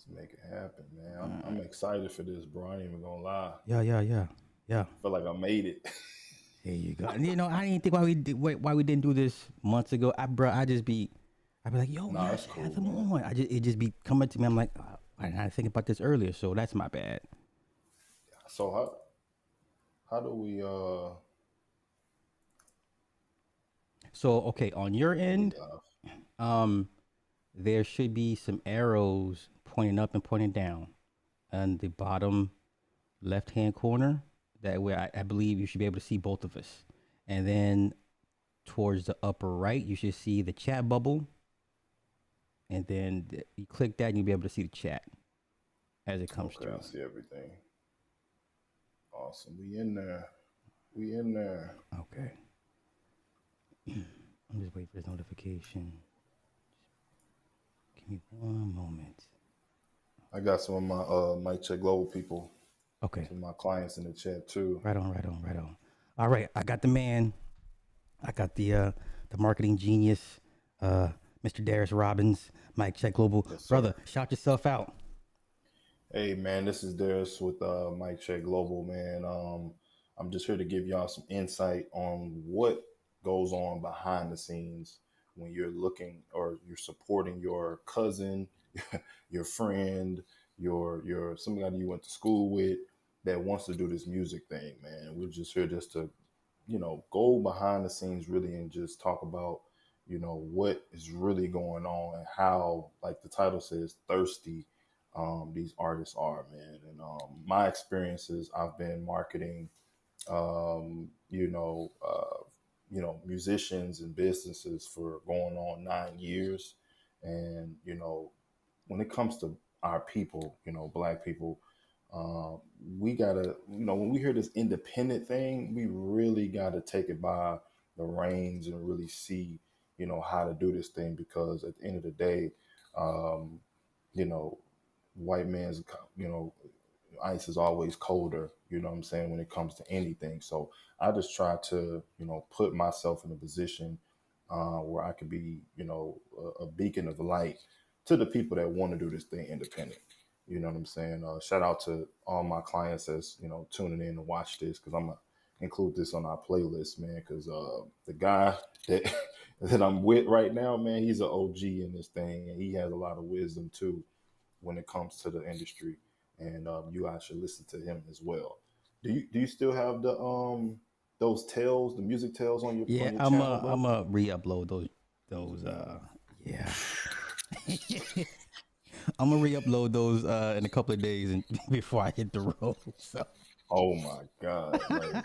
Let's make it happen, man. I'm excited for this, bro. I ain't even gonna lie. Yeah, yeah, yeah, yeah. I feel like I made it. There you go. And I didn't think why we didn't do this months ago. I'd be like, yo, we Nah, gotta it's have cool, them man. on. It just be coming to me. I'm like, I didn't think about this earlier, so that's my bad. So how do we So okay, on your we end, um, there should be some arrows pointing up and pointing down on the bottom left hand corner. That way, I believe you should be able to see both of us. And then towards the upper right, you should see the chat bubble. And then you click that, and you'll be able to see the chat as it comes okay, I through. see everything. Awesome. We in there. We in there. Okay. I'm just waiting for this notification. Give me one moment. I got some of my Mic Check Global people, Okay. some of my clients in the chat too. Right on, right on, right on. All right. I got the man. I got the marketing genius, uh, Mr. Darius Robbins, Mike Check Global. Yes, sir. Brother, shout yourself out. Hey man, this is Darius with Mic Check Global, man. I'm just here to give y'all some insight on what goes on behind the scenes when you're looking or you're supporting your cousin, your friend, your somebody you went to school with that wants to do this music thing, man. We're just here just to, go behind the scenes really and just talk about, what is really going on and how, like the title says, thirsty these artists are, man. And my experiences, I've been marketing, um, you know, uh, musicians and businesses for going on 9 years. And, when it comes to our people, black people, uh, we gotta, when we hear this independent thing, we really gotta take it by the reins and really see, how to do this thing because at the end of the day, um, you know, white man's, ice is always colder, what I'm saying, when it comes to anything. So I just try to, put myself in a position where I could be, a beacon of light to the people that want to do this thing independent. You know what I'm saying? Shout out to all my clients that's, tuning in to watch this because I'm going to include this on our playlist, man, because the guy that, that I'm with right now, man, he's an OG in this thing and he has a lot of wisdom too when it comes to the industry, and you guys should listen to him as well. Do you still have the those tales, the music tales on Yeah, your I'm channel, uh bro? I'm uh re-upload those yeah. I'm gonna re-upload those in a couple of days and before I hit the road. So Oh my God! Like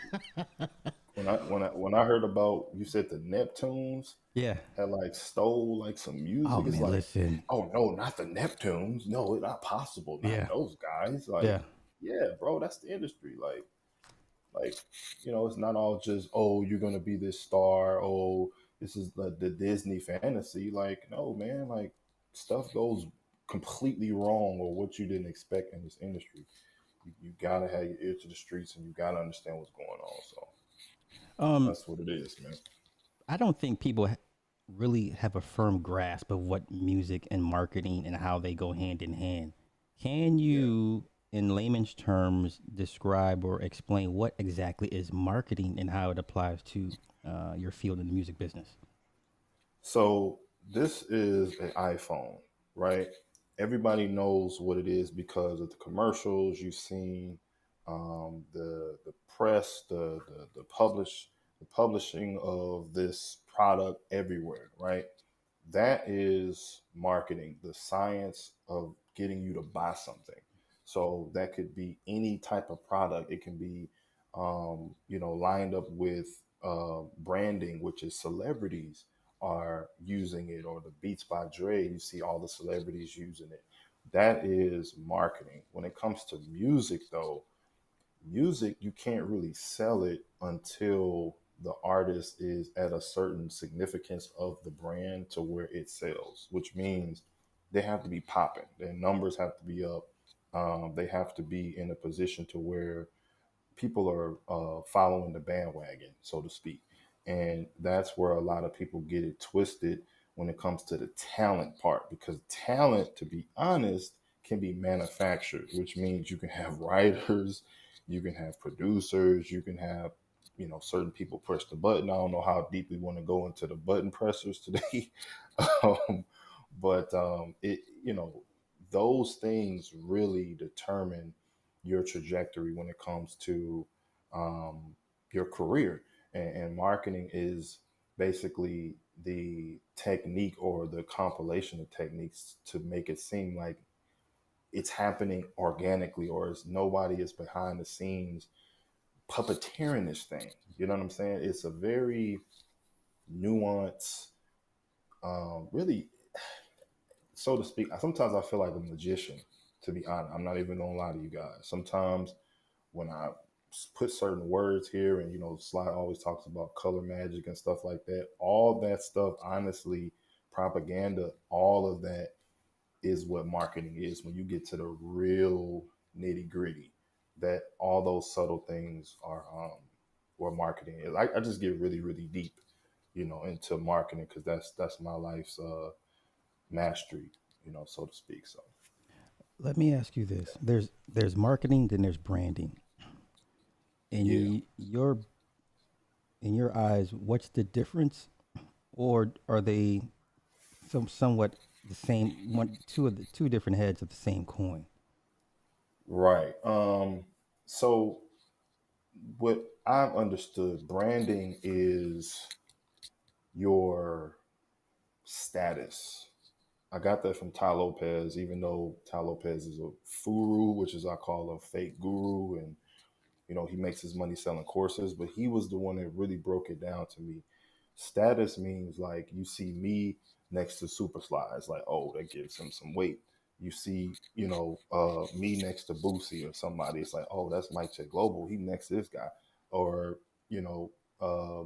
when I heard about you said the Neptunes yeah. had like stole like some Oh music. It's man, like, listen. oh no, not the Neptunes. No, it's not possible. Not Yeah, those guys. Like, yeah. yeah, bro, that's the industry. Like, it's not all just, oh, you're gonna be this star. Oh, this is the Disney fantasy. Like, no, man. Like, stuff goes completely wrong or what you didn't expect in this industry. You gotta have your ear to the streets and you gotta understand what's going on. So Um, that's what it is, man. I don't think people really have a firm grasp of what music and marketing and how they go hand in hand. Can Yeah. you, in layman's terms, describe or explain what exactly is marketing and how it applies to your field in the music business? So this is an iPhone, right? Everybody knows what it is because of the commercials you've seen, the press, the publishing of this product everywhere, right? That is marketing, the science of getting you to buy something. So that could be any type of product. It can be, lined up with branding, which is celebrities are using it, or the Beats by Dre, you see all the celebrities using it. That is marketing. When it comes to music, though, music, you can't really sell it until the artist is at a certain significance of the brand to where it sells, which means they have to be popping. Their numbers have to be up. They have to be in a position to where people are following the bandwagon, so to speak. And that's where a lot of people get it twisted when it comes to the talent part, because talent, to be honest, can be manufactured, which means you can have writers, you can have producers, you can have, certain people push the button. I don't know how deep we want to go into the button pressers today. um, but those things really determine your trajectory when it comes to um, your career. And marketing is basically the technique or the compilation of techniques to make it seem like it's happening organically, or it's nobody is behind the scenes puppeteering this thing. You know what I'm saying? It's a very nuanced, really, so to speak. Sometimes I feel like a magician, to be honest. I'm not even gonna lie to you guys. Sometimes when I put certain words here, and Sly always talks about color magic and stuff like that, all that stuff, honestly, propaganda, all of that is what marketing is. When you get to the real nitty gritty, that all those subtle things are where marketing is. I just get really, really deep, into marketing, because that's my life's mastery, so to speak. So Let me ask you this: there's marketing, then there's branding. yeah. In your eyes, what's the difference, or are they somewhat the same? Two of the two different heads of the same coin. Right. So what I've understood, branding is your status. I got that from Ty Lopez, even though Ty Lopez is a furu, which is I call a fake guru, and he makes his money selling courses, but he was the one that really broke it down to me. Status means like you see me next to Super Slides, like, oh, that gives him some weight. You see, me next to Boosie or somebody, it's like, oh, that's Mike Check Global. He next to this guy, or you know, uh,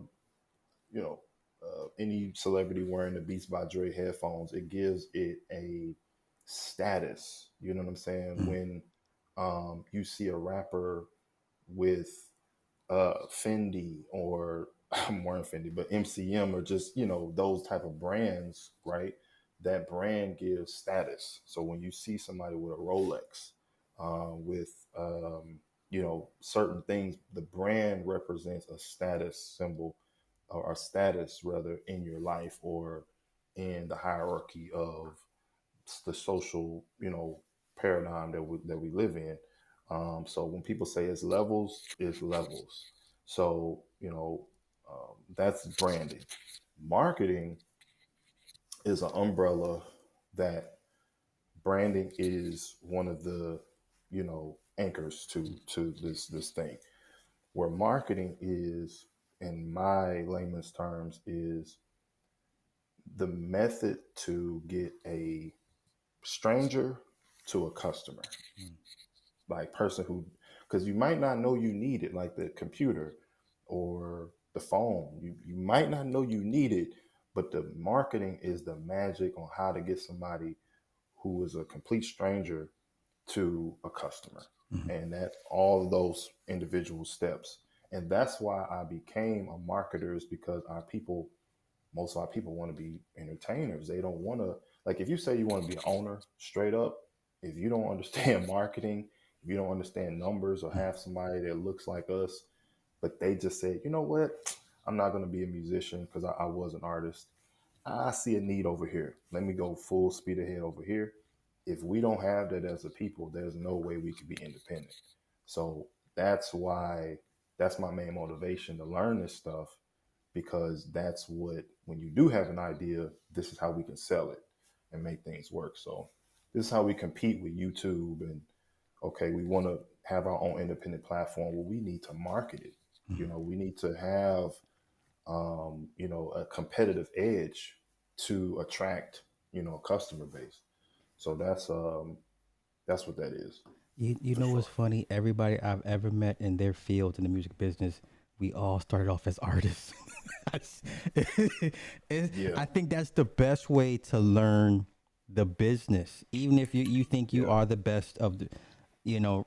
you know, any celebrity wearing the Beats by Dre headphones, it gives it a status. You know what I'm saying? Mm. When you see a rapper with Fendi, or I'm wearing Fendi, but MCM, or just those type of brands, right? That brand gives status. So when you see somebody with a Rolex, with certain things, the brand represents a status symbol, or a status rather, in your life, or in the hierarchy of the social paradigm that we live in. So when people say it's levels. So that's branding. Marketing is an umbrella that branding is one of the anchors to this thing. Where marketing is, in my layman's terms, is the method to get a stranger to a customer, Mm. like person who, because you might not know you need it, like the computer or the phone. You might not know you need it, but the marketing is the magic on how to get somebody who is a complete stranger to a customer. Mhm. And that all of those individual steps. And that's why I became a marketer, is because most of our people want to be entertainers. They don't want to, like, if you say you want to be an owner, straight up, if you don't understand marketing, if you don't understand numbers, or have somebody that looks like us, but they just say, you know what, I'm not going to be a musician because I was an artist. I see a need over here. Let me go full speed ahead over here. If we don't have that as a people, there's no way we could be independent. So that's why, that's my main motivation to learn this stuff, because that's what, when you do have an idea, this is how we can sell it and make things work. So this is how we compete with YouTube. And okay, we want to have our own independent platform. Well, we need to market it. We need to have a competitive edge to attract a customer base. So that's what that is, You for know what's sure. funny? Everybody I've ever met in their field in the music business, we all started off as artists. That's- Yeah, I think that's the best way to learn the business. Even if you think you yeah, are the best of the,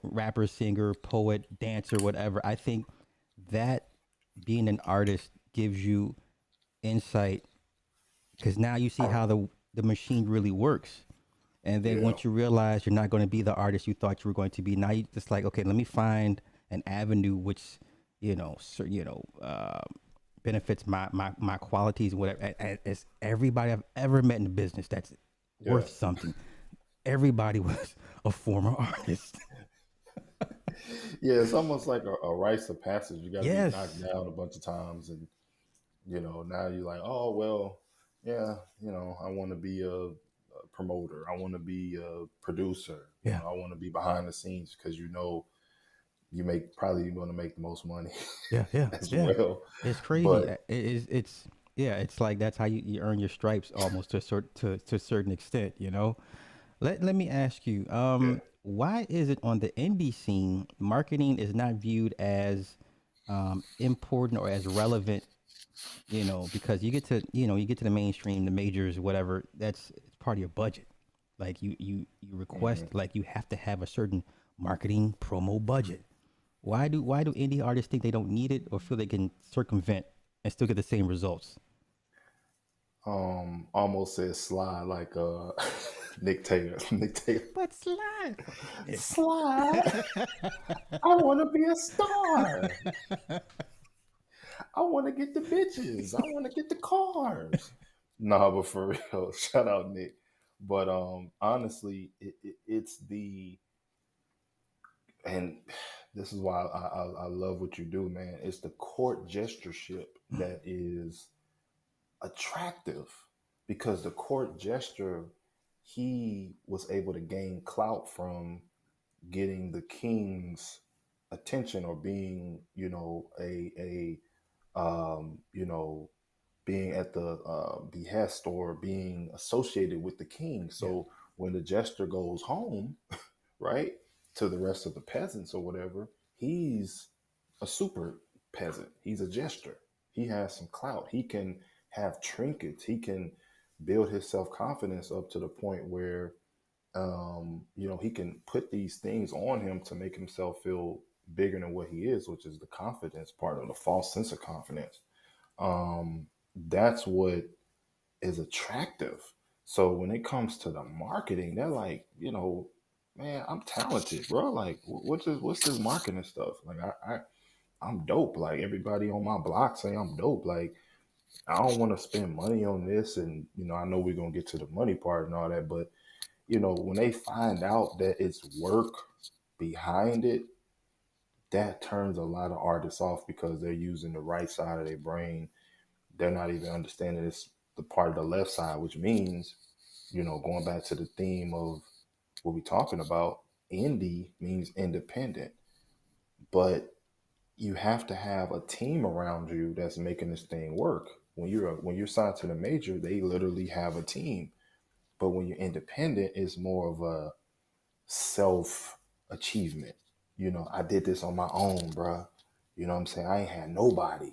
rapper, singer, poet, dancer, whatever. I think that being an artist gives you insight because now you see how the machine really works. And then Yeah. once you realize you're not going to be the artist you thought you were going to be, now you just like, okay, let me find an avenue which, benefits my qualities, whatever. As everybody I've ever met in the business that's Yeah. worth something, everybody was a former artist. Yeah, it's almost like a rites of passage. You got to be knocked Yes. down a bunch of times, and now you're like, oh well, yeah, I want to be a promoter. I want to be a producer. Yeah. I want to be behind the scenes because you make probably you're going to make the most money Yeah. Yeah. as Yeah. well. It's crazy. But It's yeah, it's like that's how you earn your stripes almost to a certain extent, you know. Let me ask you, yeah, why is it on the indie scene, marketing is not viewed as important or as relevant, because you get to the mainstream, the majors, whatever, that's it's part of your budget. Like you request hmm like you have to have a certain marketing promo budget. Why do indie artists think they don't need it or feel they can circumvent and still get the same results? almost said slide like Nick Taylor. Nick Taylor. But slide. Slide. I want to be a star. I want to get the bitches. I want to get the cars. Nah, but for real, shout out Nick. But honestly, it's the and this is why I love what you do, man. It's the court gestureship that is attractive because the court gesture, he was able to gain clout from getting the king's attention or being, a you know, being at the behest or being associated with the king. Yeah. So when the jester goes home, right, to the rest of the peasants or whatever, he's a super peasant. He's a jester. He has some clout. He can have trinkets. He can build his self confidence up to the point where, he can put these things on him to make himself feel bigger than what he is, which is the confidence part of the false sense of confidence. That's what is attractive. So when it comes to the marketing, they're like, man, I'm talented, bro. Like, what's this marketing stuff? Like, I'm dope. Like everybody on my block say I'm dope. Like I don't want to spend money on this, and I know we're gonna get to the money part and all that, but when they find out that it's work behind it, that turns a lot of artists off because they're using the right side of their brain. They're not even understanding it's the part of the left side, which means, going back to the theme of what we're talking about, indie means independent. But you have to have a team around you that's making this thing work. When you're signed to the major, they literally have a team. But when you're independent, it's more of a self achievement. I did this on my own, bruh. You know what I'm saying? I ain't had nobody.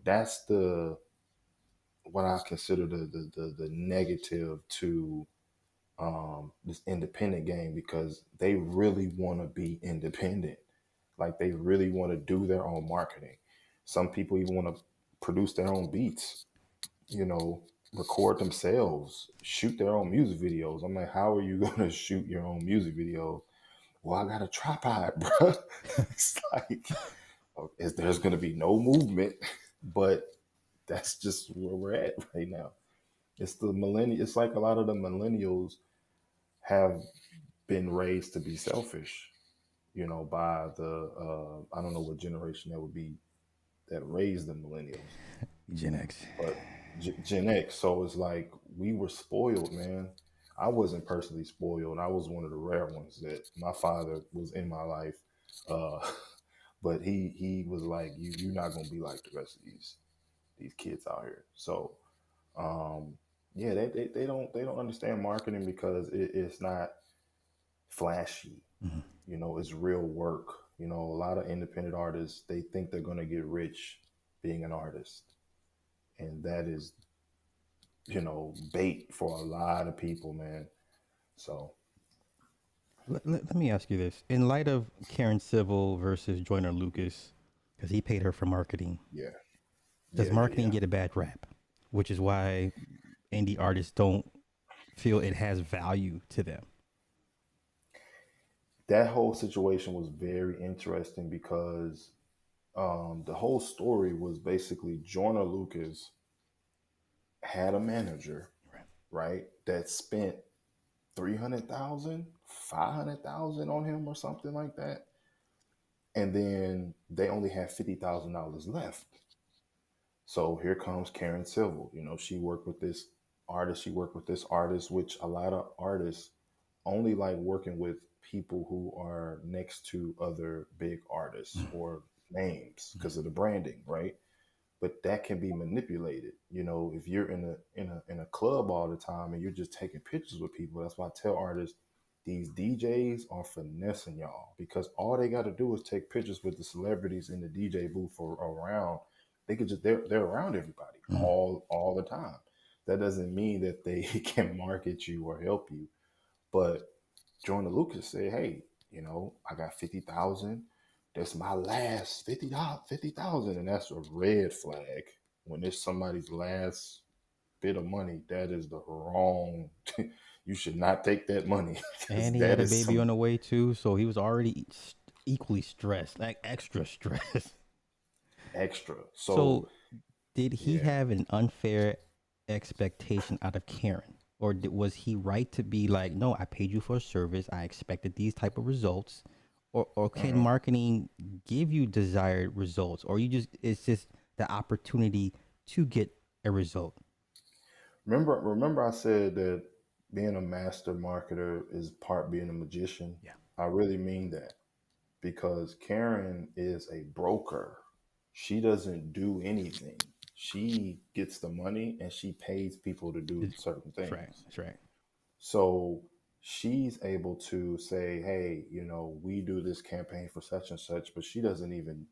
That's the what I consider the negative to this independent game because they really want to be independent. Like they really want to do their own marketing. Some people even want to produce their own beats, you know, record themselves, shoot their own music videos. I'm like, how are you going to shoot your own music video? Well, I got a tripod, bro. It's like, there's going to be no movement, but that's just where we're at right now. It's the millennial. It's like a lot of the millennials have been raised to be selfish, by the I don't know what generation that would be that raised the millennials, Gen X. but Gen X. So it's like we were spoiled, man. I wasn't personally spoiled. I was one of the rare ones that my father was in my life, uh, but he was like, you're not gonna be like the rest of these kids out here. So yeah, they don't understand marketing because it's not flashy. Mhm. It's real work. A lot of independent artists, they think they're going to get rich being an artist. And that is, bait for a lot of people, man. So, Let me ask you this: in light of Karen Civil versus Joyner Lucas, because he paid her for marketing, yeah. does Yeah, yeah, marketing yeah. get a bad rap? Which is why indie artists don't feel it has value to them. That whole situation was very interesting because the whole story was basically Joyner Lucas had a manager, Right. right, that spent 300,000, 500,000 on him or something like that. And then they only had $50,000 left. So here comes Karen Civil. You know, she worked with this artist, she worked with this artist, which a lot of artists only like working with people who are next to other big artists or names because of the branding, right? But that can be manipulated. You know, if you're in a club all the time and you're just taking pictures with people, that's why I tell artists these DJs are finessing y'all because all they got to do is take pictures with the celebrities in the DJ booth or around. They could just they're around everybody Mm. all the time. That doesn't mean that they can market you or help you. But Joyner Lucas said, "Hey, you know, I got 50,000. That's my last 50,000, and that's a red flag. When it's somebody's last bit of money, that is the wrong. You should not take that money because And he that had a is baby on some the way too, so he was already equally stressed, like extra stressed. extra. So So, did he yeah, have an unfair expectation out of Karen, or was he right to be like, "No, I paid you for a service. I expected these type of results," or can mm-mm. marketing give you desired results, or you just it's just the opportunity to get a result? Remember, I said that being a master marketer is part being a magician. Yeah. I really mean that because Karen is a broker. She doesn't do anything. She gets the money and she pays people to do certain That's right. things. That's right. So she's able to say, hey, you know, we do this campaign for such and such, but she doesn't even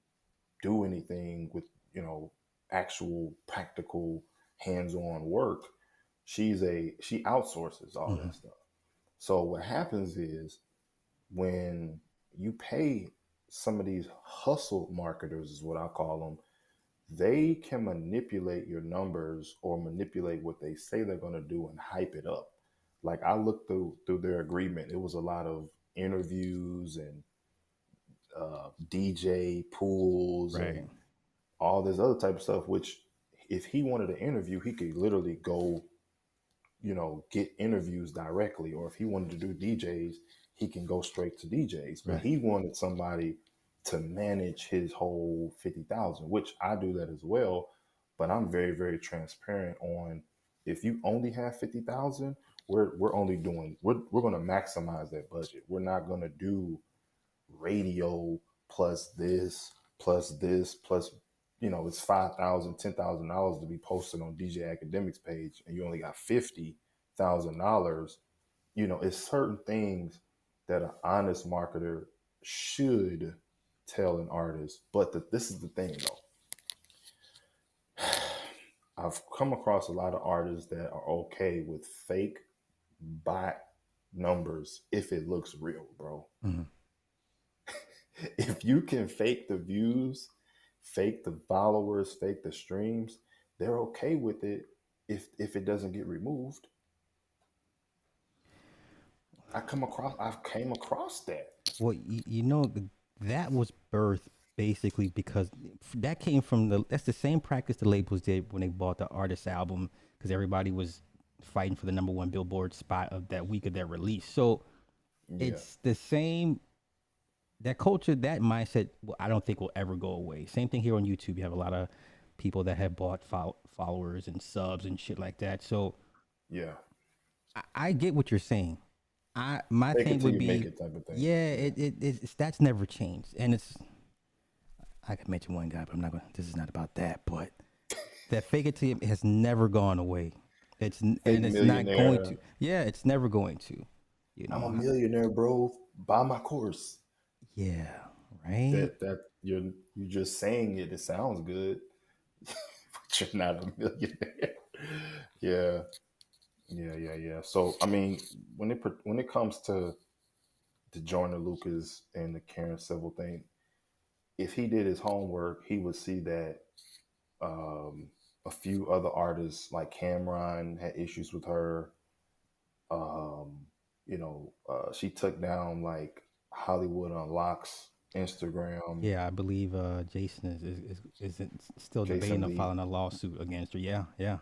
do anything with, you know, actual practical hands-on work. She outsources all Hmm. that stuff. So what happens is when you pay some of these hustle marketers is what I call them, they can manipulate your numbers or manipulate what they say they're going to do and hype it up. Like I looked through their agreement, it was a lot of interviews and DJ pools Right. and all this other type of stuff. Which, if he wanted an interview, he could literally go, you know, get interviews directly, or if he wanted to do DJs, he can go straight to DJs. But Right. he wanted somebody to manage his whole 50,000, which I do that as well. But I'm very, very transparent on if you only have 50,000, we're only doing we're going to maximize that budget. We're not going to do radio plus this plus, you know, it's $5,000, $10,000 to be posted on DJ Academics page and you only got $50,000. You know, it's certain things that an honest marketer should tell an artist. But this is the thing though, I've come across a lot of artists that are okay with fake bot numbers if it looks real, bro. Hmm. If you can fake the views, fake the followers, fake the streams, they're okay with it if it doesn't get removed. I've came across that. Well, that was birthed basically because that came from that's the same practice the labels did when they bought the artist album because everybody was fighting for the number one Billboard spot of that week of their release. So Yeah. it's the same that culture, that mindset. I don't think will ever go away. Same thing here on YouTube. You have a lot of people that have bought followers and subs and shit like that. So Yeah. I get what you're saying. My Fake thing it till would you make be, it type of thing. yeah, Yeah. it's that's never changed, and it's I could mention one guy, but I'm not going. This is not about that. But that fake it till you has never gone away. Fake And it's not going millionaire. to. Yeah, it's never going to. You I'm a know. millionaire, bro. Buy my course. Yeah. Right. That you're just saying it. It sounds good, but you're not a millionaire. Yeah. Yeah. So I mean, when it comes to the Joyner Lucas and the Karen Civil thing, if he did his homework, he would see that um, a few other artists like Cameron had issues with her. Um, she took down like Hollywood Unlocks Instagram, Yeah, I believe Jason is still debating Jason on Lee. filing a lawsuit against her. Yeah, yeah.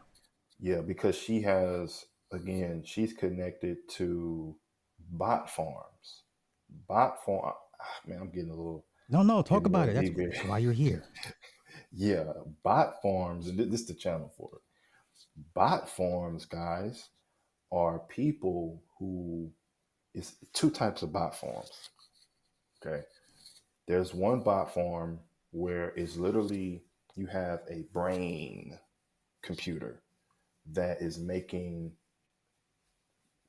Yeah, because she has, again, she's connected to bot farms. Bot farm, man, I'm getting a little, No, no, talk getting a about little it. deep here. That's why you're here. Yeah, bot farms, and this is the channel for it. Bot farms, guys, are people who, it's two types of bot farms. Okay. There's one bot farm where it's literally you have a brain computer that is making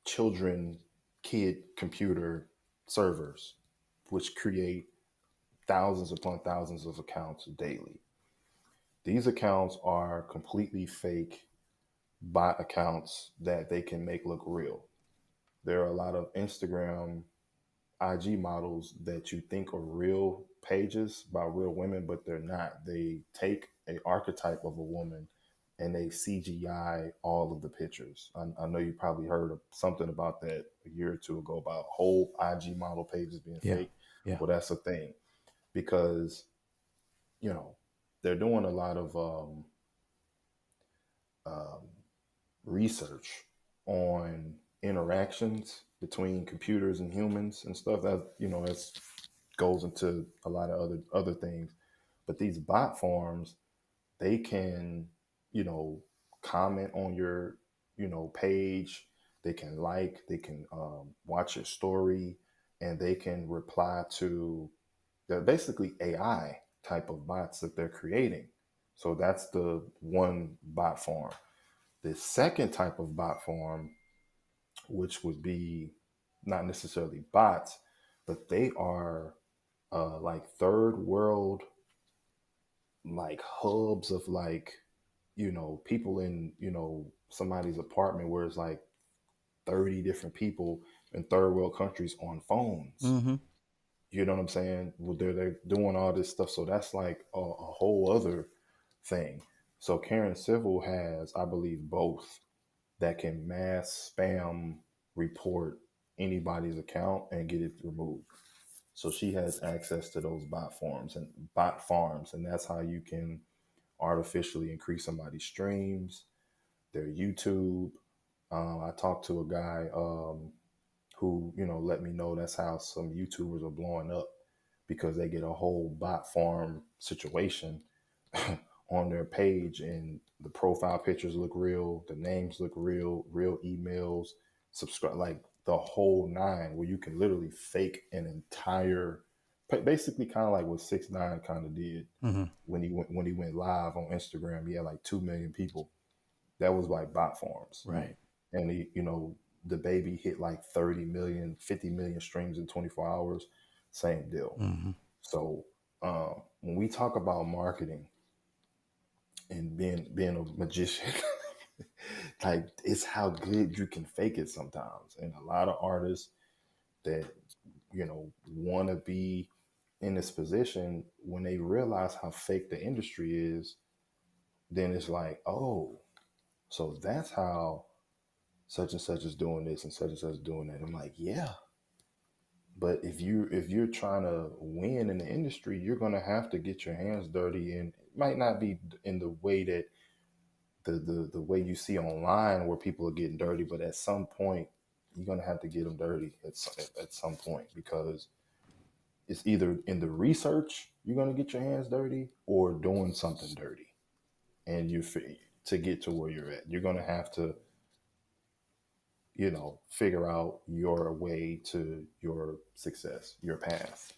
children kid computer servers, which create thousands upon thousands of accounts daily. These accounts are completely fake bot accounts that they can make look real. There are a lot of Instagram IG models that you think are real pages by real women, but they're not. They take a archetype of a woman and they CGI all of the pictures. I know you probably heard of something about that a year or two ago about whole IG model pages being Yeah, fake. yeah. Well, that's a thing because you know they're doing a lot of um, research on interactions between computers and humans and stuff that that's goes into a lot of other things. But these bot farms, they can, you know, comment on your, page. They can like, they can watch your story, and they can reply to. They're basically AI type of bots that they're creating. So that's the one bot farm. The second type of bot farm, which would be not necessarily bots, but they are like third world like hubs of like people in somebody's apartment where it's like 30 different people in third world countries on phones. Mm-hmm. You know what I'm saying? Well, they're doing all this stuff, so that's like a whole other thing. So Karen Civil has, I believe, both that can mass spam report anybody's account and get it removed. So she has access to those bot farms, and that's how you can artificially increase somebody's streams, their YouTube. I talked to a guy who let me know that's how some YouTubers are blowing up because they get a whole bot farm situation on their page, and the profile pictures look real, the names look real, real emails, subscribe, like the whole nine, where you can literally fake an entire, basically kind of like what 6ix9ine kind of did Mm-hmm. when he went live on Instagram. He had like 2 million people. That was like bot farms, Right. and the baby hit like 30 million, 50 million streams in 24 hours. Same deal. Mm-hmm. So when we talk about marketing and being a magician, like it's how good you can fake it sometimes. And a lot of artists that want to be in this position, when they realize how fake the industry is, then it's like, oh, so that's how such and such is doing this and such is doing that. I'm like, yeah. But if you're trying to win in the industry, you're gonna have to get your hands dirty, and it might not be in the way that the way you see online where people are getting dirty, but at some point you're gonna have to get them dirty at some point, because it's either in the research you're gonna get your hands dirty or doing something dirty, and to get to where you're at, you're gonna have to figure out your way to your success, your path.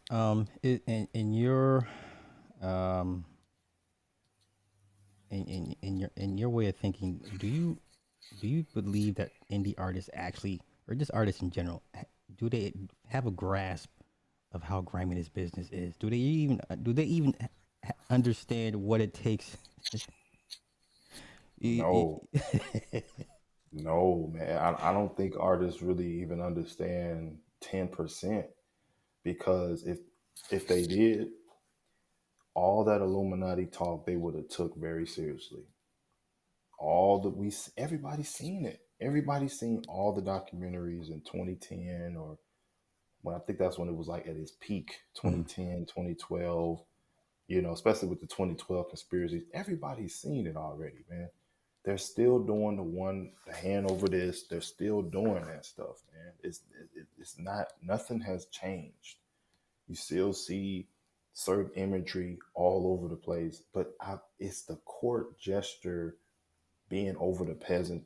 In your um in your way of thinking, do you believe that indie artists actually, or just artists in general, do they have a grasp of how grimy this business is? Do they even understand what it takes? No, no, man. I don't think artists really even understand 10%, because if they did, all that Illuminati talk they would have took very seriously. All that everybody's seen it. Everybody's seen all the documentaries in 2010, or when I think that's when it was like at its peak, Mhm. 2010, 2012. Especially with the 2012 conspiracies. Everybody's seen it already, man. They're still doing the hand over this. They're still doing that stuff, man. It's not, nothing has changed. You still see certain imagery all over the place, but it's the court gesture being over the peasant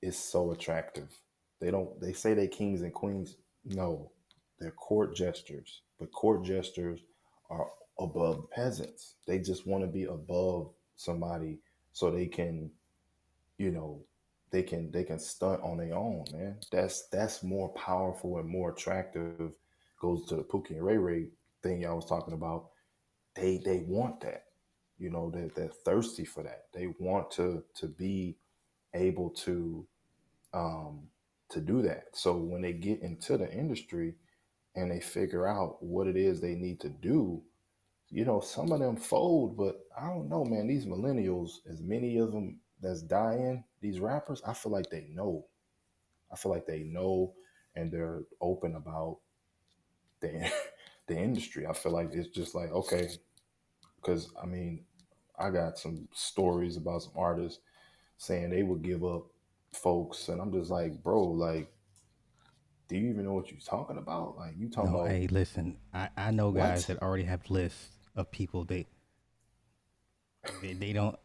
is so attractive. They say they kings and queens. No, they're court gestures, but court gestures are above peasants. They just want to be above somebody so they can, you know, they can stunt on their own, man. That's more powerful and more attractive. Goes to the Pookie and Ray Ray thing y'all was talking about. They want that. They're thirsty for that. They want to be able um, to do that. So when they get into the industry and they figure out what it is they need to do, some of them fold, but I don't know, man. These millennials, as many of them that's dying, these rappers, I feel like they know. I feel like they know, and they're open about the the industry. I feel like it's just like, okay, because I mean, I got some stories about some artists saying they would give up folks, and I'm just like, bro, like, do you even know what you're talking about? Like, you talking No, about hey, listen, I know guys what? that already have lists of people they don't.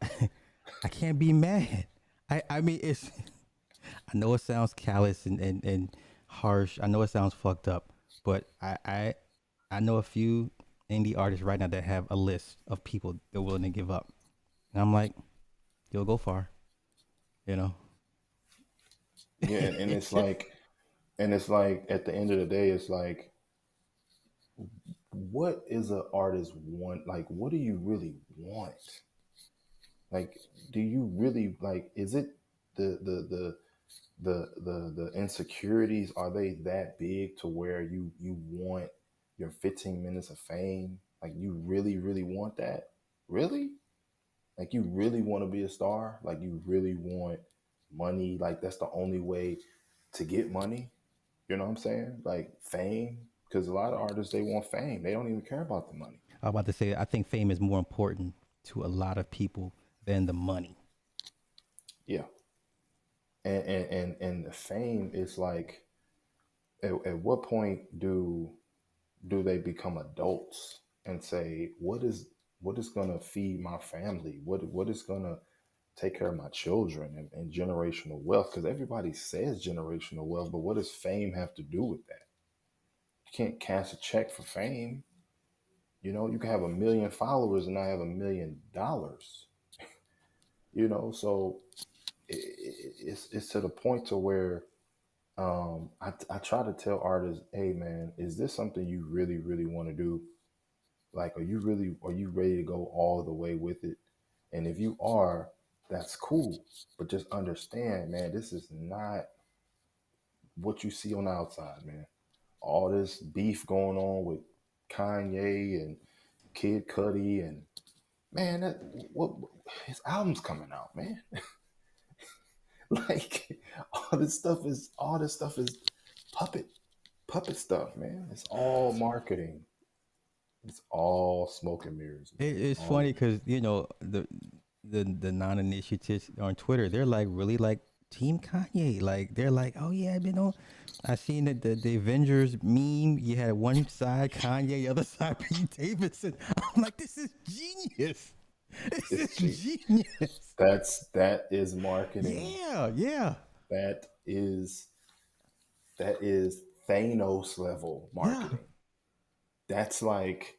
I can't be mad. I mean it's. I know it sounds callous and harsh. I know it sounds fucked up, but I know a few indie artists right now that have a list of people they're willing to give up, and I'm like, you'll go far, you know. Yeah, and it's like at the end of the day, it's like, what is an artist want? Like, what do you really want? Like, do you really like? Is it the the the the insecurities? Are they that big to where you want your 15 minutes of fame? Like, you really really want that? Really? Like, you really want to be a star? Like, you really want money? Like, that's the only way to get money? You know what I'm saying? Like, fame, because a lot of artists, they want fame. They don't even care about the money. I'm about to say I think fame is more important to a lot of people than the money. Yeah, and the fame is like, at what point do they become adults and say, what is gonna feed my family? What is gonna take care of my children, and generational wealth? Because everybody says generational wealth, but what does fame have to do with that? You can't cash a check for fame. You can have a million followers and I have $1 million. So it's to the point to where, I try to tell artists, hey man, is this something you really really want to do? Like, are you ready to go all the way with it? And if you are, that's cool. But just understand, man, this is not what you see on the outside, man. All this beef going on with Kanye and Kid Cudi, and man, what his album's coming out, man. Like, all this stuff is puppet puppet stuff, man. It's all marketing. It's all smoke and mirrors, man. It's All funny of it. because the non-initiatives on Twitter, they're like really like Team Kanye. Like they're like, oh yeah, I've been on. I seen the Avengers meme. You had one side Kanye, the other side Pete Davidson. I'm like, this is genius. This It's is cheap. genius. That is marketing. Yeah, yeah, That is that is Thanos level yeah. marketing. That's like,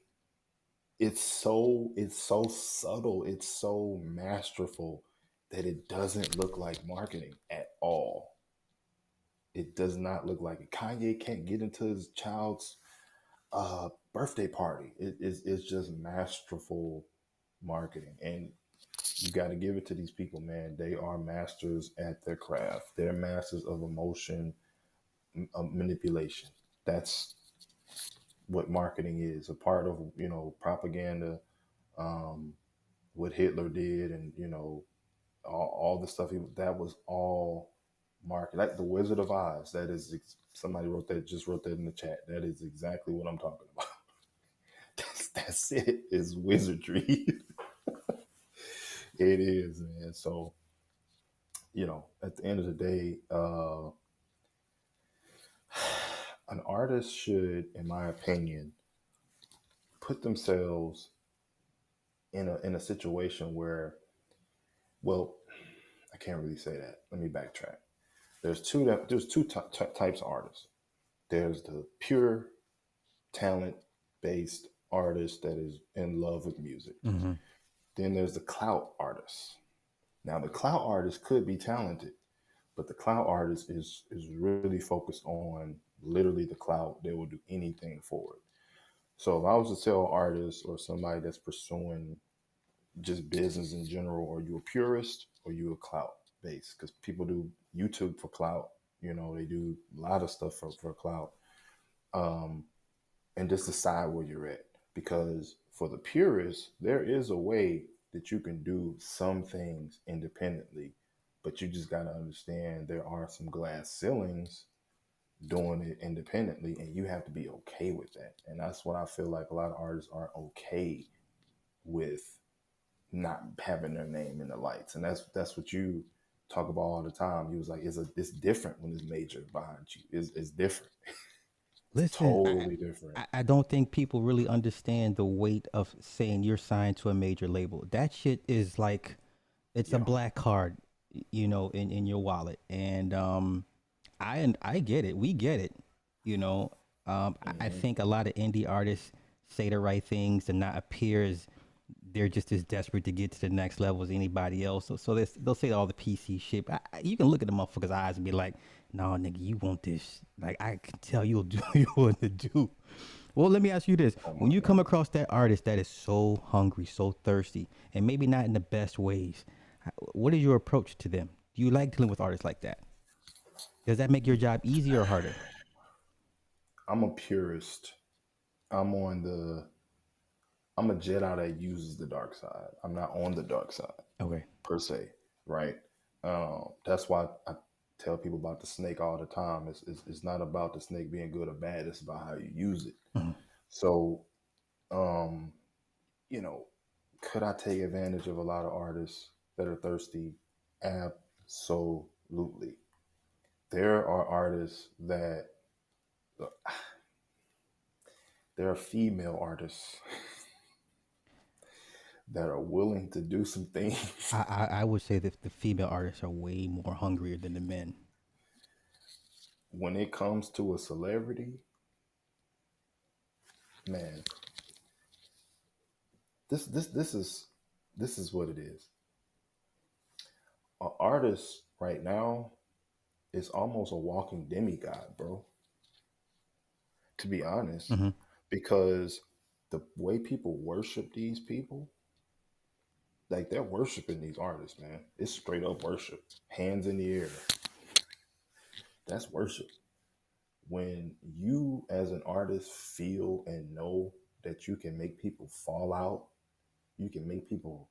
it's so subtle, it's so masterful that it doesn't look like marketing at all. It does not look like it. Kanye can't get into his child's birthday party. It's just masterful marketing, and you got to give it to these people, man. They are masters at their craft. They're masters of emotion, manipulation. That's what marketing is. A part of propaganda. Um, what Hitler did, and all the stuff that was all market, like the Wizard of Oz. That is somebody wrote that, just wrote that in the chat. That is exactly what I'm talking about. That's it. Is wizardry. It is, man. So at the end of the day, an artist should, in my opinion, put themselves in a situation where, well, I can't really say that. Let me backtrack. There's two types of artists. There's the pure talent based artist that is in love with music. Mm-hmm. Then there's the clout artist. Now the clout artist could be talented, but the clout artist is really focused on literally the clout. They will do anything for it. So if I was to tell an artist or somebody that's pursuing just business in general, are you a purist or you a clout base? Because people do YouTube for clout. They do a lot of stuff for clout. Um, and just decide where you're at. Because for the purists, there is a way that you can do some things independently, but you just got to understand there are some glass ceilings doing it independently, and you have to be okay with that. And that's what I feel like a lot of artists aren't okay with, not having their name in the lights. And that's what you talk about all the time. You was like, it's different when it's major behind you. It's different. It's Listen, totally different. I don't think people really understand the weight of saying you're signed to a major label. That shit is like it's a Yeah. black card, in your wallet. And I get it. We get it. You know, I Hmm. think a lot of indie artists say the right things and not appear as they're just as desperate to get to the next level as anybody else. So they'll say all the PC shit. But you can look at the motherfucker's eyes and be like, "No, nigga, you want this? Like I can tell you'll do what you want to do." Well, let me ask you this: Oh when my you come God. across that artist that is so hungry, so thirsty, and maybe not in the best ways, what is your approach to them? Do you like dealing with artists like that? Does that make your job easier or harder? I'm a purist. I'm on the I'm a Jedi that uses the dark side. I'm not on the dark side Okay. per se, right? That's why I tell people about the snake all the time. It's not about the snake being good or bad. It's about how you use it. Mhm. So, um, you know, could I take advantage of a lot of artists that are thirsty? Absolutely. There are artists that there are female artists that are willing to do some things. I would say that the female artists are way more hungrier than the men. When it comes to a celebrity, man, this is what it is. An artist right now is almost a walking demigod, bro. To be honest, Hmm. because the way people worship these people, like they're worshiping these artists, man. It's straight up worship, hands in the air. That's worship. When you, as an artist, feel and know that you can make people fall out, you can make people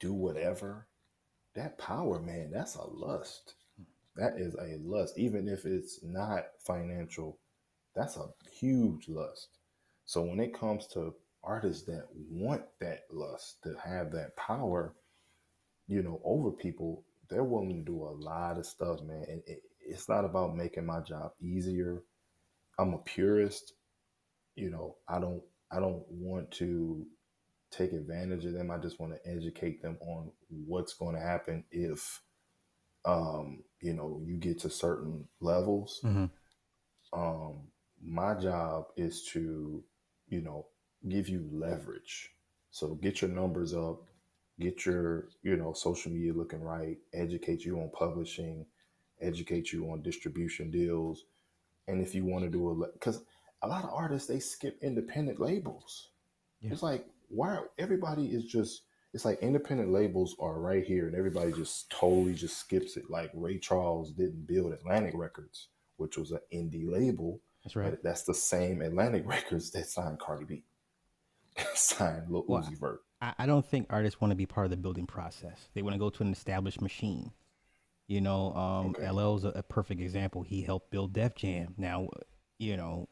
do whatever. That power, man, that's a lust. That is a lust. Even if it's not financial, that's a huge lust. So when it comes to artists that want that lust, to have that power, over people, they're willing to do a lot of stuff, man. And it's not about making my job easier. I'm a purist. I don't want to take advantage of them. I just want to educate them on what's going to happen if you get to certain levels. Hmm. um, my job is to, you know, give you leverage. So get your numbers up, get your, social media looking right, educate you on publishing, educate you on distribution deals. And if you want to do because a lot of artists, they skip independent labels. Yeah, It's like, why everybody is just, it's like independent labels are right here and everybody just totally just skips it. Like Ray Charles didn't build Atlantic Records, which was an indie label, that's right. but that's the same Atlantic Records that signed Cardi B, signed Lil Well, Uzi Vert. I don't think artists want to be part of the building process. They want to go to an established machine. Okay. LL's a perfect example. He helped build Def Jam. Now, you know,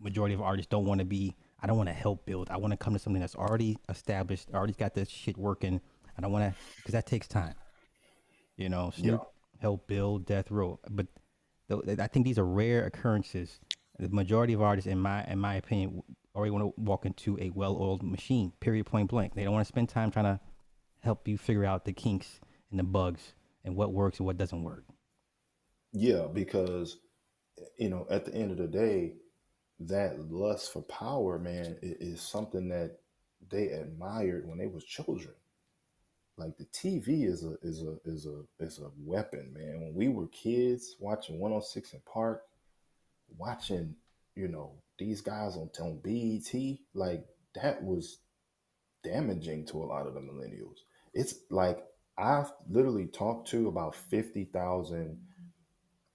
majority of artists don't want to be. I don't want to help build. I want to come to something that's already established, already got this shit working. I don't want to because that takes time. Yeah. Snoop helped build Death Row, but I think these are rare occurrences. The majority of artists, in my opinion, already want to walk into a well-oiled machine. Period. Point blank. They don't want to spend time trying to help you figure out the kinks and the bugs and what works and what doesn't work. Yeah, because at the end of the day, that lust for power, man, is something that they admired when they was children. Like the TV is a weapon, man. When we were kids watching 106 in Park, watching these guys on BET, like that was damaging to a lot of the millennials. It's like I've literally talked to about 50,000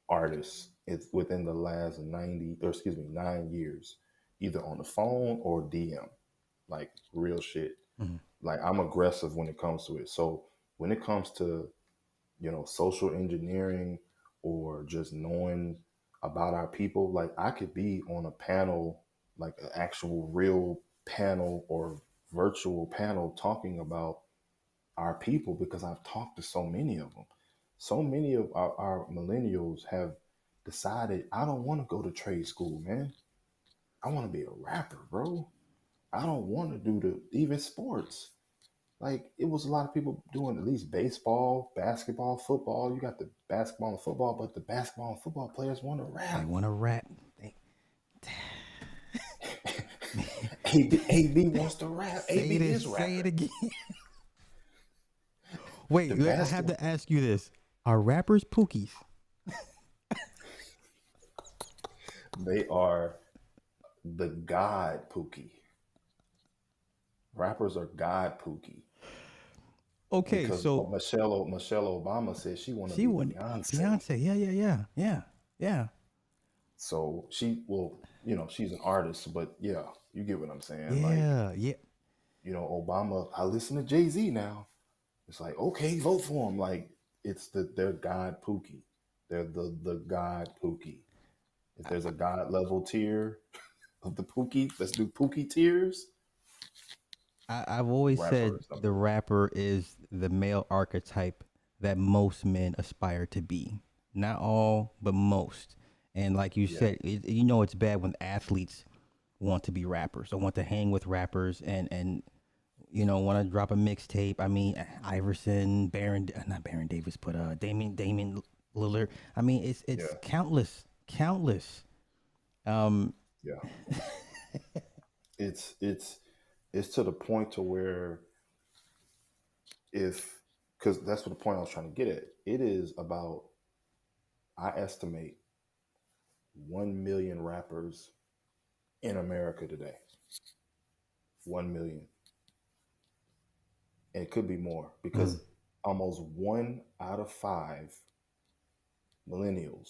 artists within the last 9 years, either on the phone or DM, like real shit. Mhm. Like I'm aggressive when it comes to it. So when it comes to social engineering or just knowing about our people, like I could be on a panel, like an actual real panel or virtual panel talking about our people because I've talked to so many of them. So many of our millennials have decided, I don't want to go to trade school, man. I want to be a rapper, bro. I don't want to do even sports. Like it was a lot of people doing at least baseball, basketball, football. You got the basketball and football, but the basketball and football players want to They rap. want to rap. AB wants to rap. AB Say this. is Say it rapping. again. The Wait, I have basketball, to ask you this: are rappers pookies? they are the god Pookie. Rappers are god Pookie Okay, because so Michelle Obama said she want to she be won Beyonce. Beyonce. Yeah, yeah, yeah, yeah, yeah. So she's an artist, but yeah, you get what I'm saying. Like, Yeah, yeah. Obama, I listen to Jay-Z now. It's like, okay, vote for him. Like, they're God Pookie. They're the God Pookie. If there's a God level tier of the Pookie, let's do Pookie tiers. I've always Rapper said is number the one. rapper is the male archetype that most men aspire to be. Not all, but most. And like you Yeah, said, it's bad when athletes want to be rappers or want to hang with rappers and want to drop a mixtape. I mean, Iverson, not Baron Davis, but Damon Lillard. I mean, it's yeah, countless, countless. Um, yeah. It's to the point to where if because that's what the point I was trying to get at. It is about, I estimate, 1 million rappers in America today. 1 million. And it could be more mm, because almost 1 out of 5 millennials,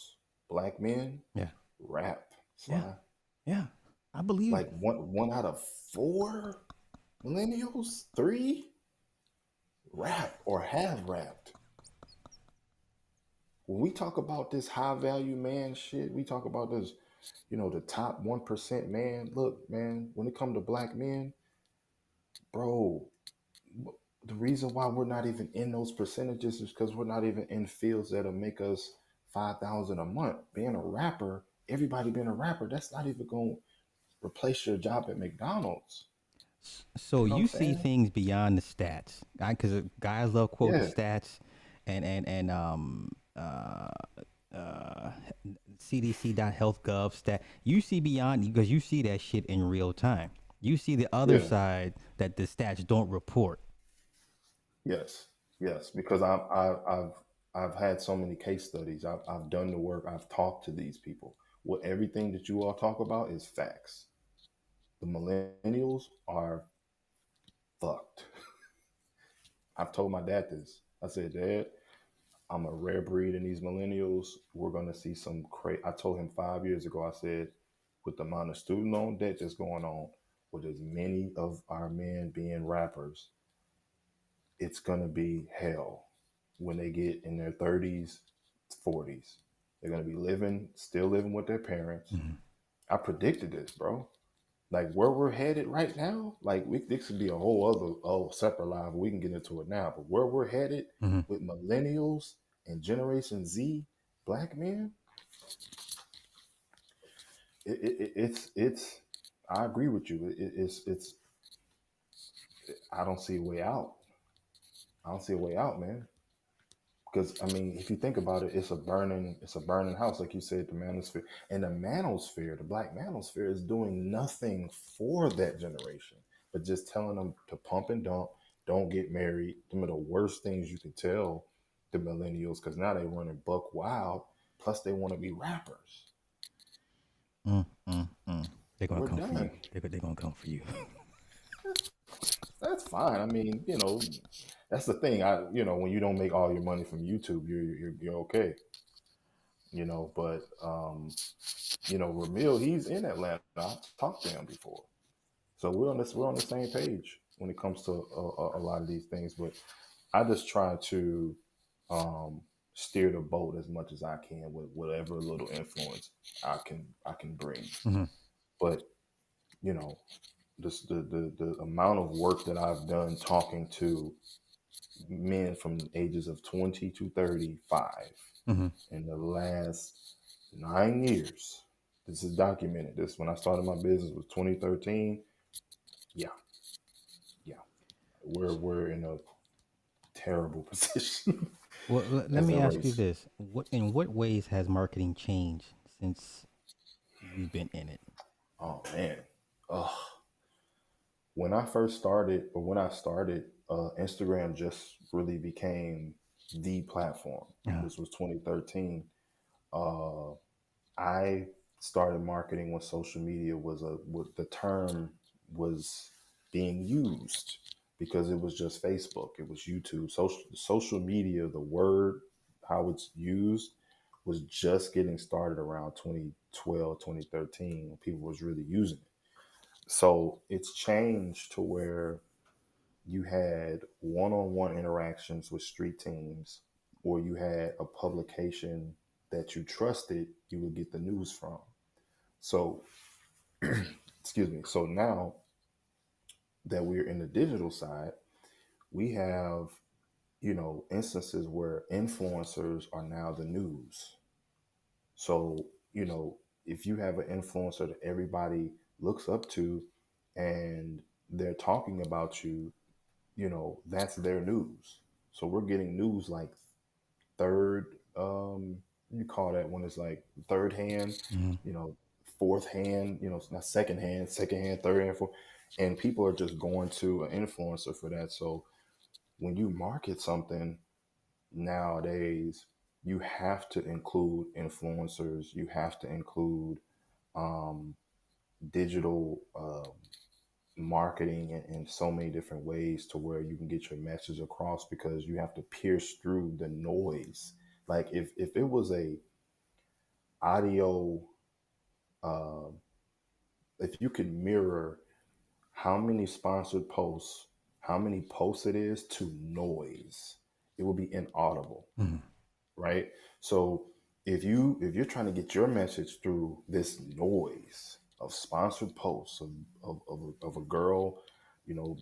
black men, yeah, rap. yeah, Sly. yeah. I believe Like it. one out of 4 millennials, 3 rap or have rapped. When we talk about this high value man shit, we talk about this, the top 1% man. Look, man, when it comes to black men, bro, the reason why we're not even in those percentages is because we're not even in fields that'll make us 5,000 a month. Being a rapper, everybody being a rapper, that's not even going to replace your job at McDonald's. So You know what you I'm see saying? things beyond the stats, because guys love quoting Yeah, stats and uh uh CDC.health.gov stat. You see beyond because you see that shit in real time. You see the other yeah, side that the stats don't report. yes, yes. Because I've had so many case studies. I've done the work. I've talked to these people. What everything that you all talk about is facts. The millennials are fucked. I've told my dad this. I said, Dad, I'm a rare breed in these millennials. We're going to see some crazy. I told him 5 years ago, I said, with the amount of student loan debt that's going on, with as many of our men being rappers, it's going to be hell. when they get in their 30s, 40s. They're gonna be still living with their parents. Mm-hmm. I predicted this, bro. Like where we're headed right now, like this could be a whole other separate live. We can get into it now, but where we're headed Mm-hmm. with millennials and Generation Z, black men, it's. I agree with you. It's. I don't see a way out. I don't see a way out, man. Because I mean, if you think about it, it's a burning house, like you said, the manosphere, and the manosphere, the black manosphere, is doing nothing for that generation, but just telling them to pump and dump, don't get married. Them are the worst things you can tell the millennials, because now they running buck wild. Plus, they want to be rappers. They're gonna We're come for you. done. They're gonna come for you. That's fine. I mean, that's the thing. When you don't make all your money from YouTube, you're okay. But Ramil, he's in Atlanta. I've talked to him before, so we're on the same page when it comes to a lot of these things. But I just try to um, steer the boat as much as I can with whatever little influence I can bring. Mm-hmm. But you know, the amount of work that I've done talking to men from ages of 20 to 35 Mm-hmm. in the last 9 years. This is documented. This when I started my business was 2013. Yeah, yeah. We're in a terrible position Well, let as me a ask you race. this: in what ways has marketing changed since you've been in it? Oh man. Ugh. When I started, Instagram just really became the platform. Yeah. This was 2013. Uh, I started marketing when social media what the term was being used, because it was just Facebook, it was YouTube, social media. The word, how it's used, was just getting started around 2012, 2013, when people was really using it. So it's changed to where you had one-on-one interactions with street teams, or you had a publication that you trusted you would get the news from. So, excuse me. So now that we're in the digital side, we have, instances where influencers are now the news. So, if you have an influencer that everybody looks up to and they're talking about you, that's their news. So we're getting news like third, you call that when it's like third hand, Mm-hmm. you know, fourth hand, it's not second hand, third hand, fourth. And people are just going to an influencer for that. So when you market something nowadays, you have to include influencers, you have to include um, digital marketing in so many different ways to where you can get your message across, because you have to pierce through the noise. Like if it was a audio, uh, if you could mirror how many sponsored posts, how many posts it is to noise, it will be inaudible, Mm-hmm. right? So if you're trying to get your message through this noise of sponsored posts of a girl,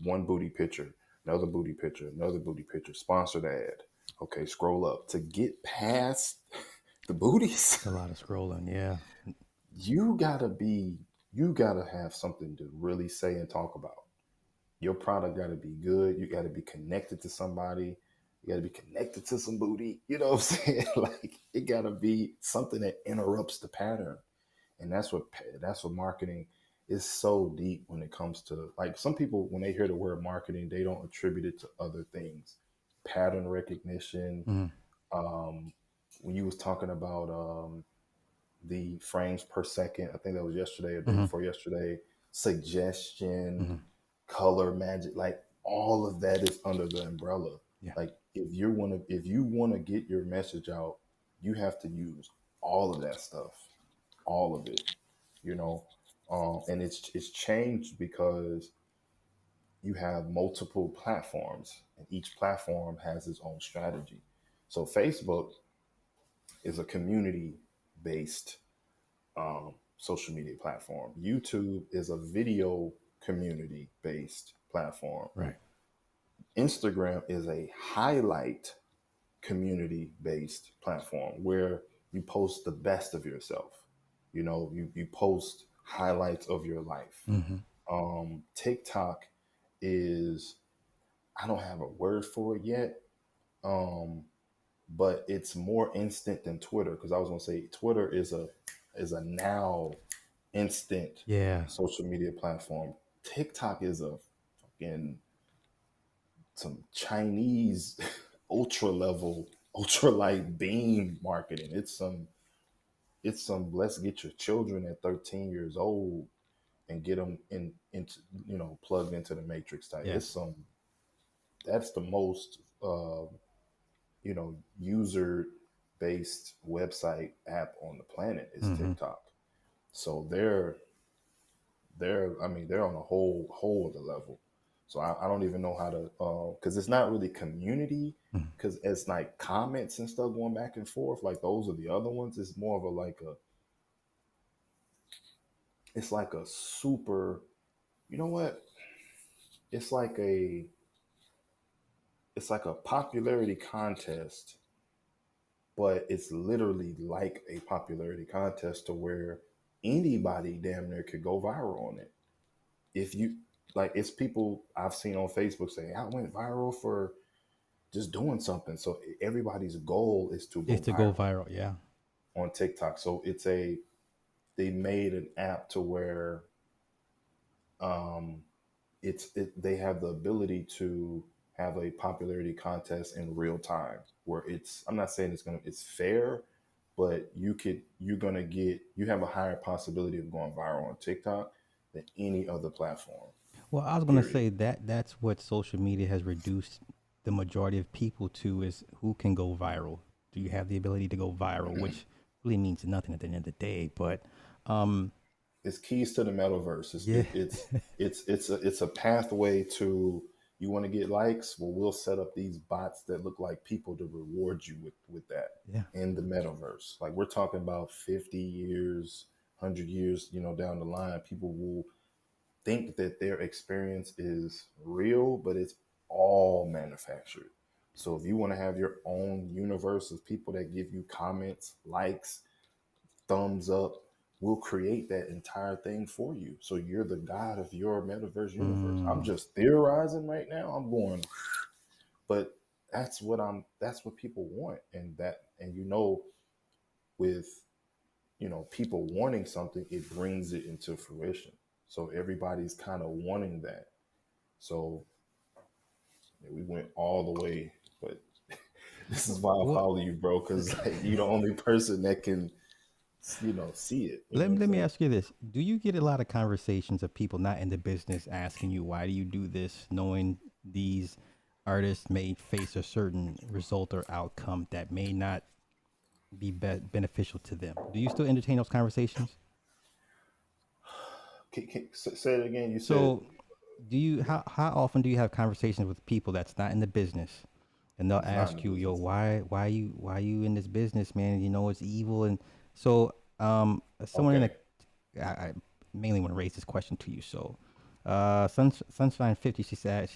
one booty picture, another booty picture, sponsored ad. Okay, scroll up to get past the booties. It's a lot of scrolling. Yeah. you gotta be you gotta have something to really say and talk about. Your product got to be good. You got to be connected to somebody. You got to be connected to some booty. You know what I'm saying? Like it got to be something that interrupts the pattern. And that's what marketing is so deep when it comes to, like, some people when they hear the word marketing, they don't attribute it to other things. Pattern recognition. Mm-hmm. Um, when you was talking about the frames per second, I think that was yesterday or day Mm-hmm. before yesterday. Suggestion, Mm-hmm. color magic, like all of that is under the umbrella. Yeah. Like if you want to get your message out, you have to use all of that stuff, all of it, you know. And it's changed because you have multiple platforms, and each platform has its own strategy. So Facebook is a community based social media platform. YouTube is a video community based platform. Right. Instagram is a highlight community based platform where you post the best of yourself. You post highlights of your life. Mm-hmm. TikTok is, I don't have a word for it yet, um, but it's more instant than Twitter, because I was gonna say Twitter is a now instant Yeah. social media platform. TikTok is a fucking some Chinese ultra level, ultra light beam marketing. It's some let's get your children at 13 years old and get them into plugged into the matrix type. Yes. It's some That's the most user based website app on the planet is Mm-hmm. TikTok. So they're on a whole other level. So I don't even know how to, because it's not really community, Mm-hmm. because it's like comments and stuff going back and forth. Like those are the other ones. It's more of it's like a super, you know what? It's like a it's like a popularity contest, but it's literally like a popularity contest to where anybody damn near could go viral on it. If you like, it's people I've seen on Facebook say, I went viral for just doing something. So everybody's goal is to go It's to go viral viral. Yeah. on TikTok. So they made an app to where um they have the ability to have a popularity contest in real time, where I'm not saying it's fair, but you have a higher possibility of going viral on TikTok than any other platform. Well, I was gonna Period. say that that's what social media has reduced the majority of people to is who can go viral. Do you have the ability to go viral, which really means nothing at the end of the day. But um, It's keys to the metaverse. yeah, It's a pathway to, you want to get likes. Well, we'll set up these bots that look like people to reward you with that yeah. in the metaverse. Like we're talking about 50 years, 100 years, down the line, people will think that their experience is real, but it's all manufactured. So if you want to have your own universe of people that give you comments, likes, thumbs up, we'll create that entire thing for you. So you're the god of your metaverse universe. I'm Mm. just theorizing right now. I'm going, but that's what people want. And with people wanting something, it brings it into fruition. So everybody's kind of wanting that. So yeah, we went all the way, but this is why I Well, follow you, bro, because like, you're the only person that can see it. You know what I'm let me saying? ask you this: do you get a lot of conversations of people not in the business asking you why do you do this, knowing these artists may face a certain result or outcome that may not beneficial to them? Do you still entertain those conversations? Say it again. You said So, do you how often do you have conversations with people that's not in the business, and they'll it's not in the ask you, "Yo, business. why you in this business, man? You know it's evil." And so, someone in a Okay. I mainly want to raise this question to you. So, Sunshine 50, she said,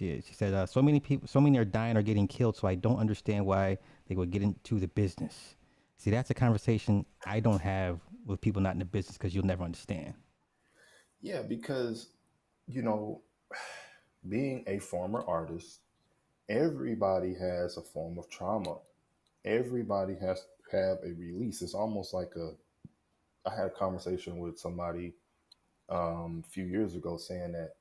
so many people, so many are dying or getting killed. So I don't understand why they would get into the business. See, that's a conversation I don't have with people not in the business because you'll never understand. Yeah, because you know, being a former artist, everybody has a form of trauma. Everybody has to have a release. It's almost like I had a conversation with somebody a few years ago saying that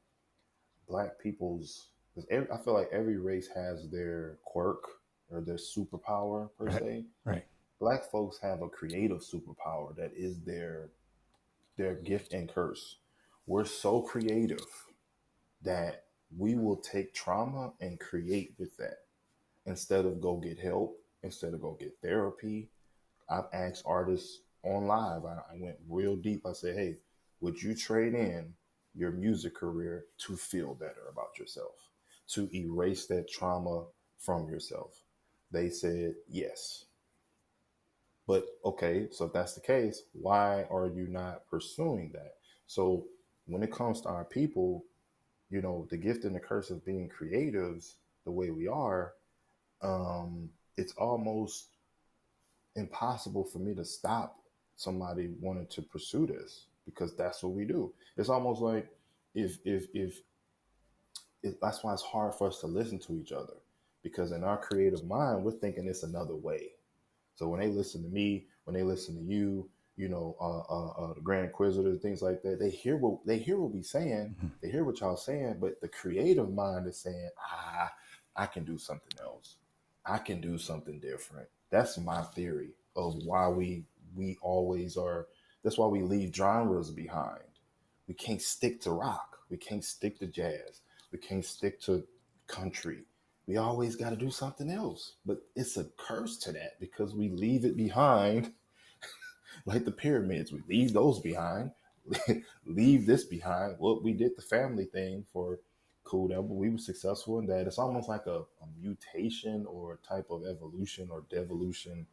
black people's, I feel like every race has their quirk or their superpower per Right, se. right. Black folks have a creative superpower that is their gift and curse. We're so creative that we will take trauma and create with that instead of go get help, instead of go get therapy. I've asked artists on live, I went real deep. I said, hey, would you trade in your music career to feel better about yourself, to erase that trauma from yourself? They said yes. But okay, so if that's the case, why are you not pursuing that? So when it comes to our people, the gift and the curse of being creatives the way we are, it's almost impossible for me to stop somebody wanting to pursue this because that's what we do. It's almost like if that's why it's hard for us to listen to each other because in our creative mind we're thinking it's another way. So when they listen to me, when they listen to you, the Grand Inquisitor, things like that, they hear what we saying, Mhm. they hear what y'all saying, but the creative mind is saying, I can do something else, I can do something different. That's my theory of why we always are. That's why we leave genres behind. We can't stick to rock. We can't stick to jazz. We can't stick to country. We always got to do something else. But it's a curse to that because we leave it behind, like the pyramids. We leave those behind, leave this behind. Well, we did the family thing for cool, that we were successful in that. It's almost like a mutation or a type of evolution or devolution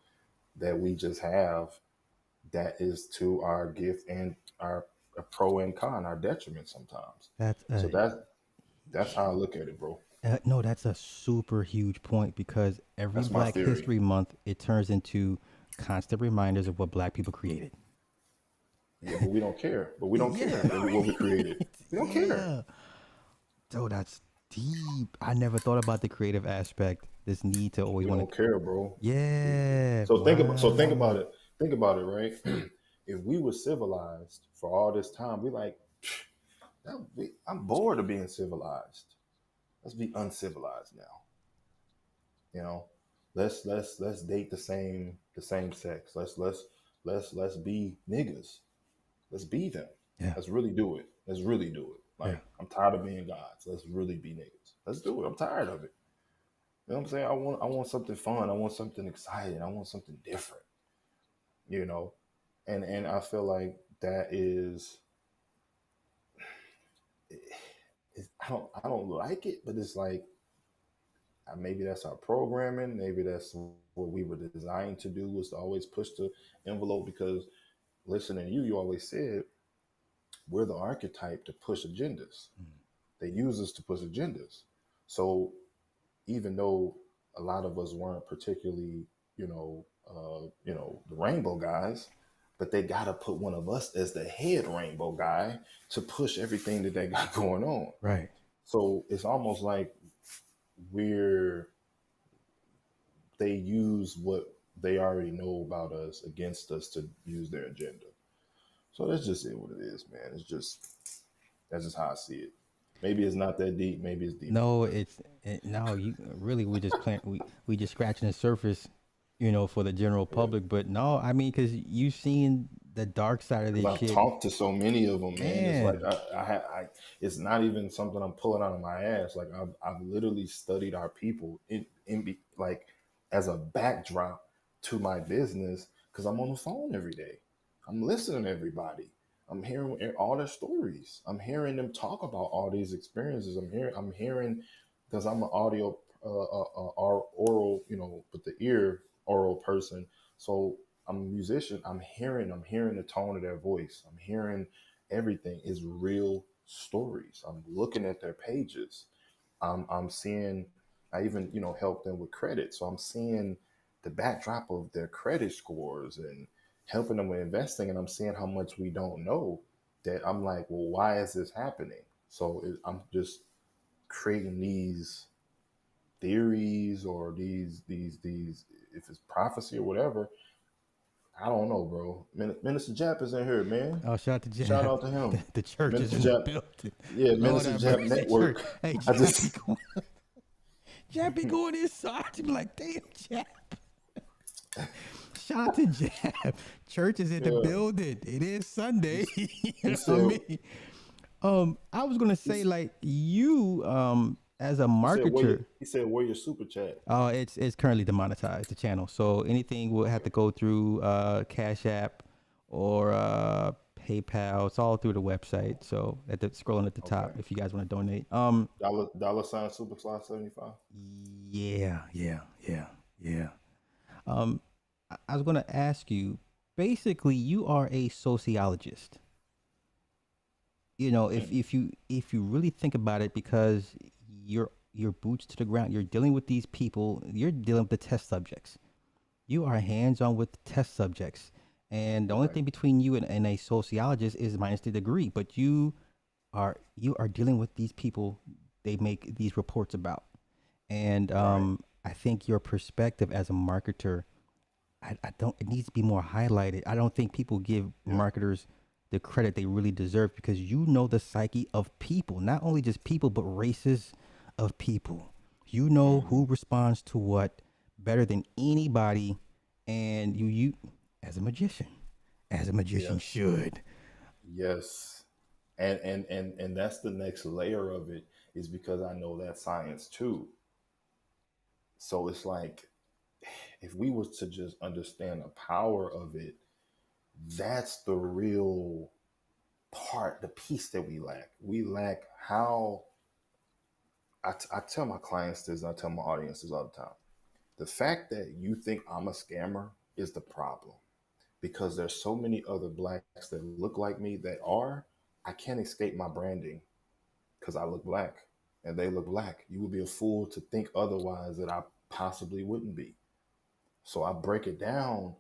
that we just have that is to our gift and our a pro and con, our detriment sometimes. That's So that's how I look at it, bro. no, that's a super huge point because every That's my Black theory. History Month it turns into constant reminders of what Black people created. Yeah, but we don't care. But we don't Yeah, care what we created. We don't care. yeah. So that's deep. I never thought about the creative aspect. This need to always We want don't to. care, bro. Yeah. So think about Wow. it. Think about it, right? If we were civilized for all this time, we like, I'm bored of being civilized. Let's be uncivilized now. You know, let's date the same sex. Let's be niggas. Let's be them. Yeah. Let's really do it. Let's really do it. Yeah. Like I'm tired of being gods. Let's really be niggas. Let's do it. I'm tired of it. You know what I'm saying? I want something fun. I want something exciting. I want something different. You know, and I feel like that is I don't like it, but it's like maybe that's our programming. Maybe that's what we were designed to do was to always push the envelope because listening to you always said we're the archetype to push agendas. They use us to push agendas. So even though a lot of us weren't particularly, the rainbow guys, but they got to put one of us as the head rainbow guy to push everything that they got going on. Right. So it's almost like we're they use what they already know about us against us to use their agenda. So that's just it. What it is, man. That's just how I see it. Maybe it's not that deep. Maybe it's deeper than No, that. no. You really we're just playing. We just scratching the surface, for the general Yeah. public. But no, I mean, because you've seen the dark side of Because this I've shit, talked to so many of them, man. It's like man. it's not even something I'm pulling out of my ass. Like I've literally studied our people like as a backdrop to my business because I'm on the phone every day. I'm listening to everybody. I'm hearing all their stories. I'm hearing them talk about all these experiences. I'm hearing because I'm an audio, oral, with the ear oral person. So I'm a musician. I'm hearing the tone of their voice. I'm hearing everything is real stories. I'm looking at their pages. I'm seeing. I even help them with credit. So I'm seeing the backdrop of their credit scores and helping them with investing. And I'm seeing how much we don't know. That I'm like, well, why is this happening? So I'm just creating these theories or these if it's prophecy or whatever. I don't know, bro. Minister Jap is in here, man. Oh, shout out to Shout Jap. out to him. The church is Minister in the Jap, building. yeah, Lord Minister have Jap mercy, church. Network. Hey, I Jap be just going. Jap be going inside. You be like, damn, Jap. Shout out to Jap. Church is in the yeah. building. It is Sunday. You He know what I said mean? I was gonna say he's, like you as a he said where your marketer. he said where your super chat. Oh, it's currently demonetized the channel, so anything will have Okay. to go through Cash App or PayPal. It's all through the website. So scrolling at the top, Okay. if you guys want to donate. Dollar sign super slot 75. Yeah, yeah, yeah, Yeah. I was going to ask you. Basically, you are a sociologist. You know, Hmm. if you really think about it, because you're boots to the ground. You're dealing with these people. You're dealing with the test subjects. You are hands on with test subjects, and the only Right. thing between you and a sociologist is minus the degree. But you are dealing with these people. They make these reports about, and Right. I think your perspective as a marketer, I don't. It needs to be more highlighted. I don't think people give Yeah. marketers the credit they really deserve, because you know the psyche of people, not only just people, but races of people. You know Hmm. who responds to what better than anybody, and you as a magician Yes. should. Yes. And that's the next layer of it, is because I know that science too. So it's like, if we was to just understand the power of it, that's the real part, the piece that we lack. We lack how I tell my clients this, I tell my audiences all the time. The fact that you think I'm a scammer is the problem, because there's so many other blacks that look like me that are. I can't escape my branding because I look black and they look black. You would be a fool to think otherwise, that I possibly wouldn't be. So I break it down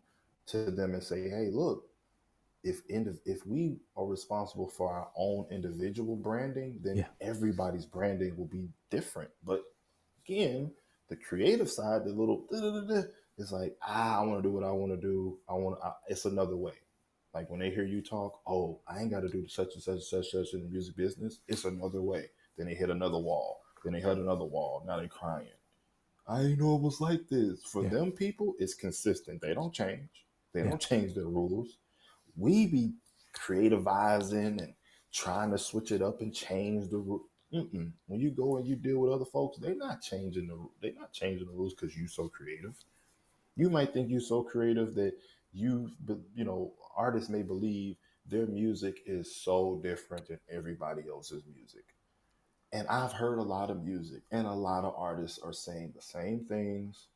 to them and say, hey, look, if we are responsible for our own individual branding, then Yeah, everybody's branding will be different. But again, the creative side, the little is like, I want to do what I want to do. It's another way. Like when they hear you talk, oh, I ain't got to do such and such and such and such in the music business. It's another way. Then they hit another wall. Then they hit another wall. Now they're crying. I didn't know it was like this. For yeah, them people, it's consistent. They don't change. They yeah, don't change their rules. We be creativizing and trying to switch it up and change the rule. When you go and you deal with other folks, they're not changing the rules because you so creative. You might think you're so creative that artists may believe their music is so different than everybody else's music. And I've heard a lot of music, and a lot of artists are saying the same things.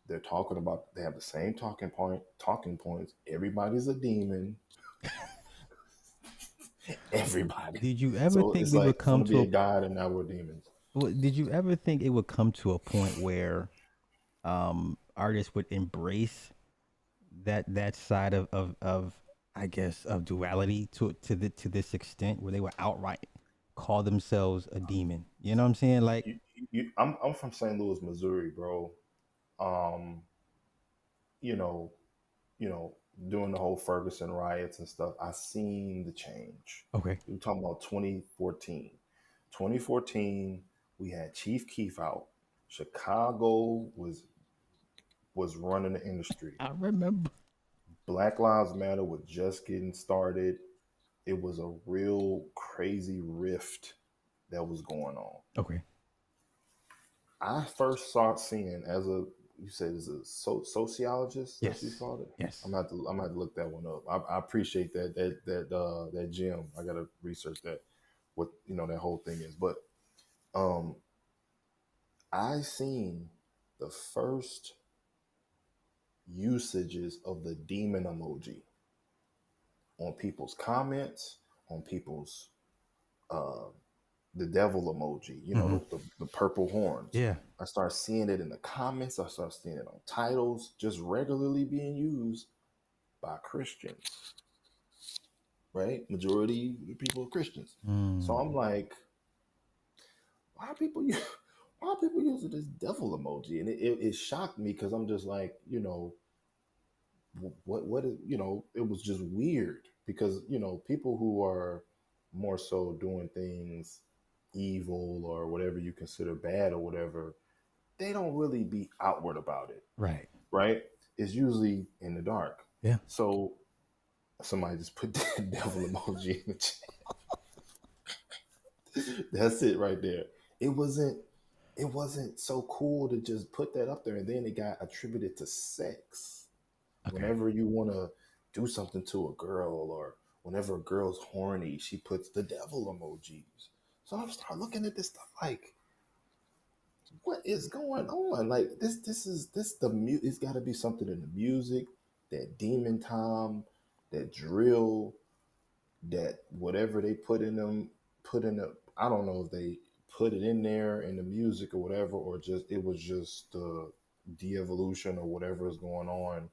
They have the same talking points. Everybody's a demon. Everybody. did you ever So think it's we like, would I come want to be to a god, and now we're demons. did you ever think it would come to a point where artists would embrace that side of I guess of duality to this extent, where they would outright call themselves a demon? You know what I'm saying? Like, I'm from St. Louis, Missouri, bro. Um, you know, you know, During the whole Ferguson riots and stuff, I seen the change. okay, We're talking about 2014. 2014, we had Chief Keef out. Chicago was running the industry. I remember. Black Lives Matter was just getting started. It was a real crazy rift that was going on. Okay, I first started seeing, as a, you said, as a sociologist, that's what you yes, called it. yes. I'm gonna have to look that one up. I appreciate that gem. I gotta research that, what that whole thing is. But um, I seen the first usages of the demon emoji on people's comments, on people's uh, the devil emoji, Hmm. the purple horns. Yeah. I start seeing it in the comments. I start seeing it on titles, just regularly being used by Christians, right? Majority of the people are Christians. So I'm Mm. like, why are people why are people using this devil emoji? And it shocked me, because I'm just like, what is, it was just weird, because people who are more so doing things evil or whatever you consider bad or whatever, they don't really be outward about it, Right. right? It's usually in the dark. Yeah. So somebody just put that devil emoji in the chat. That's it right there. It wasn't so cool to just put that up there, and then it got attributed to sex. Okay. Whenever you want to do something to a girl, or whenever a girl's horny, she puts the devil emojis. So I start looking at this stuff like, what is going on? Like this the it's got to be something in the music, that demon time, that drill, that whatever they put in them, put in the. I don't know if they put it in there in the music or whatever, or just it was just the de-evolution or whatever is going on,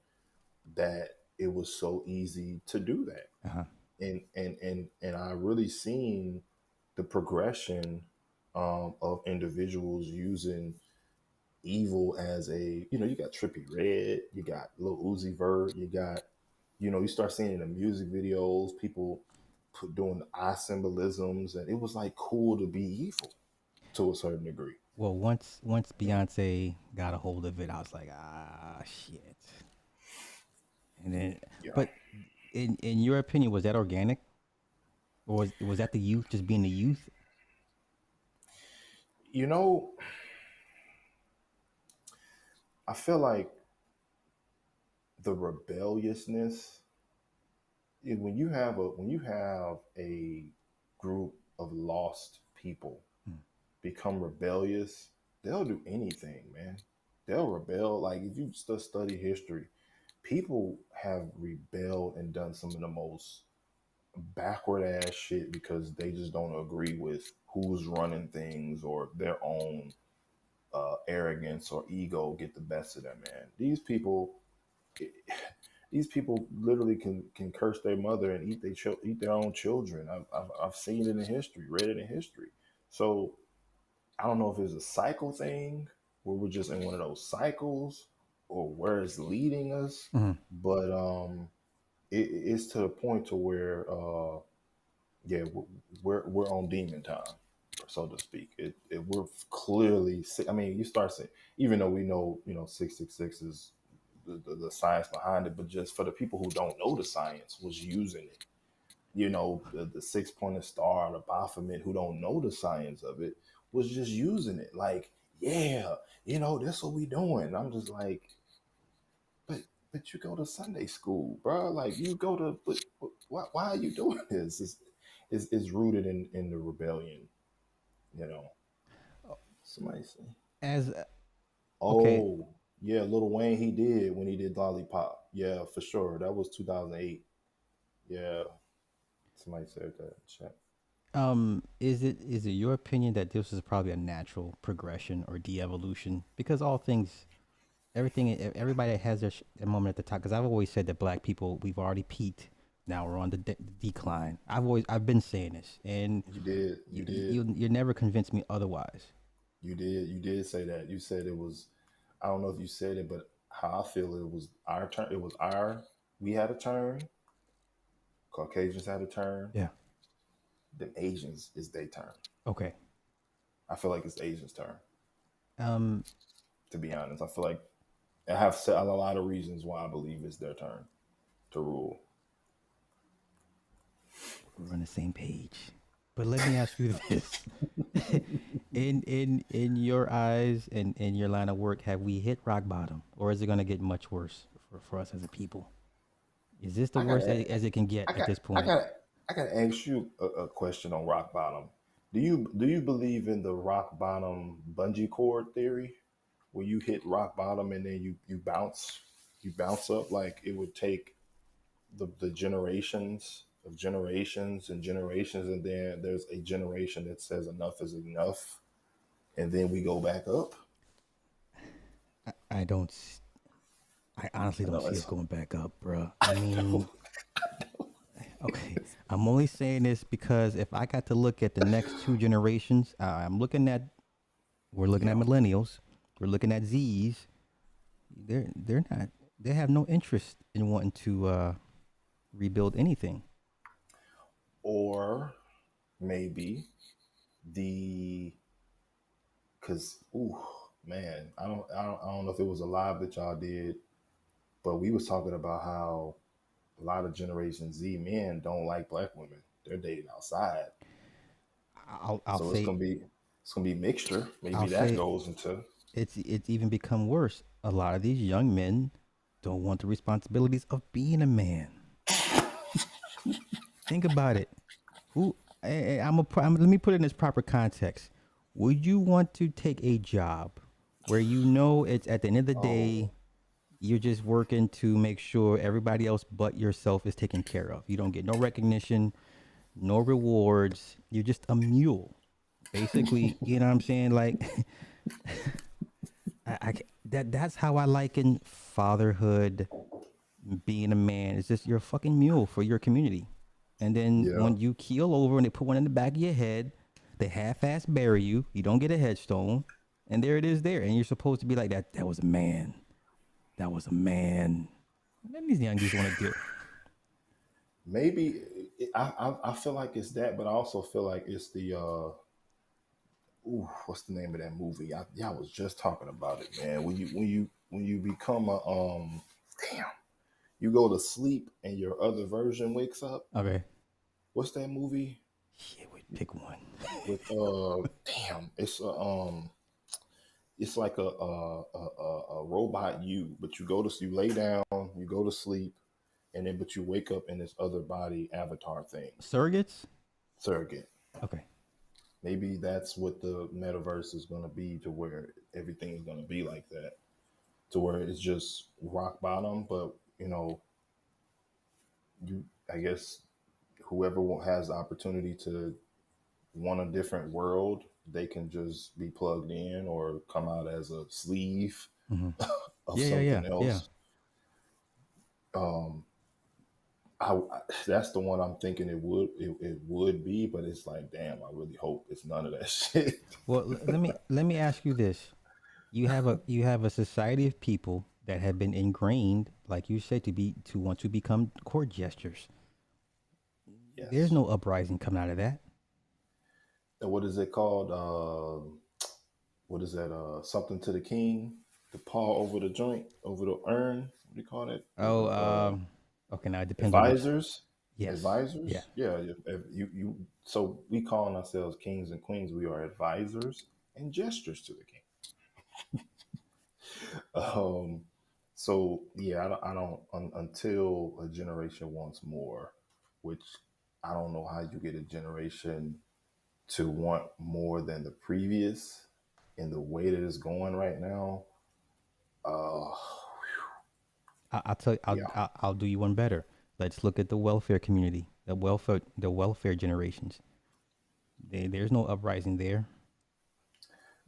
that it was so easy to do that. Uh-huh. And I really seen the progression of individuals using evil as a, you got Trippy Red, you got Lil Uzi Vert, you got, you start seeing in the music videos people doing the eye symbolisms, and it was like cool to be evil to a certain degree. Well, once Beyonce got a hold of it, I was like, ah, shit. And then, Yeah, but in your opinion, was that organic, or was that the youth just being the youth? you know, I feel like the rebelliousness, when you have a group of lost people Mm. become rebellious, they'll do anything, man. They'll rebel. Like if you study history, people have rebelled and done some of the most backward ass shit because they just don't agree with who's running things, or their own arrogance or ego get the best of them. Man, these people literally can curse their mother and eat their own children. I've seen it in history, read it in history. So I don't know if it's a cycle thing where we're just in one of those cycles, or where it's leading us, Mhm. but it's to the point to where yeah, we're on demon time, so to speak. We're clearly. I mean, you start saying, even though we know 666 is the science behind it, but just for the people who don't know the science, was using it. The six-pointed star, the Baphomet, who don't know the science of it, was just using it. Like, yeah, that's what we doing. And I'm just like, but you go to Sunday school, bro. Like you go to, but why are you doing this? It's rooted in the rebellion, you know. Somebody say, As okay, oh yeah, Little Wayne, he did when he did Lollipop. Yeah, for sure. That was 2008. Yeah, somebody said that. Chat. is it your opinion that this is probably a natural progression or de-evolution? Because all things, everybody has their moment at the top. Because I've always said that black people, we've already peaked. Now we're on the decline. I've been saying this, and You did. you You did. you never convinced me otherwise. You did. You did say that. You said it was. I don't know if you said it, but how I feel, it was our turn. It was our. We had a turn. Caucasians had a turn. Yeah. Then Asians is their turn. Okay. I feel like it's Asians' turn. Um, To be honest, I feel like I have said a lot of reasons why I believe it's their turn to rule. we're on the same page. But let me ask you this: in your eyes and in your line of work, have we hit rock bottom, or is it going to get much worse for us as a people? Is this the I worst gotta. as it can get I at got. this I point? got. I gotta ask you a question on rock bottom. Do you believe in the rock bottom bungee cord theory, where you hit rock bottom and then you bounce up, like it would take the generations of generations and generations, and then there's a generation that says enough is enough, and then we go back up. I don't. I honestly I don't know see us it's. going back up, bruh. I mean, okay. I'm only saying this because if I got to look at the next two generations, we're looking at Yeah. millennials, we're looking at Z's. They're not. They have no interest in wanting to rebuild anything. Or maybe the because ooh man, I don't know if it was a live that y'all did, but we was talking about how a lot of Generation Z men don't like black women. They're dating outside, I'll so say it's gonna be mixture. I'll Maybe that say goes into. it's even become worse. A lot of these young men don't want the responsibilities of being a man. Think about it. Who? Let me put it in its proper context. Would you want to take a job where you know it's at the end of the day Oh, you're just working to make sure everybody else but yourself is taken care of? You don't get no recognition, no rewards. You're just a mule, basically. You know what I'm saying? Like, that's how I liken fatherhood, being a man. It's just you're a fucking mule for your community. And then yeah. when you keel over and they put one in the back of your head, they half-ass bury you. You don't get a headstone, and there it is there. And you're supposed to be like that. That was a man. That was a man. What these young dudes want to do? Maybe I feel like it's that, but I also feel like it's the ooh, what's the name of that movie? Yeah, I was just talking about it, man. When you become a damn, you go to sleep and your other version wakes up. Okay. What's that movie Shit, we pick one. with damn, it's like a robot you, but you lay down, you go to sleep, and then but you wake up in this other body avatar thing, Surrogates. surrogate. Okay. Maybe that's what the metaverse is going to be, to where everything is going to be like that, to where it's just rock bottom. But you, I guess, whoever has the opportunity to want a different world, they can just be plugged in or come out as a sleeve Hmm. of Yeah, yeah, yeah, something yeah. else. Um, that's the one I'm thinking it would be, but it's like, damn, I really hope it's none of that shit. Well, let me ask you this: you have a society of people that have been ingrained, like you said, to want to become court jesters. There's Yes. no uprising coming out of that. And what is it called? What is that? Something to the king. The paw over the joint, over the urn. What do you call it? Oh, okay. Now it depends on which. Advisors. Yes. Yeah. Advisors. Yeah. You. So we calling ourselves kings and queens. We are advisors and gestures to the king. Um. So yeah, until a generation wants more, which I don't know how you get a generation to want more than the previous in the way that it's going right now. Uh, I'll tell you. yeah, I'll do you one better. Let's look at the welfare community, the welfare generations. There's no uprising there,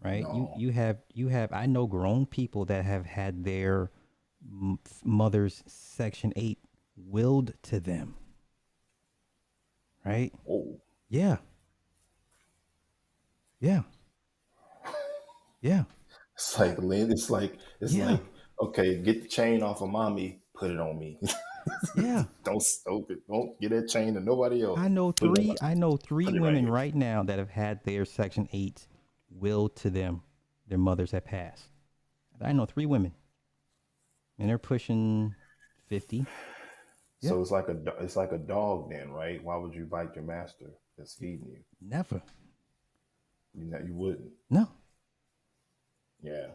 right? You no, you have you have. I know grown people that have had their mother's Section 8 willed to them, right? whoa. Yeah, yeah, yeah, It's yeah, like okay, get the chain off of mommy, put it on me. yeah. Don't get that chain to nobody else. I know Put it on three. I know three put it right women here. right now that have had their Section 8 willed to them. Their mothers have passed. I know three women, and they're pushing 50. Yeah, So it's like a dog then, right? Why would you bite your master that's feeding you? never. You wouldn't. No. Yeah.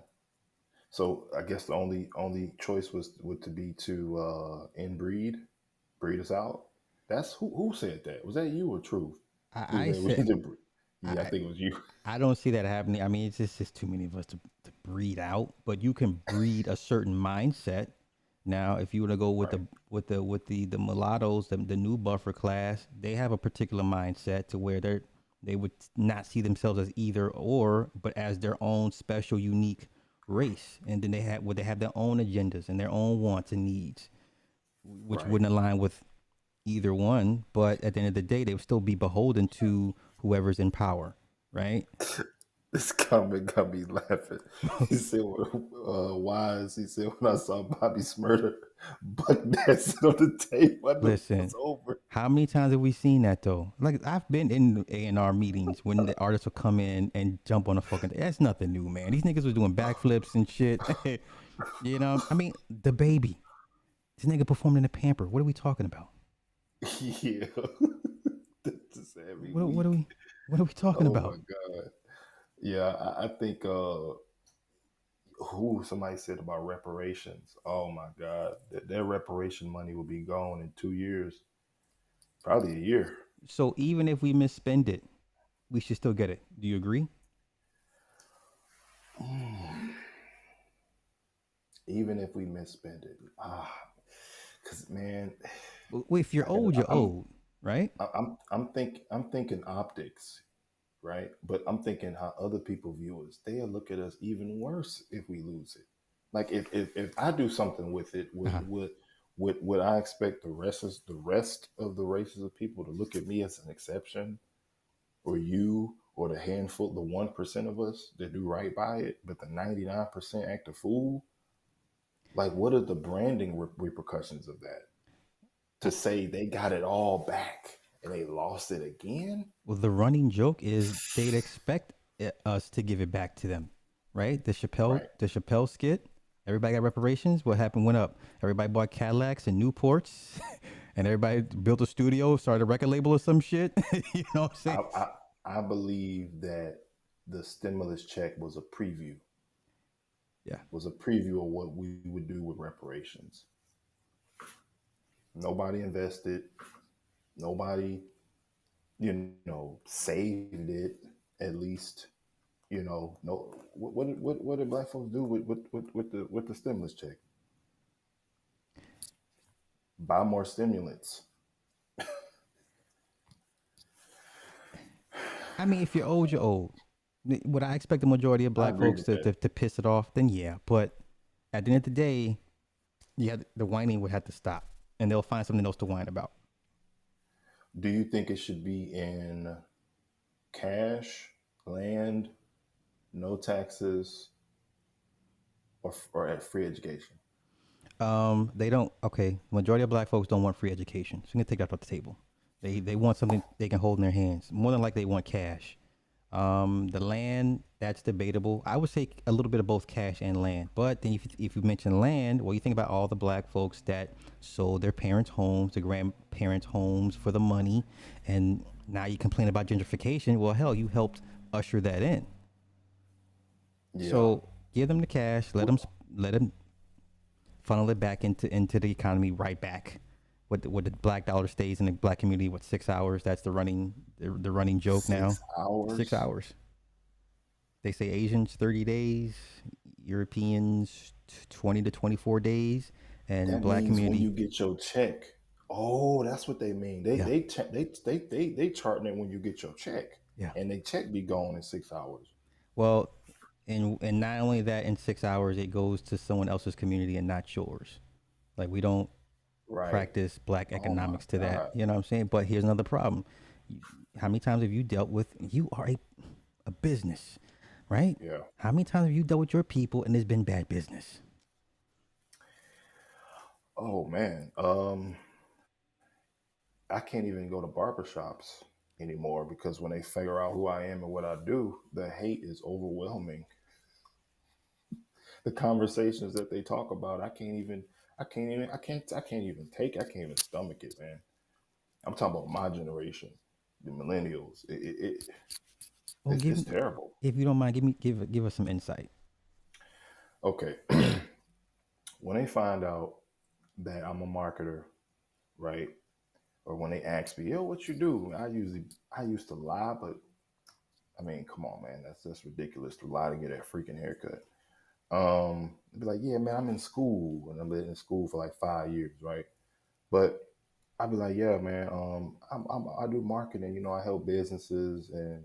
So I guess the only choice would to be to inbreed, breed us out. That's who said that. Was that you or Truth? Who I said we said need to breed? Yeah, I I think it was you. I don't see that happening. I mean, it's just too many of us to breed out. But you can breed a certain mindset. Now, if you were to go with Right. the mulattoes, the new buffer class, they have a particular mindset to where they would not see themselves as either or, but as their own special, unique race. And then they have their own agendas and their own wants and needs, which Right. wouldn't align with either one. But at the end of the day, they would still be beholden to whoever's in power, right? This comment got me laughing. He said, "Wise." He said, "When I saw Bobby Smurder buck dancing on the tape, I knew it was Listen, over." how many times have we seen that though? Like I've been in A&R meetings when the artists will come in and jump on a fucking. That's nothing new, man. These niggas was doing backflips and shit. You know, I mean, the baby. This nigga performed in the Pamper. What are we talking about? Yeah, just every What are week. we? What are we talking Oh my about? god. Yeah, I think who somebody said about reparations. Oh my god, their reparation money will be gone in 2 years, probably a year. So even if we misspend it, we should still get it. Do you agree? Even if we misspend it, because man, If you're old, you're I'm old, right? I'm thinking optics, right? But I'm thinking how other people view us. They'll look at us even worse if we lose it. Like if I do something with it, Uh-huh. would I expect the rest of the races of people to look at me as an exception, or you, or the handful, the 1% of us that do right by it, but the 99% act a fool? Like, what are the branding repercussions of that? I, To say they got it all back and they lost it again? well, the running joke is they'd expect us to give it back to them, right? Right. The Chappelle skit. Everybody got reparations. What happened? Went up. Everybody bought Cadillacs and Newports, and everybody built a studio, started a record label or some shit. You know what I'm saying? I, I I believe that the stimulus check Yeah. was a preview of what we would do with reparations. Nobody invested. Nobody, saved it. At least, no. What did black folks do with the stimulus check? Buy more stimulants. I mean, if you're old, you're old. Would I expect the majority of I black agree folks with that. to piss it off? Then yeah. But at the end of the day, yeah, the whining would have to stop, and they'll find something else to whine about. Do you think it should be in cash, land, no taxes, or at free education? They don't. Okay, majority of black folks don't want free education, so you can take that off the table. They want something they can hold in their hands. More than likely, they want cash. The land, that's debatable. I would say a little bit of both cash and land. But then if you mention land, well, you think about all the black folks that sold their parents' homes, their grandparents' homes for the money, and now you complain about gentrification. Well, hell, you helped usher that in. Yeah. So give them the cash, let them funnel it back into the economy right back. What the black dollar stays in the black community, what 6 hours? That's the running joke now. six 6 hours. hours. They say Asians 30 days, Europeans 20 to 24 days, and That black means when community, you get your check. Oh, that's what they mean. yeah, They charting it when you get your check, yeah. and they check be gone in 6 hours. Well, and not only that, in 6 hours it goes to someone else's community and not yours. Like we don't Right. practice black Oh my economics to that. God. You know what I'm saying? But here's another problem. How many times have you dealt with? You are a business, right? Yeah. How many times have you dealt with your people and there's been bad business? Oh man. I can't even go to barbershops anymore because when they figure out who I am and what I do, the hate is overwhelming. The conversations that they talk about, I can't even I can't even stomach it, man. I'm talking about my generation, the millennials. Well, It's terrible. if you don't mind, give us some insight. Okay. When they find out that I'm a marketer, right? Or when they ask me, yo, what you do? I used to lie, but I mean, come on, man, that's ridiculous to lie to get that freaking haircut. I'd be like, yeah, man, I'm in school, and I've been in school for like 5 years, right? But I'd be like, yeah, man, I do marketing. I help businesses and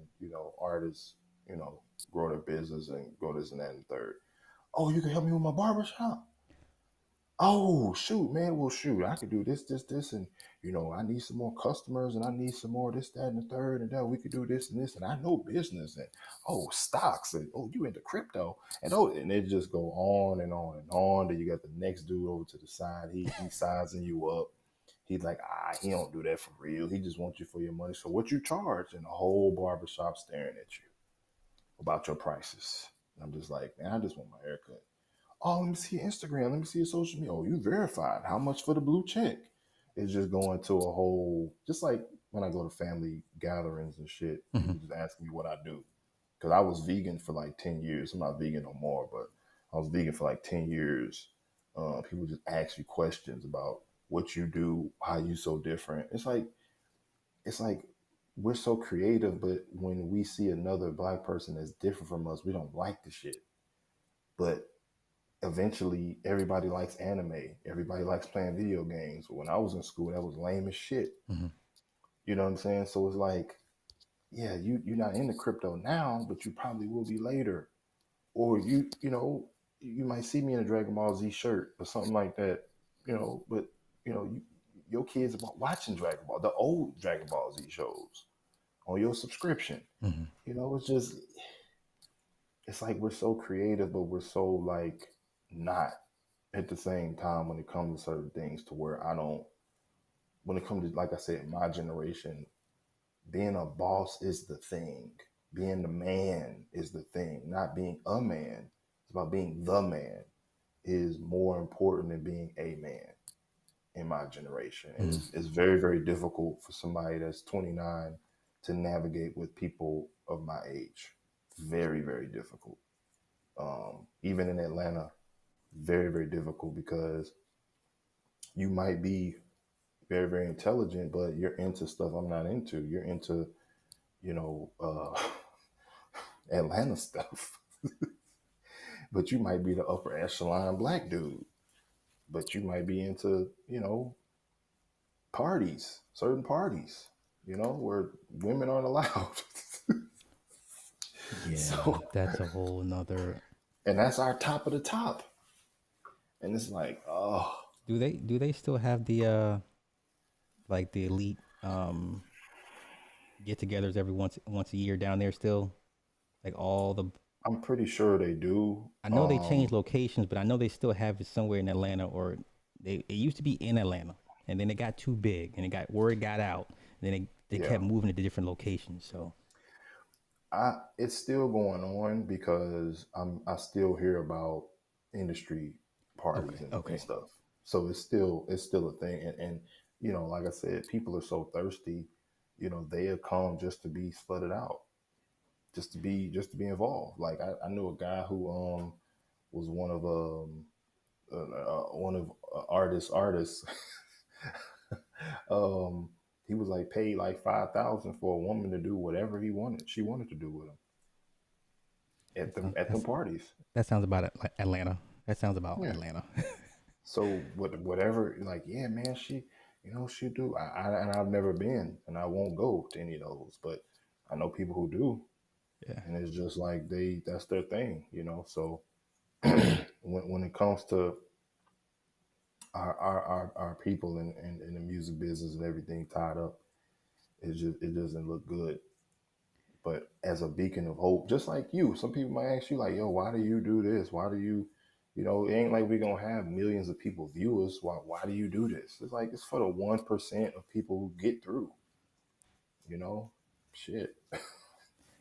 artists, you know, grow their business and grow this and that and the third. Oh, you can help me with my barbershop. Oh, shoot, man. Well, shoot, I could do this, and I need some more customers, and I need some more this, that, and the third, and that we could do this and this, and I know business, and oh, stocks, and oh, you into crypto, and oh, and it just go on and on and on. Then you got the next dude over to the side. He sizing you up. He's like, he don't do that for real. He just wants you for your money. So what you charge? And the whole barbershop staring at you about your prices. And I'm just like, man, I just want my haircut. Oh, let me see your Instagram. Let me see your social media. Oh, you verified. How much for the blue check? It's just going to a whole, just like when I go to family gatherings and shit, Hmm. people just ask me what I do. Because I was vegan for like 10 years. I'm not vegan no more, but I was vegan for like 10 years. People just ask you questions about what you do, how you so different. It's like we're so creative, but when we see another black person that's different from us, we don't like the shit. But eventually everybody likes anime. Everybody likes playing video games. When I was in school, that was lame as shit. Mm-hmm. You know what I'm saying? So it's like, yeah, you're not into crypto now, but you probably will be later. Or you might see me in a Dragon Ball Z shirt or something like that. But your kids are watching Dragon Ball, the old Dragon Ball Z shows on your subscription. Mm-hmm. It's just it's like we're so creative, but we're so like not at the same time when it comes to certain things to where I don't when it comes to, like I said, my generation, being a boss is the thing. Being the man is the thing. Not being a man. It's about being the man is more important than being a man in my generation. And Mm-hmm. it's very, very difficult for somebody that's 29 to navigate with people of my age. Very, very difficult. Even in Atlanta, very, very difficult because you might be very, very intelligent, but you're into stuff I'm not into. You're into, you know, uh, Atlanta stuff, but you might be the upper echelon black dude, but you might be into, parties, certain parties, where women aren't allowed. Yeah, So, that's a whole nother. and that's our top of the top. And it's like, oh, Do they still have the like the elite get-togethers every once a year down there still? Like all the I'm pretty sure they do. I know they changed locations, but I know they still have it somewhere in Atlanta, or it used to be in Atlanta, and then it got too big, and it got word got out, and then they Yeah, kept moving it to different locations. So it's still going on because I still hear about industry parties okay, and okay, stuff. So it's still a thing. And like I said, people are so thirsty. They'll come just to be flooded out, just to be involved. Like I knew a guy who was one of artists. um, he was like paid like 5,000 for a woman to do whatever she wanted to do with him at that them sounds at them parties. that sounds about it, like Atlanta. That sounds about Yeah. Atlanta. So whatever, like, yeah, man, she do. And I've never been, and I won't go to any of those, but I know people who do, Yeah. and it's just like that's their thing. So when it comes to our people in the music business and everything tied up, it doesn't look good. But as a beacon of hope, just like you, some people might ask you like, "Yo, why do you do this? Why do you?" It ain't like we're gonna have millions of people view us. Why do you do this? It's like it's for the 1% of people who get through. You know, shit.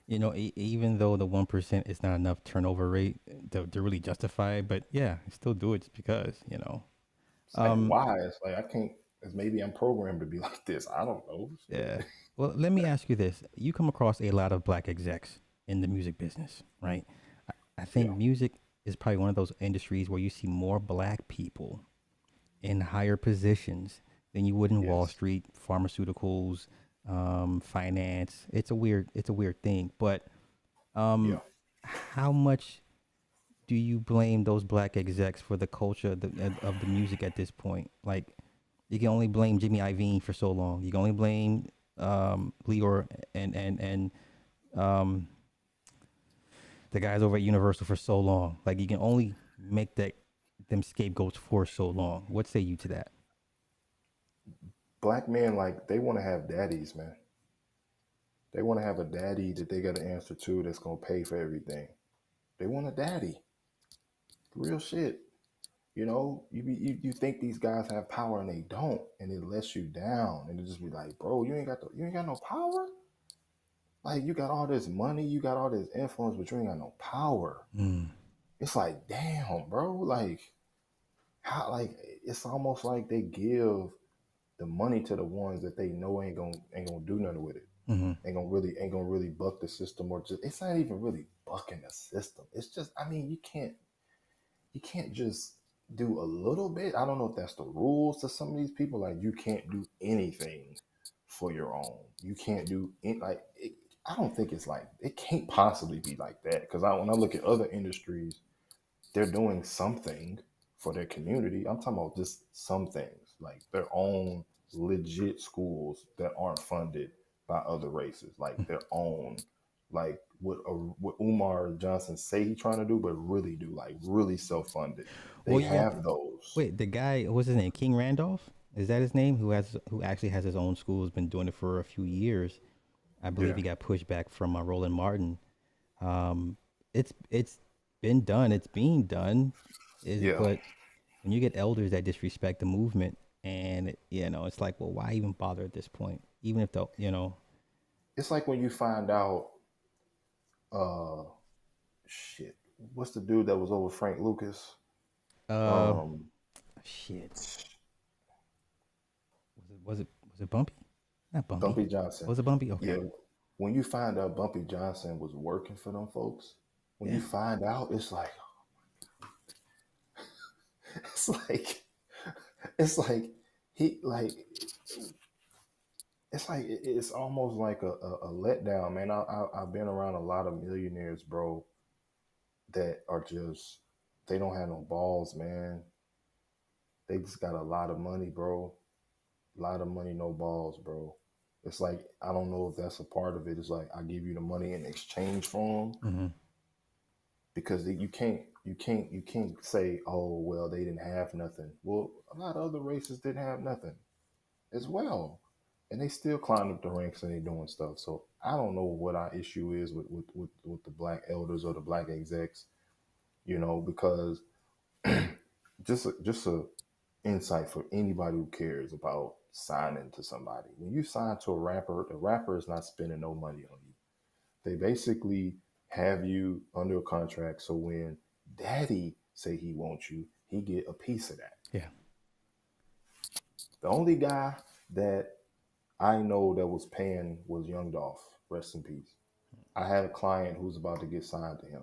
Even though the 1% is not enough turnover rate to really justify it, but yeah, I still do it just because. It's like Um, why? It's like I can't. It's maybe I'm programmed to be like this. I don't know. yeah. Shit. Well, let me ask you this: you come across a lot of black execs in the music business, right? I think Yeah. music is probably one of those industries where you see more black people in higher positions than you would in Wall Yes. Street, pharmaceuticals, finance. It's a weird thing, but Yeah. how much do you blame those black execs for the culture of the music at this point? Like, you can only blame Jimmy Iovine for so long. You can only blame Leor and um, the guys over at Universal for so long. Like, you can only make them scapegoats for so long. What say you to that? Black men, like, they want to have daddies, man. They want to have a daddy that they got to answer to that's gonna pay for everything. They want a daddy. Real shit. You think these guys have power and they don't, and it lets you down, and it just be like, bro, you ain't got no power. Like you got all this money, you got all this influence, but you ain't got no power. Mm, It's like, damn, bro. Like how? Like it's almost like they give the money to the ones that they know ain't gonna do nothing with it. mm-hmm. Ain't gonna really buck the system, or just it's not even really bucking the system. It's just, I mean, you can't just do a little bit. I don't know if that's the rules to some of these people. Like you can't do anything for your own. You can't do it. Like I don't think it's like it can't possibly be like that. Because when I look at other industries, they're doing something for their community. I'm talking about just some things, like their own legit schools that aren't funded by other races, like their own, like what Umar Johnson say he trying to do, but really do, like really self funded. They Well, yeah. have those. Wait, the guy, what's his name? King Randolph? Is that his name? Who actually has his own school, has been doing it for a few years. I believe Yeah, he got pushed back from Roland Martin. Um, it's been done. It's being done. Is yeah. but when you get elders that disrespect the movement, and it's like, well, why even bother at this point? Even if It's like when you find out, uh, shit. What's the dude that was over Frank Lucas? uh, Um, shit, was it Bumpy? Not Bumpy. Bumpy Johnson. Was it Bumpy? Okay. Yeah, when you find out Bumpy Johnson was working for them folks, when you Yeah. find out, it's like, it's like he like, it's like it's almost like a letdown, man. I've been around a lot of millionaires, bro, that are just they don't have no balls, man. They just got a lot of money, bro. A lot of money, no balls, bro. It's like I don't know if that's a part of it. It's like I give you the money in exchange for them, Mm-hmm. because you can't say, oh well, they didn't have nothing. Well, a lot of other races didn't have nothing as well, and they still climbed up the ranks and they doing stuff. So I don't know what our issue is with the black elders or the black execs, because just a insight for anybody who cares about signing to somebody. When you sign to a rapper, the rapper is not spending no money on you. They basically have you under a contract, so when daddy say he wants you, he get a piece of that. Yeah. The only guy that I know that was paying was Young Dolph. Rest in peace. I had a client who was about to get signed to him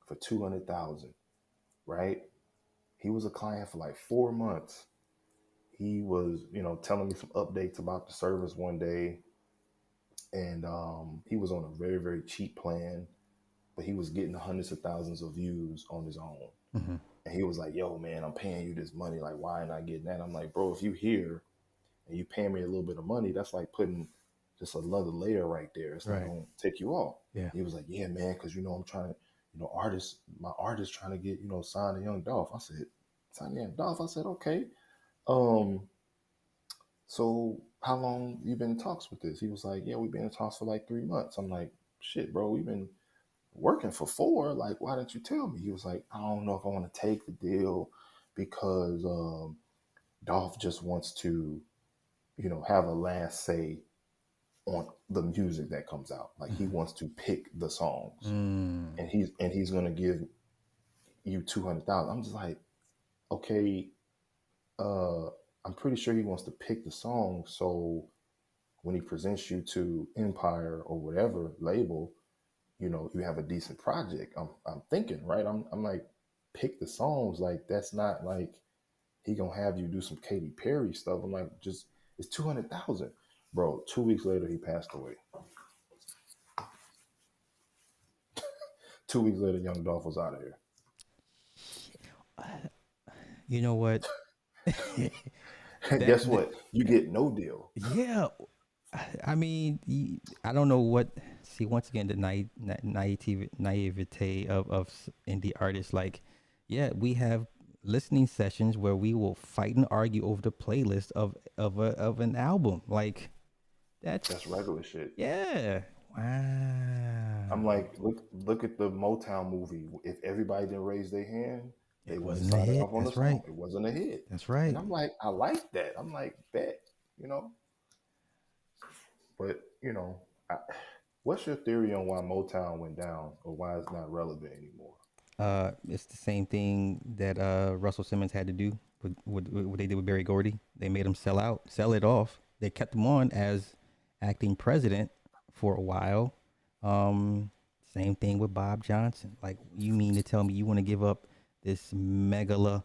for 200,000. Right? He was a client for like 4 months. He was, telling me some updates about the service one day, and he was on a very, very cheap plan, but he was getting hundreds of thousands of views on his own. Mm-hmm. And he was like, "Yo, man, I'm paying you this money. Like, why am I getting that?" I'm like, "Bro, if you here and you paying me a little bit of money, that's like putting just another layer right there. It's not Right. gonna take you off." Yeah. He was like, "Yeah, man, because I'm trying to, my artist trying to get signed to Young Dolph." I said, "Sign to Young Dolph?" I said, "Okay. Um, so how long you been in talks with this?" He was like, "Yeah, we've been in talks for like 3 months." I'm like, "Shit, bro, we've been working for 4. Like, why didn't you tell me?" He was like, "I don't know if I want to take the deal because Dolph just wants to, have a last say on the music that comes out. Like, he Mm-hmm. wants to pick the songs, Mm. and he's gonna give you 200,000." I'm just like, okay, uh, I'm pretty sure he wants to pick the song. So when he presents you to Empire or whatever label, you have a decent project. I'm thinking, right? I'm like, pick the songs. Like, that's not like he gonna have you do some Katy Perry stuff. I'm like, just it's 200,000, bro. 2 weeks later, he passed away. 2 weeks later, Young Dolph was out of here. You know what? that, Guess that what? You get no deal. yeah. I mean, I don't know what. See, once again, the naivete of indie artists. Like, yeah, we have listening sessions where we will fight and argue over the playlist of an album. Like, That's that's regular shit. yeah. I'm Wow. like, look at the Motown movie. If everybody didn't raise their hand, they It wasn't wasn't a signing hit. off on the That's right. song. It wasn't a hit. That's And right. I'm like, I like that. I'm like, bet, you know. But I, what's your theory on why Motown went down or why it's not relevant anymore? It's the same thing that Russell Simmons had to do with what they did with Barry Gordy. They made him sell it off. They kept him on as acting president for a while. Um, Same thing with Bob Johnson. Like, you mean to tell me you want to give up this megala,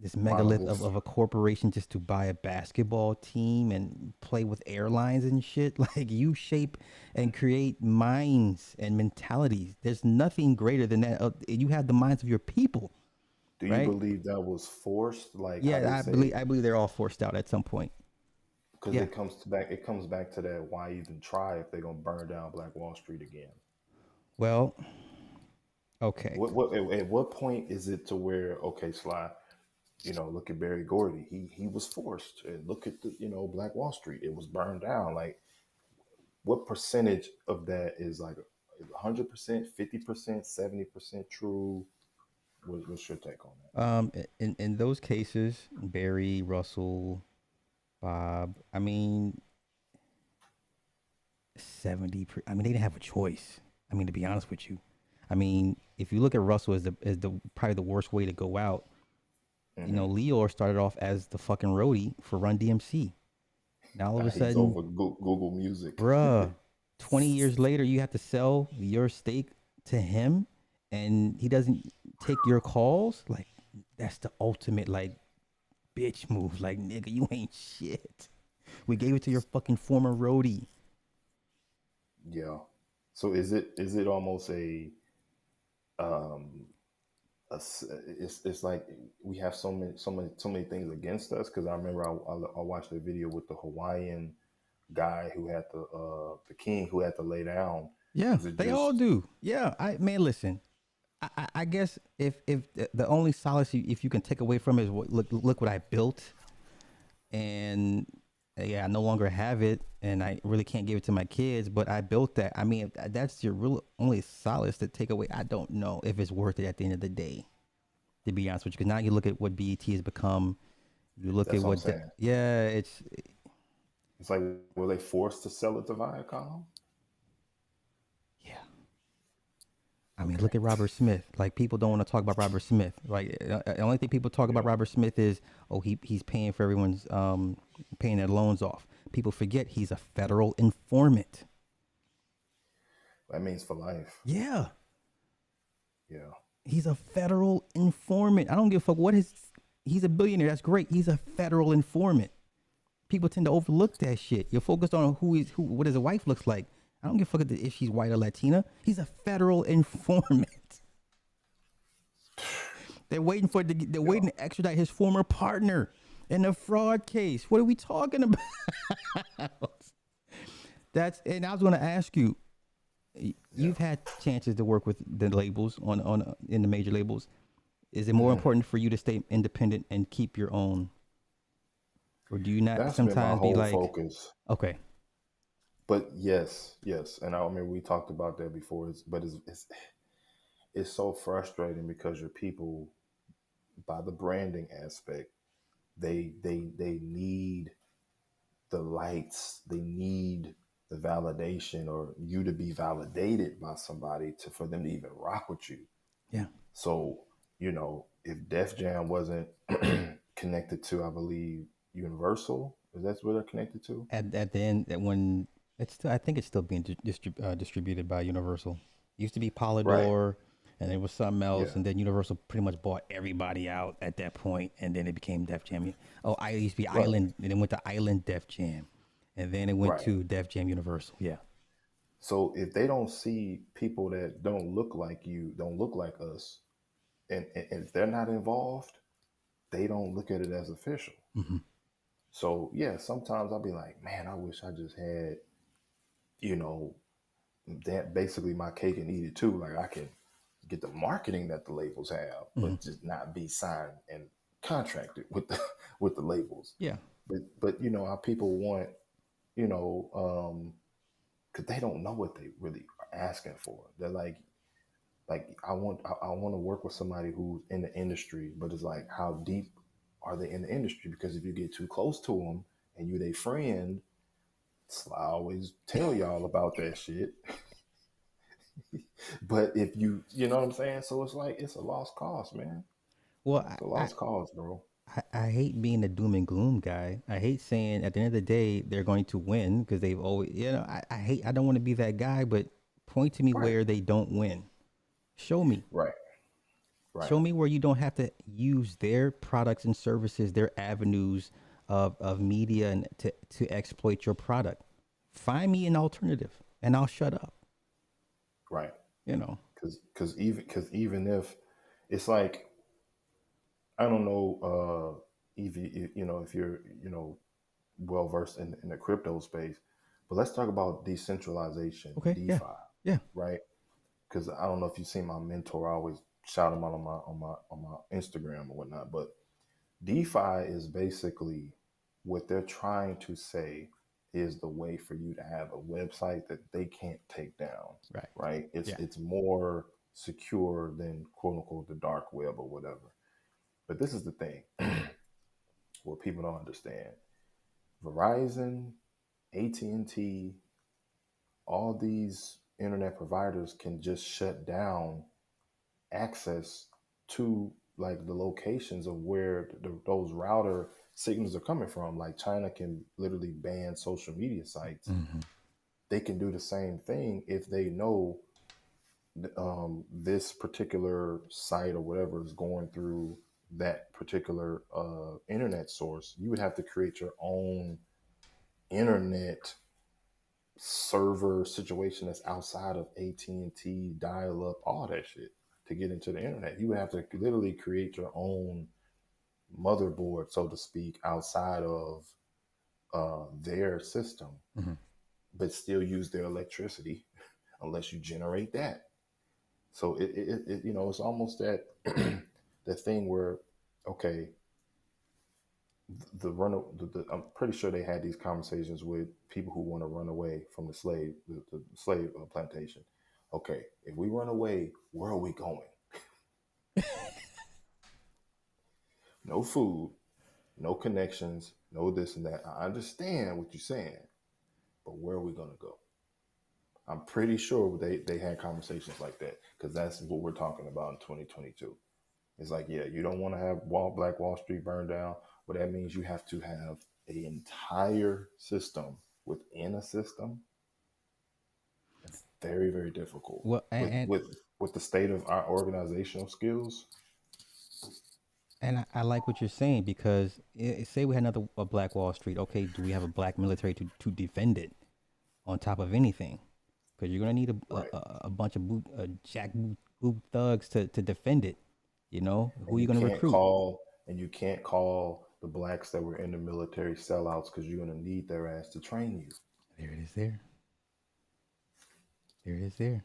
this Model megalith of a corporation just to buy a basketball team and play with airlines and shit. Like you shape and create minds and mentalities. There's nothing greater than that. You have the minds of your people, Do you right? believe that was forced? Like how they Yeah, say, I believe they're all forced out at some point. because Yeah. it comes back to that. Why even try if they're gonna burn down Black Wall Street again? Well, okay. What at what point is it to where, okay, Sly, look at Barry Gordy. He was forced, and look at the Black Wall Street. It was burned down. Like, what percentage of that is like 100%, 50%, 70% true? What's your take on that? In those cases, Barry, Russell, Bob. I mean, 70. I mean, they didn't have a choice. I mean, to be honest with you, I mean, if you look at Russell as the probably the worst way to go out, Hmm. Leor started off as the fucking roadie for Run DMC. Now all of a He's sudden, over Google Music. bruh, 20 years later, you have to sell your stake to him, and he doesn't take your calls. Like that's the ultimate like bitch move. Like nigga, you ain't shit. We gave it to your fucking former roadie. Yeah. So is it almost um it's like we have so many things against us, because I remember I watched a video with the Hawaiian guy who had the king who had to lay down. Yeah, Is it they all just do. Yeah, I man, listen. I guess if the only solace if you can take away from it is look what I built, and yeah, I no longer have it, and I really can't give it to my kids, but I built that. I mean, if that's your real only solace to take away. I don't know if it's worth it at the end of the day. To be honest with you, because now you look at what BET has become. You look at that's what I'm what, saying? yeah, It's like, were they forced to sell it to Viacom? yeah. I mean, Okay. look at Robert Smith. Like people don't want to talk about Robert Smith. Like the only thing people talk about Yeah. Robert Smith is, oh, he's paying for everyone's paying their loans off. People forget he's a federal informant. That means for life. Yeah, Yeah. he's a federal informant. I don't give a fuck what his. He's a billionaire. That's great. He's a federal informant. People tend to overlook that shit. You're focused on what his wife looks like. I don't give a fuck if she's white or Latina. He's a federal informant. They're waiting for they're Yeah. waiting to extradite his former partner in a fraud case. What are we talking about? And I was going to ask you. Yeah. You've had chances to work with the labels on in the major labels. Is it more Hmm. important for you to stay independent and keep your own, or do you not That's been my sometimes be whole like, focus. okay, But yes, yes, and I remember we talked about that before. But it's so frustrating because your people, by the branding aspect, they need the lights, they need the validation, or you to be validated by somebody for them to even rock with you. yeah, So, if Def Jam wasn't connected to, I believe, Universal, is that where they're connected to? at the end that when it's still, I think it's still being distributed by Universal. It used to be Right. Polydor, and it was something else, Yeah. and then Universal pretty much bought everybody out at that point, and then it became Def Jam. Oh, I used to be Right. Island, and then went to Island Def Jam, and then it went Right. to Def Jam Universal. Yeah, So if they don't see people that don't look like you, don't look like us, and if they're not involved, they don't look at it as official. hmm So yeah, sometimes I'll be like, man, I wish I just had, you know, that basically my cake and eat it too. Like I can get the marketing that the labels have, hmm but just not be signed and contracted with the with the labels. yeah, But our people want, because they don't know what they really are asking for. They're like I want to work with somebody who's in the industry, but it's like, how deep are they in the industry? Because if you get too close to them and you their friend, I always tell y'all about that shit. But if you know what I'm saying, so it's like it's a lost cause, man. well, It's a lost cause, bro. I hate being a doom and gloom guy. I hate saying at the end of the day they're going to win because they've always, I don't want to be that guy, but point to me Right, where they don't win. Show me. right. Right. Show me where you don't have to use their products and services, their avenues of media and to exploit your product. Find me an alternative and I'll shut up. Right. You know. Because even if it's like, I don't know, if you're well versed in the crypto space, but let's talk about decentralization, Okay. Yeah. DeFi, Yeah. right? Because I don't know if you've seen my mentor. I always shout him out on my Instagram or whatnot. But DeFi is basically what they're trying to say is the way for you to have a website that they can't take down, Right. right? It's Yeah. it's more secure than quote unquote the dark web or whatever. But this is the thing what people don't understand. Verizon, AT&T, all these internet providers can just shut down access to like the locations of where those router signals are coming from. Like China can literally ban social media sites. Hmm. They can do the same thing if they know this particular site or whatever is going through that particular internet source. You would have to create your own internet server situation that's outside of AT&T, dial up, all that shit to get into the internet. You would have to literally create your own motherboard, so to speak, outside of their system, Hmm. but still use their electricity unless you generate that. So it's almost that that thing where, okay, I'm pretty sure they had these conversations with people who want to run away from the slave plantation. Okay, if we run away, where are we going? No food, no connections, no this and that. I understand what you're saying, but where are we gonna go? I'm pretty sure they had conversations like that because that's what we're talking about in 2022. It's like, yeah, you don't want to have Black Wall Street burned down, but that means you have to have an entire system within a system. It's very, very difficult Well, with the state of our organizational skills. and I like what you're saying because say we had another a Black Wall Street. Okay, do we have a black military to defend it on top of anything? Because you're gonna need Right. a bunch of boot thugs to defend it. You know who And are you you gonna can't recruit? call and you can't call the blacks that were in the military sellouts because you're gonna need their ass to train you. There it is. There it is. There.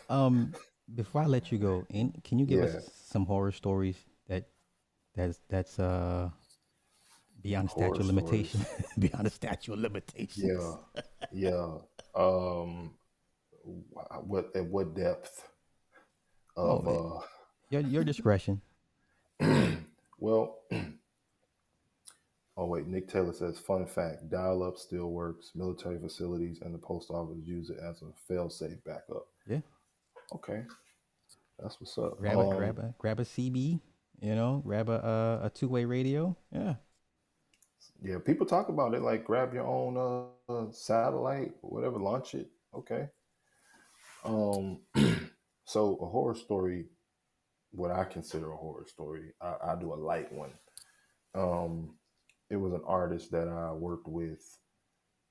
Um, before I let you go, can you give us Yeah, some horror stories that's beyond the statute horror of limitation? stories. Beyond the statute of limitations. Yeah, yeah. Um, what at what depth Oh, of your discretion. well, oh wait, Nick Taylor says, fun fact, dial-up still works. Military facilities and the post office use it as a fail-safe backup. Yeah. Okay, that's what's up. Grab a CB. You know, grab a two-way radio. Yeah. Yeah, people talk about it like grab your own satellite, whatever, launch it. Okay. Um, so a horror story, what I consider a horror story, I do a light one. Um, it was an artist that I worked with.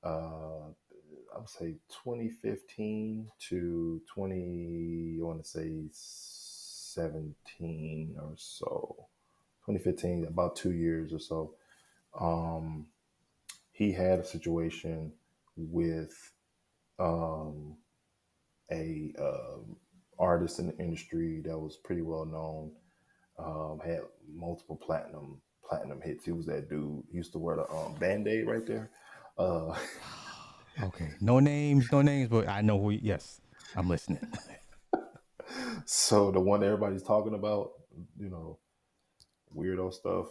I would say 2015 to 20. I want to say 17 or so. 2015, about 2 years or so. Um, he had a situation with um, a artist in the industry that was pretty well known. Had multiple platinum hits. He was that dude. He used to wear the band-aid right there. Uh, Okay. No names, but I know who. Yes, I'm listening. so the one everybody's talking about, you know, weirdo stuff.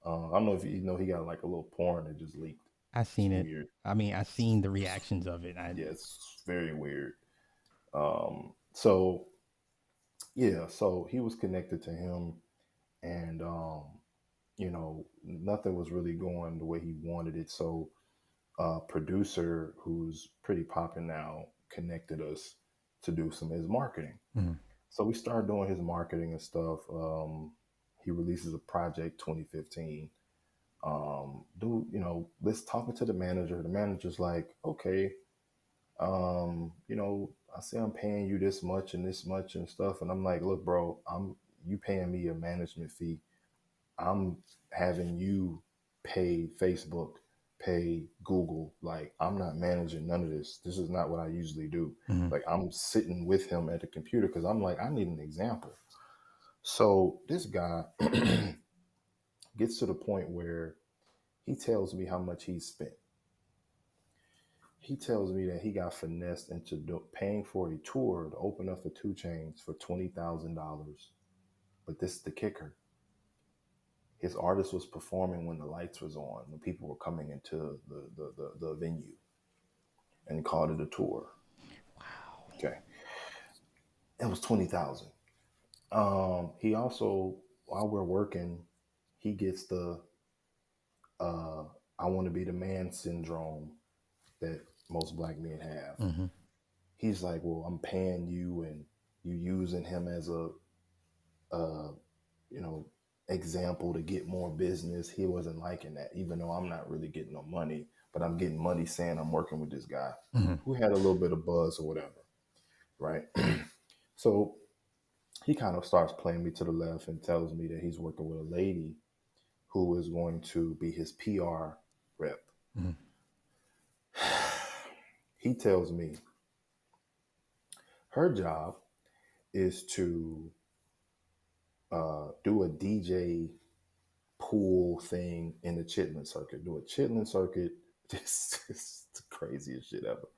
I don't know if you know he got like a little porn that just leaked. I It's seen it. weird. I mean, I seen the reactions of it. Yeah, it's very weird. So yeah, so he was connected to him, and nothing was really going the way he wanted it. So a producer who's pretty popping now connected us to do some of his marketing. Mhm. So we started doing his marketing and stuff. He releases a project 2015. Dude, let's talking to the manager. The manager's like, okay, I say I'm paying you this much and this much and stuff. And I'm like, look, bro, you paying me a management fee. I'm having you pay Facebook, pay Google. Like, I'm not managing none of this. This is not what I usually do. Mhm. Like, I'm sitting with him at the computer because I'm like, I need an example. So this guy gets to the point where he tells me how much he spent. He tells me that he got finessed into paying for a tour to open up for 2 Chainz for $20,000. But this is the kicker: his artist was performing when the lights was on, when people were coming into the venue, and he called it a tour. Okay, it was 20,000. He also, while we're working, he gets the uh, "I want to be the man" syndrome that most black men have. Mhm. He's like, "Well, I'm paying you, and you using him as a you know example to get more business." He wasn't liking that, even though I'm not really getting no money, but I'm getting money saying I'm working with this guy Mhm. who had a little bit of buzz or whatever, right? So he kind of starts playing me to the left and tells me that he's working with a lady who is going to be his PR rep. Mhm. He tells me her job is to do a DJ pool thing in the Chitlin circuit. Do a Chitlin circuit. This is the craziest shit ever.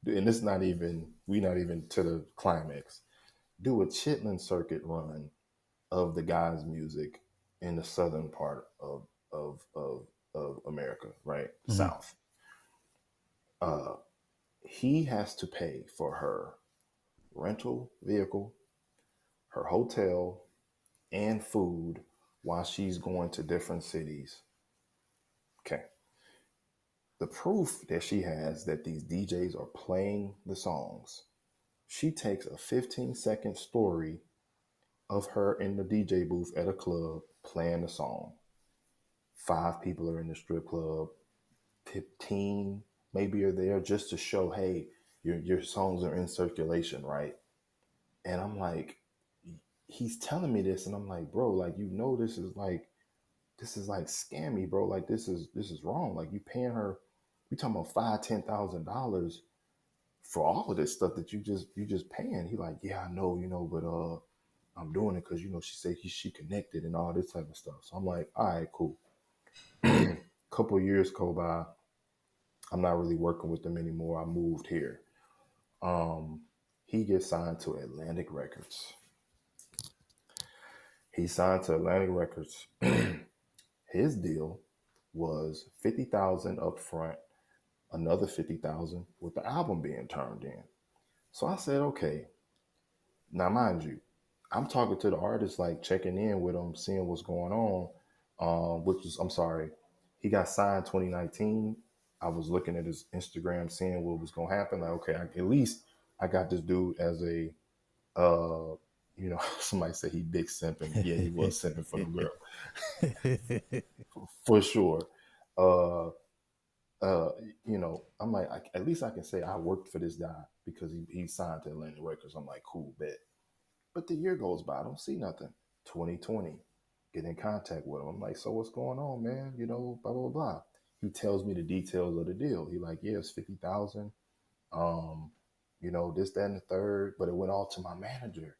And it's not even, we not even to the climax. Do a Chitlin circuit run of the guy's music in the southern part of of, of America, right? Mhm. South. Uh, he has to pay for her rental vehicle, her hotel, and food while she's going to different cities. Okay. The proof that she has that these DJs are playing the songs, she takes a 15-second story of her in the DJ booth at a club playing the song. 5 people are in the strip club, 15 maybe are there just to show, hey, your songs are in circulation, right? And I'm like, he's telling me this, and I'm like, bro, like, this is like scammy, bro. Like, this is wrong. Like, you paying her, you talking about $5,000, $10,000 for all of this stuff that you just paying. He like, yeah, I know, but I'm doing it because she said she connected and all this type of stuff. So I'm like, all right, cool. Couple of years go by. I'm not really working with them anymore. I moved here. Um, he gets signed to Atlantic Records. He signed to Atlantic Records. His deal was 50,000 up front, another 50,000 with the album being turned in. So I said, okay. Now, mind you, I'm talking to the artist, like checking in with him, seeing what's going on. Which is, I'm sorry, he got signed 2019. I was looking at his Instagram, seeing what was going to happen. Like, okay, at least I got this dude as a, somebody said he big simping. Yeah, he was simping for the girl for sure. Uh, uh, I'm like, at least I can say I worked for this guy because he signed to Atlantic Records. I'm like, cool, bet. But the year goes by, I don't see nothing. 2020, get in contact with him. I'm like, so what's going on, man? Blah blah blah. He tells me the details of the deal. He like, yeah, it's 50,000. Um, this, that, and the third. But it went all to my manager,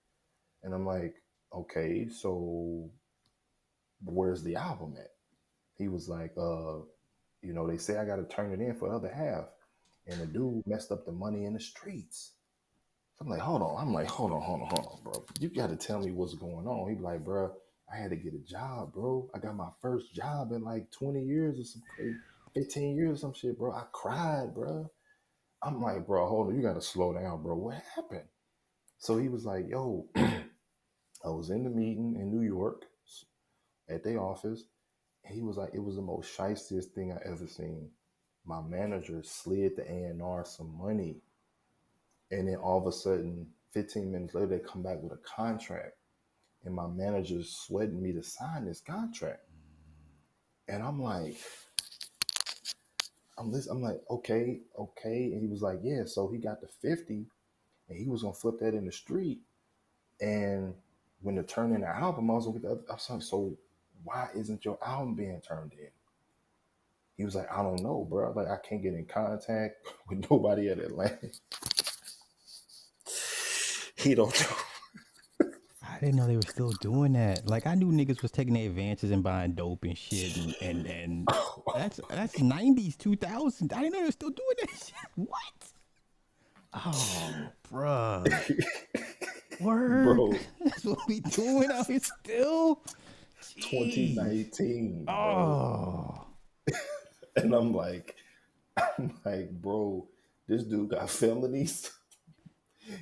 and I'm like, okay, so where's the album at? He was like, they say I got to turn it in for the other half, and the dude messed up the money in the streets. I'm like, hold on. I'm like, hold on, bro. You got to tell me what's going on. He be like, bro, I had to get a job, bro. I got my first job in like 20 years or some crazy, 15 years or some shit, bro. I cried, bro. I'm like, bro, hold on. You got to slow down, bro. What happened? So he was like, yo, I was in the meeting in New York at their office. And he was like, it was the most shystiest thing I ever seen. My manager slid the A&R some money, and then all of a sudden 15 minutes later, they come back with a contract, and my manager's sweating me to sign this contract. And I'm like, I'm like, okay, okay. And he was like, yeah. So he got the 50, and he was gonna flip that in the street. And when to turn in the album, I was like, so why isn't your album being turned in? He was like, I don't know, bro. Like, I can't get in contact with nobody at Atlantic. He don't know. I didn't know they were still doing that. Like I knew niggas was taking their advances and buying dope and shit, and that's 90s, 2000s. I didn't know they were still doing that shit. What? Oh, bruh. Word. Bro, That's what we doing out here still. Jeez. 2019, bro. Oh. And I'm like, bro, this dude got felonies.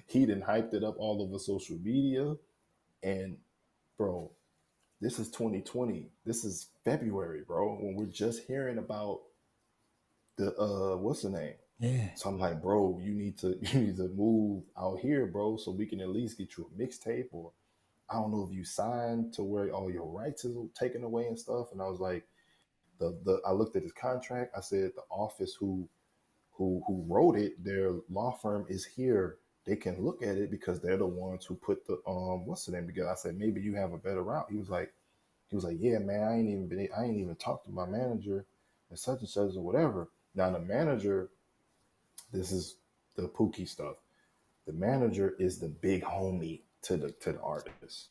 He done hyped it up all over social media. And bro, this is 2020. This is February, bro, when we're just hearing about the what's the name? Yeah. So I'm like, bro, you need to move out here, bro, so we can at least get you a mixtape, or I don't know if you signed to where all your rights is taken away and stuff. And I was like, the I looked at his contract. I said the office who wrote it, their law firm is here. They can look at it because they're the ones who put the what's the name together. I said maybe you have a better route. He was like, yeah, man, I ain't even talked to my manager and such or whatever. Now the manager, this is the Pookie stuff. The manager is the big homie to the artist.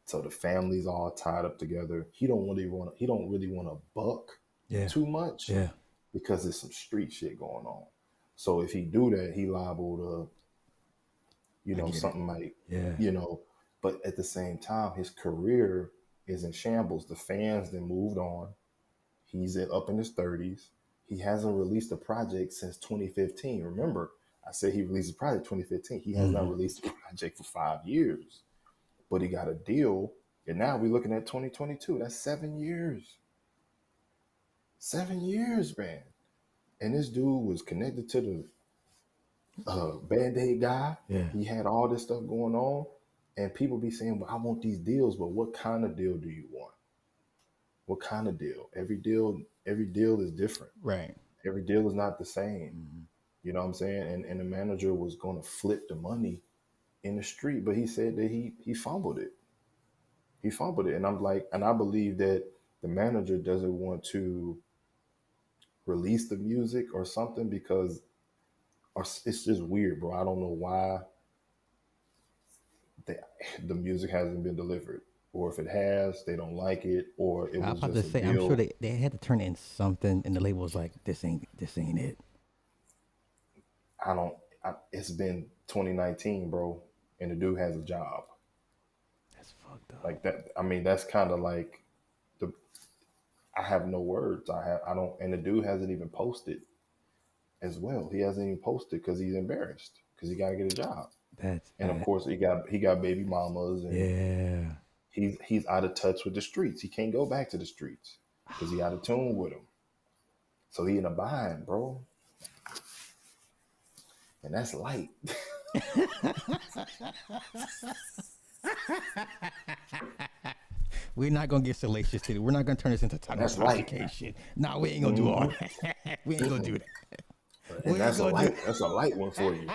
So the family's all tied up together. He don't really want to buck Yeah. too much Yeah. because there's some street shit going on. So if he do that, he liable to, I get it. something like, Yeah. but at the same time, his career is in shambles. The fans then moved on. He's up in his 30s. He hasn't released a project since 2015. Remember, I said he released a project 2015. He has not released a project for 5 years, but he got a deal. And now we're looking at 2022. That's 7 years. 7 years, man. And this dude was connected to the Band-Aid guy. Yeah. He had all this stuff going on. And people be saying, well, I want these deals, but what kind of deal do you want? What kind of deal? Every deal is different. Right. Every deal is not the same. You know what I'm saying? And the manager was gonna flip the money in the street, but he said that he fumbled it. He fumbled it. And I'm like, and I believe that the manager doesn't want to release the music or something because or it's just weird, bro. I don't know why the, the music hasn't been delivered. Or if it has, they don't like it, or it I was was about to just a say, I'm sure deal. they had to turn in something, and the label was like, "This ain't it." I don't. It's been 2019, bro, and the dude has a job That's fucked up. like that. I mean, that's kind of like the. I have no words. I don't. And the dude hasn't even posted as well. He hasn't even posted because he's embarrassed because he got to get a job. That's And of course, he got baby mamas, and yeah. he's out of touch with the streets. He can't go back to the streets because he out of tune with them. So he in a bind, bro. And that's light. We're not gonna get salacious today. We're not gonna turn this into That's light. intoxication. No, we ain't gonna do all that. We ain't gonna do that. And We ain't gonna do. that's a light one for you.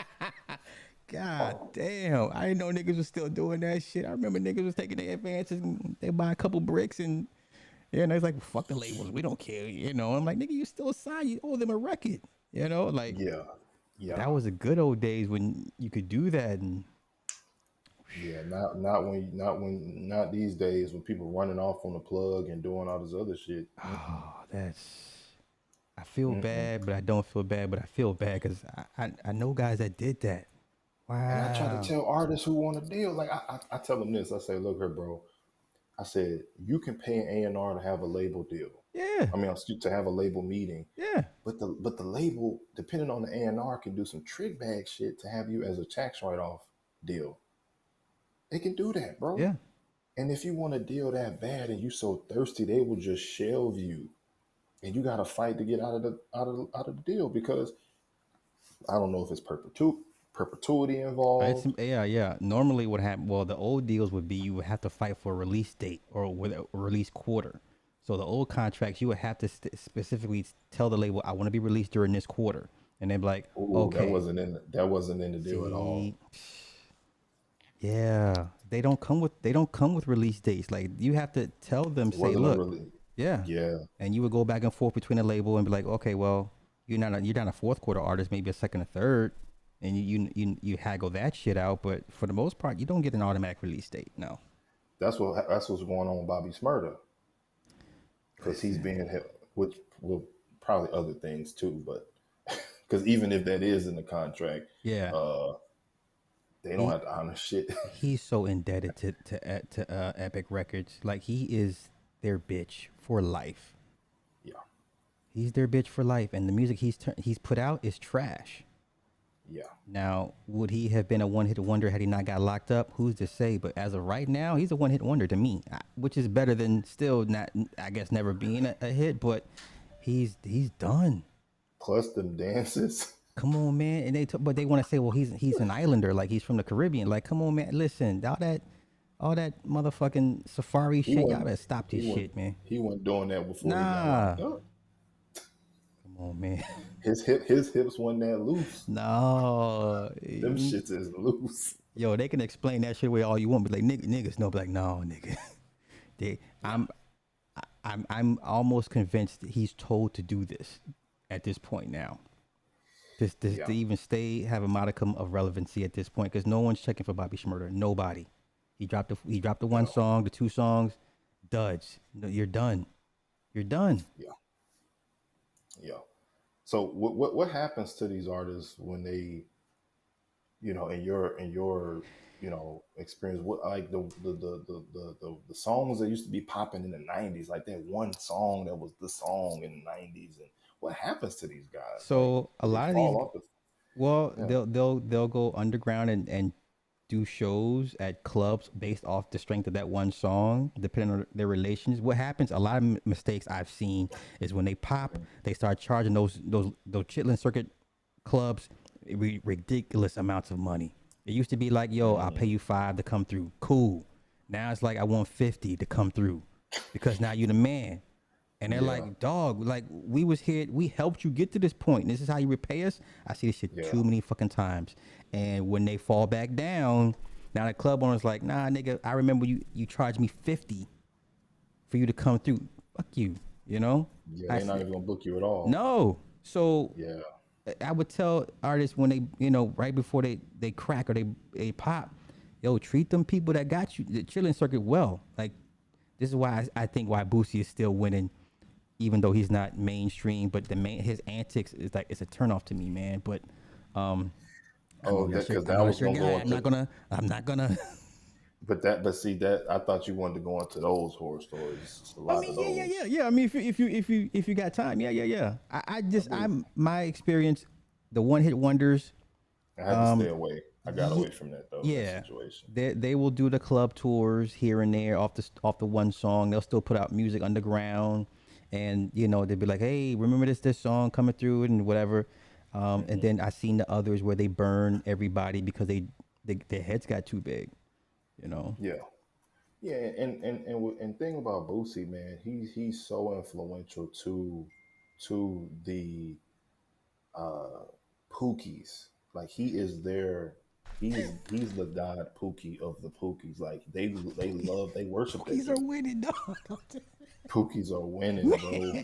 God damn! I didn't know niggas was still doing that shit. I remember niggas was taking their advances and they buy a couple bricks and yeah, and it's like fuck the labels. We don't care. I'm like nigga, you still sign. You owe them a record. Like Yeah. Yeah. that was the good old days when you could do that and. Yeah, not these days when people running off on the plug and doing all this other shit. Oh, I feel Mm-mm. bad, but I don't feel bad, but I feel bad because I know guys that did that. And I try to Wow. tell artists who want to deal, like I tell them this. I say, look here, bro. I said you can pay an A&R to have a label deal. Yeah. I mean, to have a label meeting, Yeah. but the label, depending on the A&R, can do some trick bag shit to have you as a tax write off deal. They can do that, bro. Yeah. And if you want a deal that bad and you so thirsty, they will just shelve you, and you got to fight to get out of the deal because I don't know if it's perpetuity It's, involved. yeah. Normally, what happened? Well, the old deals would be you would have to fight for a release date or with a release quarter. So the old contracts, you would have to specifically tell the label, "I want to be released during this quarter," and they'd be like, Ooh, "Okay." that wasn't in the deal at all. See, yeah, they don't come with release dates. Like you have to tell them, It say, wasn't a "Look, really. yeah," Yeah, and you would go back and forth between the label and be like, "Okay, well, you're not a fourth quarter artist, maybe a second or third." And you haggle that shit out, but for the most part, you don't get an automatic release date. No. that's what's going on with Bobby Smurda because he's Listen. being held, which will probably other things too, but because even if that is in the contract, Yeah. uh, they don't He have to honor shit. he's so indebted to Epic Records. Like he is their bitch for life. Yeah, He's their bitch for life, and the music he's put out is trash. yeah. Now, would he have been a one hit wonder had he not got locked up? Who's to say? But as of right now, he's a one hit wonder to me, which is better than still not, I guess, never being a hit. But he's done. Plus them dances. Come on, man. And but they want to say, well, he's an islander, like he's from the Caribbean. Like, come on, man. Listen, all that motherfucking safari He shit. Y'all wasn't better stop he this wasn't shit, man. he wasn't doing that before he got Nah. locked up. Come on, man. His hips wasn't that loose. No. Them shits is loose. Yo, they can explain that shit away all you want, but like niggas no, but like no, nigga. they, I'm, I'm almost convinced that he's told to do this at this point now. Just Yeah. to even have a modicum of relevancy at this point, because no one's checking for Bobby Schmurder. Nobody. He dropped the one No. song, the two songs, duds. No, you're done. You're done. Yeah. Yeah. So what happens to these artists when they, in your experience, what like the songs that used to be popping in the '90s, like that one song that was the song in the '90s, and what happens to these guys? Like, So a do they lot of these, fall off the? well, Yeah. they'll go underground and do shows at clubs based off the strength of that one song, depending on their relations. What happens? A lot of mistakes I've seen is when they pop, they start charging those chitlin circuit clubs ridiculous amounts of money. It used to be like, yo, I'll pay you $5 to come through. Cool. Now it's like I want 50 to come through because now you're the man. And they're Yeah. like, dog, like we was here, we helped you get to this point. This is how you repay us. I see this shit Yeah. too many fucking times. And when they fall back down, now the club owner's like, nah, nigga, I remember you charged me 50 for you to come through. Fuck you, you know? Yeah. I They're not said, even gonna book you at all. no. So Yeah. I would tell artists when they, right before they crack or they pop, yo, treat them people that got you the chilling circuit well. Like this is why I think why Boosie is still winning, even though he's not mainstream. But his antics is like it's a turnoff to me, man. But Oh, because I that know was that's your gonna go guy. into. I'm not gonna. But see that I thought you wanted to go into those horror stories. A I lot mean, of yeah, those. I mean, if you got time, yeah. I just believe I'm my experience, the one hit wonders. I had to stay away. I got away from that though. Yeah, That situation. they will do the club tours here and there off the one song. They'll still put out music underground, and they'll be like, hey, remember this song coming through and whatever. And then I seen the others where they burn everybody because their heads got too big. Yeah. Yeah, and thing about Boosie, man, he's so influential to the Pookies. Like he is their he's the god Pookie of the Pookies. Like they worship that These are dude. winning, dog. Pookies are winning, bro.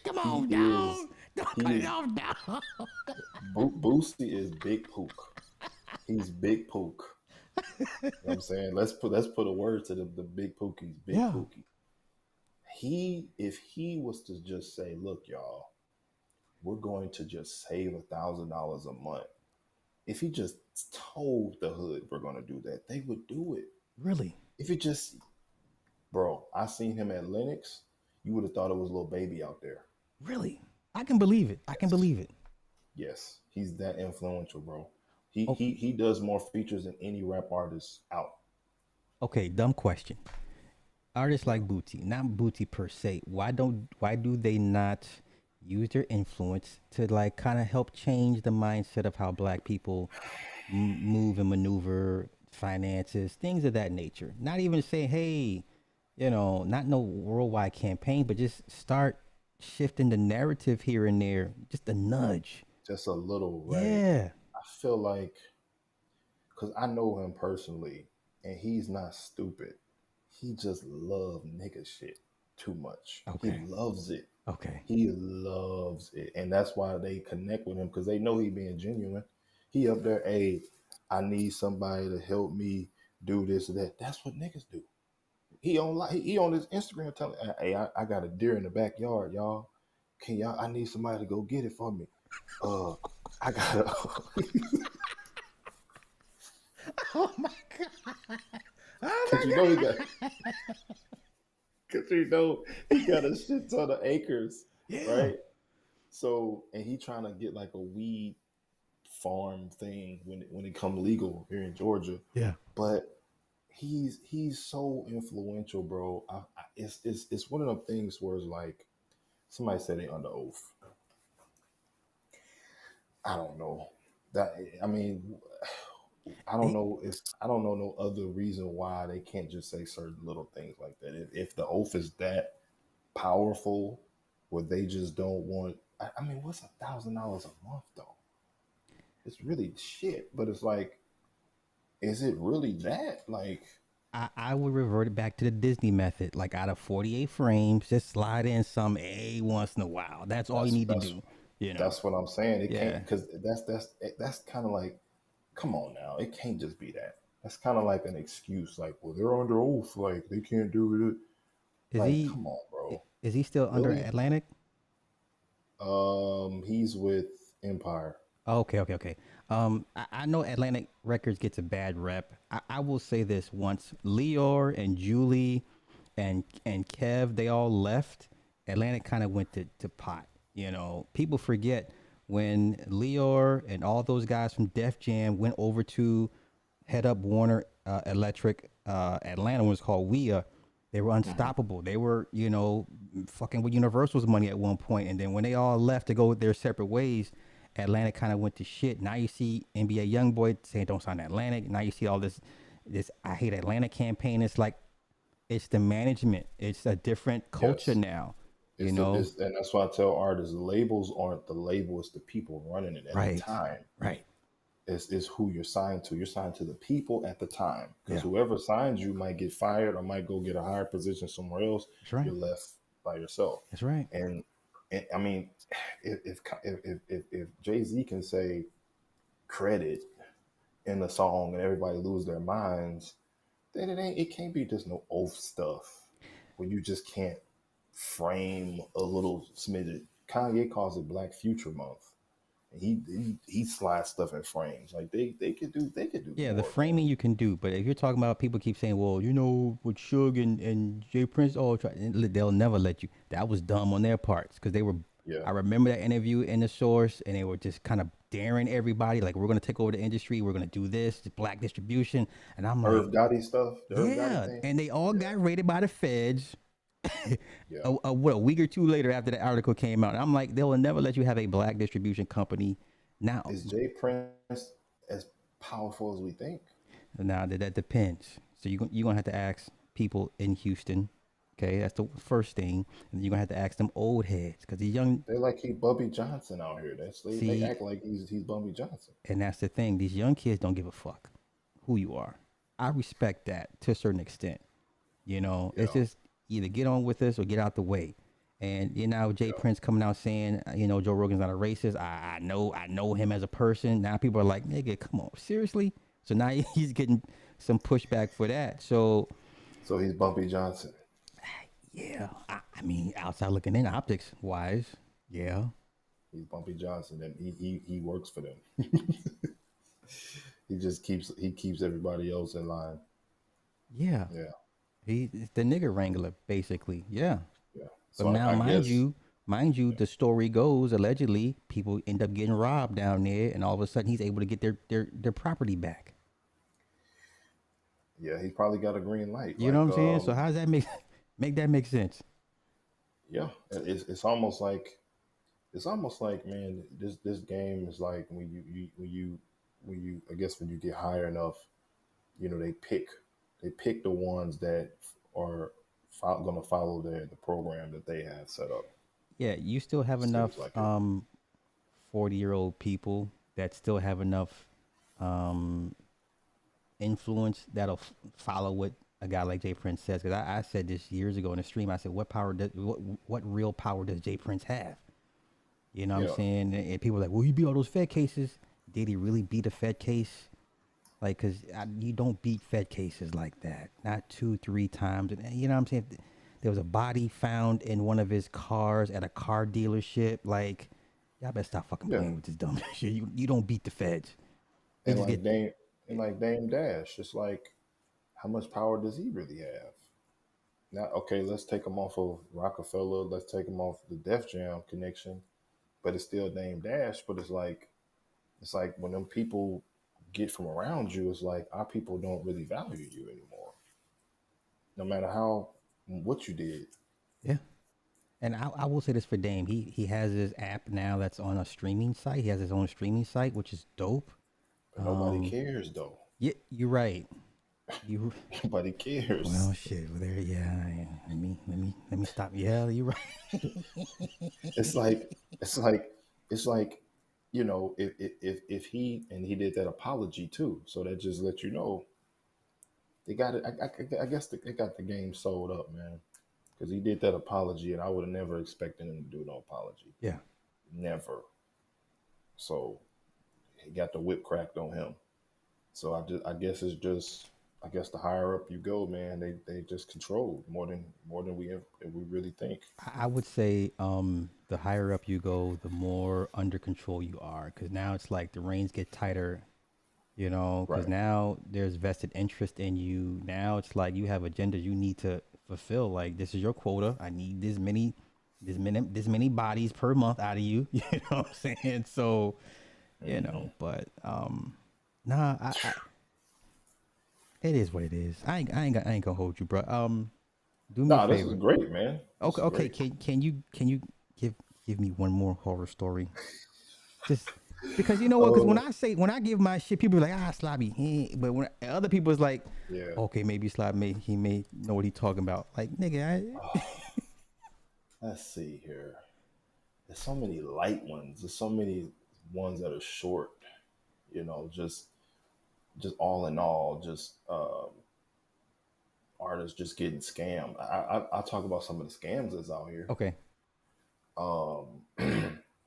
Come He on, dog. is Don't he cut it is off, dog. Boosie is Big Pook. He's Big Pook. You know what I'm saying? Let's put a word to the Big Pookies, Big Yeah, Pookie. If he was to just say, look, y'all, we're going to just save $1,000 a month. If he just told the hood we're gonna do that, they would do it. really, If it just, bro, I seen him at Lennox. You would have thought it was a little baby out there. really. I can believe it. I can Yes, believe it. yes, he's that influential, bro. He Oh, he he does more features than any rap artist out. okay, dumb question. Artists Yeah. like Booty, not Booty per se. Why do they not use their influence to like kind of help change the mindset of how black people move and maneuver finances, things of that nature. Not even say, hey, not no worldwide campaign, but just start shifting the narrative here and there, just a nudge. Just a little, right? Yeah. I feel like because I know him personally, and he's not stupid. He just loves nigga shit too much. He Okay. loves it. Okay. He loves it, and that's why they connect with him because they know he being genuine. He up there, hey, I need somebody to help me do this or that. That's what niggas do. He on his Instagram telling, hey, I got a deer in the backyard, y'all. Can y'all? I need somebody to go get it for me. Uh, I gotta. Oh my god. Oh Cause you my know he got, god. cause you know he got a shit ton of acres, Yeah. right? So, and he trying to get like a weed farm thing when it come legal here in Georgia. Yeah. But he's so influential, bro. It's one of them things where it's like somebody said they under oath. I don't know that. I mean, I don't It, know if I don't know no other reason why they can't just say certain little things like that. If the oath is that powerful, where they just don't want. I mean, what's $1,000 a month though? It's really shit. But it's like, is it really that? Like, I would revert it back to the Disney method. Like out of 48 frames, just slide in some A once in a while. That's all you that's need to that's do. You know. that's what I'm saying. It can't Yeah. because that's kind of like, come on now, it can't just be that. That's kind of like an excuse. Like, well, they're under oath. Like, they can't do it. Is Like, he come on, bro. is he still under Really? Atlantic? He's with Empire. Okay, okay, okay. I know Atlantic Records gets a bad rep. I will say this: once Leor and Julie and Kev they all left, Atlantic kind of went to pot. People forget when Leor and all those guys from Def Jam went over to head up Warner Electric. Atlanta was called WEA. They were Hmm. unstoppable. They were, fucking with Universal's money at one point. And then when they all left to go their separate ways, Atlantic kind of went to shit. Now you see NBA YoungBoy saying don't sign Atlantic. Now you see all this I hate Atlanta campaign. It's like it's the management. It's a different culture Yes. now. You know? And that's why I tell artists, labels aren't the label; it's the people running it at the Right. time. Right. Is who you're signed to. You're signed to the people at the time because Yeah. whoever signs you might get fired or might go get a higher position somewhere else. That's right. You're left by yourself. That's right. And I mean, if Jay Z can say credit in the song and everybody lose their minds, then it can't be just no oath stuff where you just can't frame a little smidget. Kanye calls it Black Future Month. And he slides stuff in frames. Like they could do Yeah, the more, man. framing you can do, but if you're talking about people keep saying, well, with Suge and Jay Prince, they'll never let you. That was dumb on their parts because they were. Yeah. I remember that interview in the source, and they were just kind of daring everybody, like we're gonna take over the industry, we're gonna do this, black distribution, and I'm like, Irv Gotti stuff, the Irv Gotti yeah, thing. and they all Yeah. got raided by the feds. Yeah. What a week or two later after the article came out, I'm like, they will never let you have a black distribution company. Now, Is Jay Prince as powerful as we think? Now that depends. So you're gonna have to ask people in Houston. Okay, that's the first thing, and you're gonna have to ask them old heads because the young They like he Bubby Johnson out here. They see, act like he's Bubby Johnson. and that's the thing. These young kids don't give a fuck who you are. I respect that to a certain extent. It's Yeah. just either get on with us or get out the way. And Jay Yeah. Prince coming out saying, Joe Rogan's not a racist. I know him as a person. Now people are like, nigga, come on, seriously. So now he's getting some pushback for that. So So he's Bumpy Johnson. yeah, I mean, outside looking in, optics wise, yeah, He's Bumpy Johnson, and he works for them. He keeps everybody else in line. yeah. Yeah. He's the nigger wrangler, basically. Yeah. Yeah. But So now, I guess mind you, the story goes allegedly people end up getting robbed down there, and all of a sudden he's able to get their property back. yeah, he probably got a green light. You know what Like I'm saying? So how does that make make that make sense? yeah, it's almost like it's almost like, man, this game is like when you I guess when you get higher enough, they pick the ones that are going to follow the program that they have set up. Yeah, you still have enough Seems like it. 40-year-old people that still have enough um, influence that'll follow what a guy like Jay Prince says. Because I said this years ago in the stream. I said, what real power does Jay Prince have? You know what I'm Yeah, saying? And people are like, well, he beat all those Fed cases. Did he really beat a Fed case? Like, because you don't beat Fed cases like that. Not two, three times. And you know what I'm saying? There was a body found in one of his cars at a car dealership. Like, y'all better stop fucking yeah, playing with this dumb shit. You don't beat the Feds. They and just get, like Dame Dash, it's like how much power does he really have? Now, okay, let's take him off of Rockefeller. Let's take him off the Def Jam connection, but it's still Dame Dash. But it's like when them people get from around you, it's like our people don't really value you anymore, no matter how what you did. yeah. And I will say this for Dame. He has his app now that's on a streaming site. He has his own streaming site, which is dope. But nobody cares though. Yeah, you're right. You Nobody well, cares. shit. Well, there, yeah, yeah. Let me stop. Yeah, you're right. It's like it's like it's like if he did that apology too, so that just let you know they got it. I guess they got the game sold up, man, because he did that apology, and I would have never expected him to do no apology, Yeah, never. So he got the whip cracked on him. So I guess it's just I guess the higher up you go, man, they just control more than we really think. I would say the higher up you go, the more under control you are, because now it's like the reins get tighter. You know, because Right. now there's vested interest in you. Now it's like you have agendas you need to fulfill. Like this is your quota. I need this many bodies per month out of you. You know what I'm saying? So, Hmm. but nah, it is what it is. I ain't gonna hold you, bro. Do me a Nah, this is favor. great, man. This Okay, is okay. great. Can you give me one more horror story? Just because you know what? Because Oh, when I give my shit, people be like, Slobby. But when other people is like, yeah. okay, maybe Slob may know what he talking about. Like, nigga, Let's see here. There's so many light ones. There's so many ones that are short. Just all in all, just artists just getting scammed. I'll talk about some of the scams that's out here. okay, Um,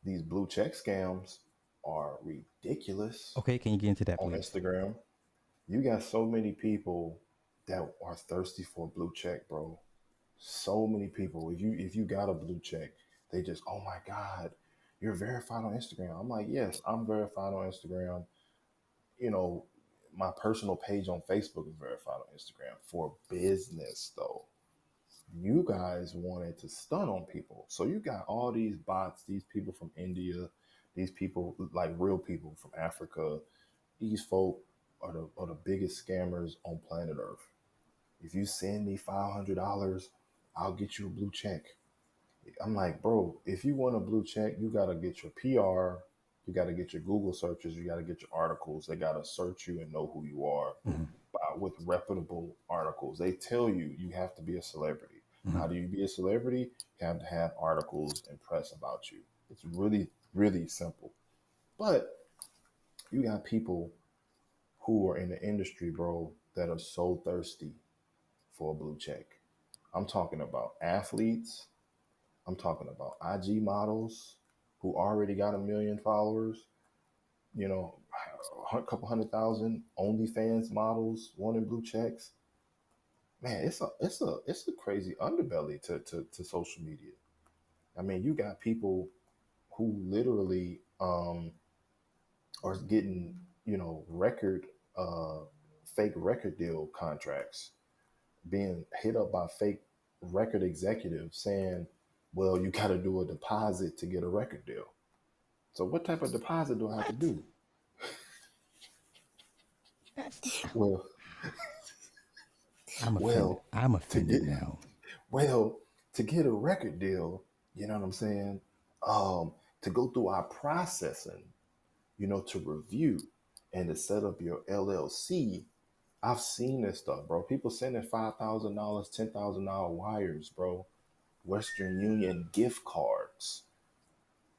these blue check scams are ridiculous okay. Can you get into that, on please? Instagram. You got so many people that are thirsty for a blue check, bro. So many people. If you got a blue check, they just, oh my God, you're verified on Instagram. I'm like, yes, I'm verified on Instagram. You know, my personal page on Facebook is verified on Instagram for business though. You guys wanted to stun on people. So you got all these bots, these people from India, these people like real people from Africa. These folk are the biggest scammers on planet Earth. If you send me $500, I'll get you a blue check. I'm like, bro, if you want a blue check, you gotta get your PR, you gotta get your Google searches, you gotta get your articles. They gotta search you and know who you are Hmm. with reputable articles. They tell you you have to be a celebrity. Hmm. How do you be a celebrity? You have to have articles and press about you. It's really, really simple. But you got people who are in the industry, bro, that are so thirsty for a blue check. I'm talking about athletes. I'm talking about IG models who already got 1 million followers. You know, a couple 100,000 OnlyFans models wanting blue checks. Man, it's a crazy underbelly to social media. I mean, you got people who literally are getting record uh, fake record deal contracts, being hit up by fake record executives saying, "Well, you got to do a deposit to get a record deal." So, what type of deposit do I have to What? do? That's Well, I'm offended. well, I'm to offended get now. well to get a record deal, you know what I'm saying? Um, to go through our processing, to review and to set up your LLC. I've seen this stuff, bro. People sending $5,000, $10,000 wires, bro. Western Union gift cards.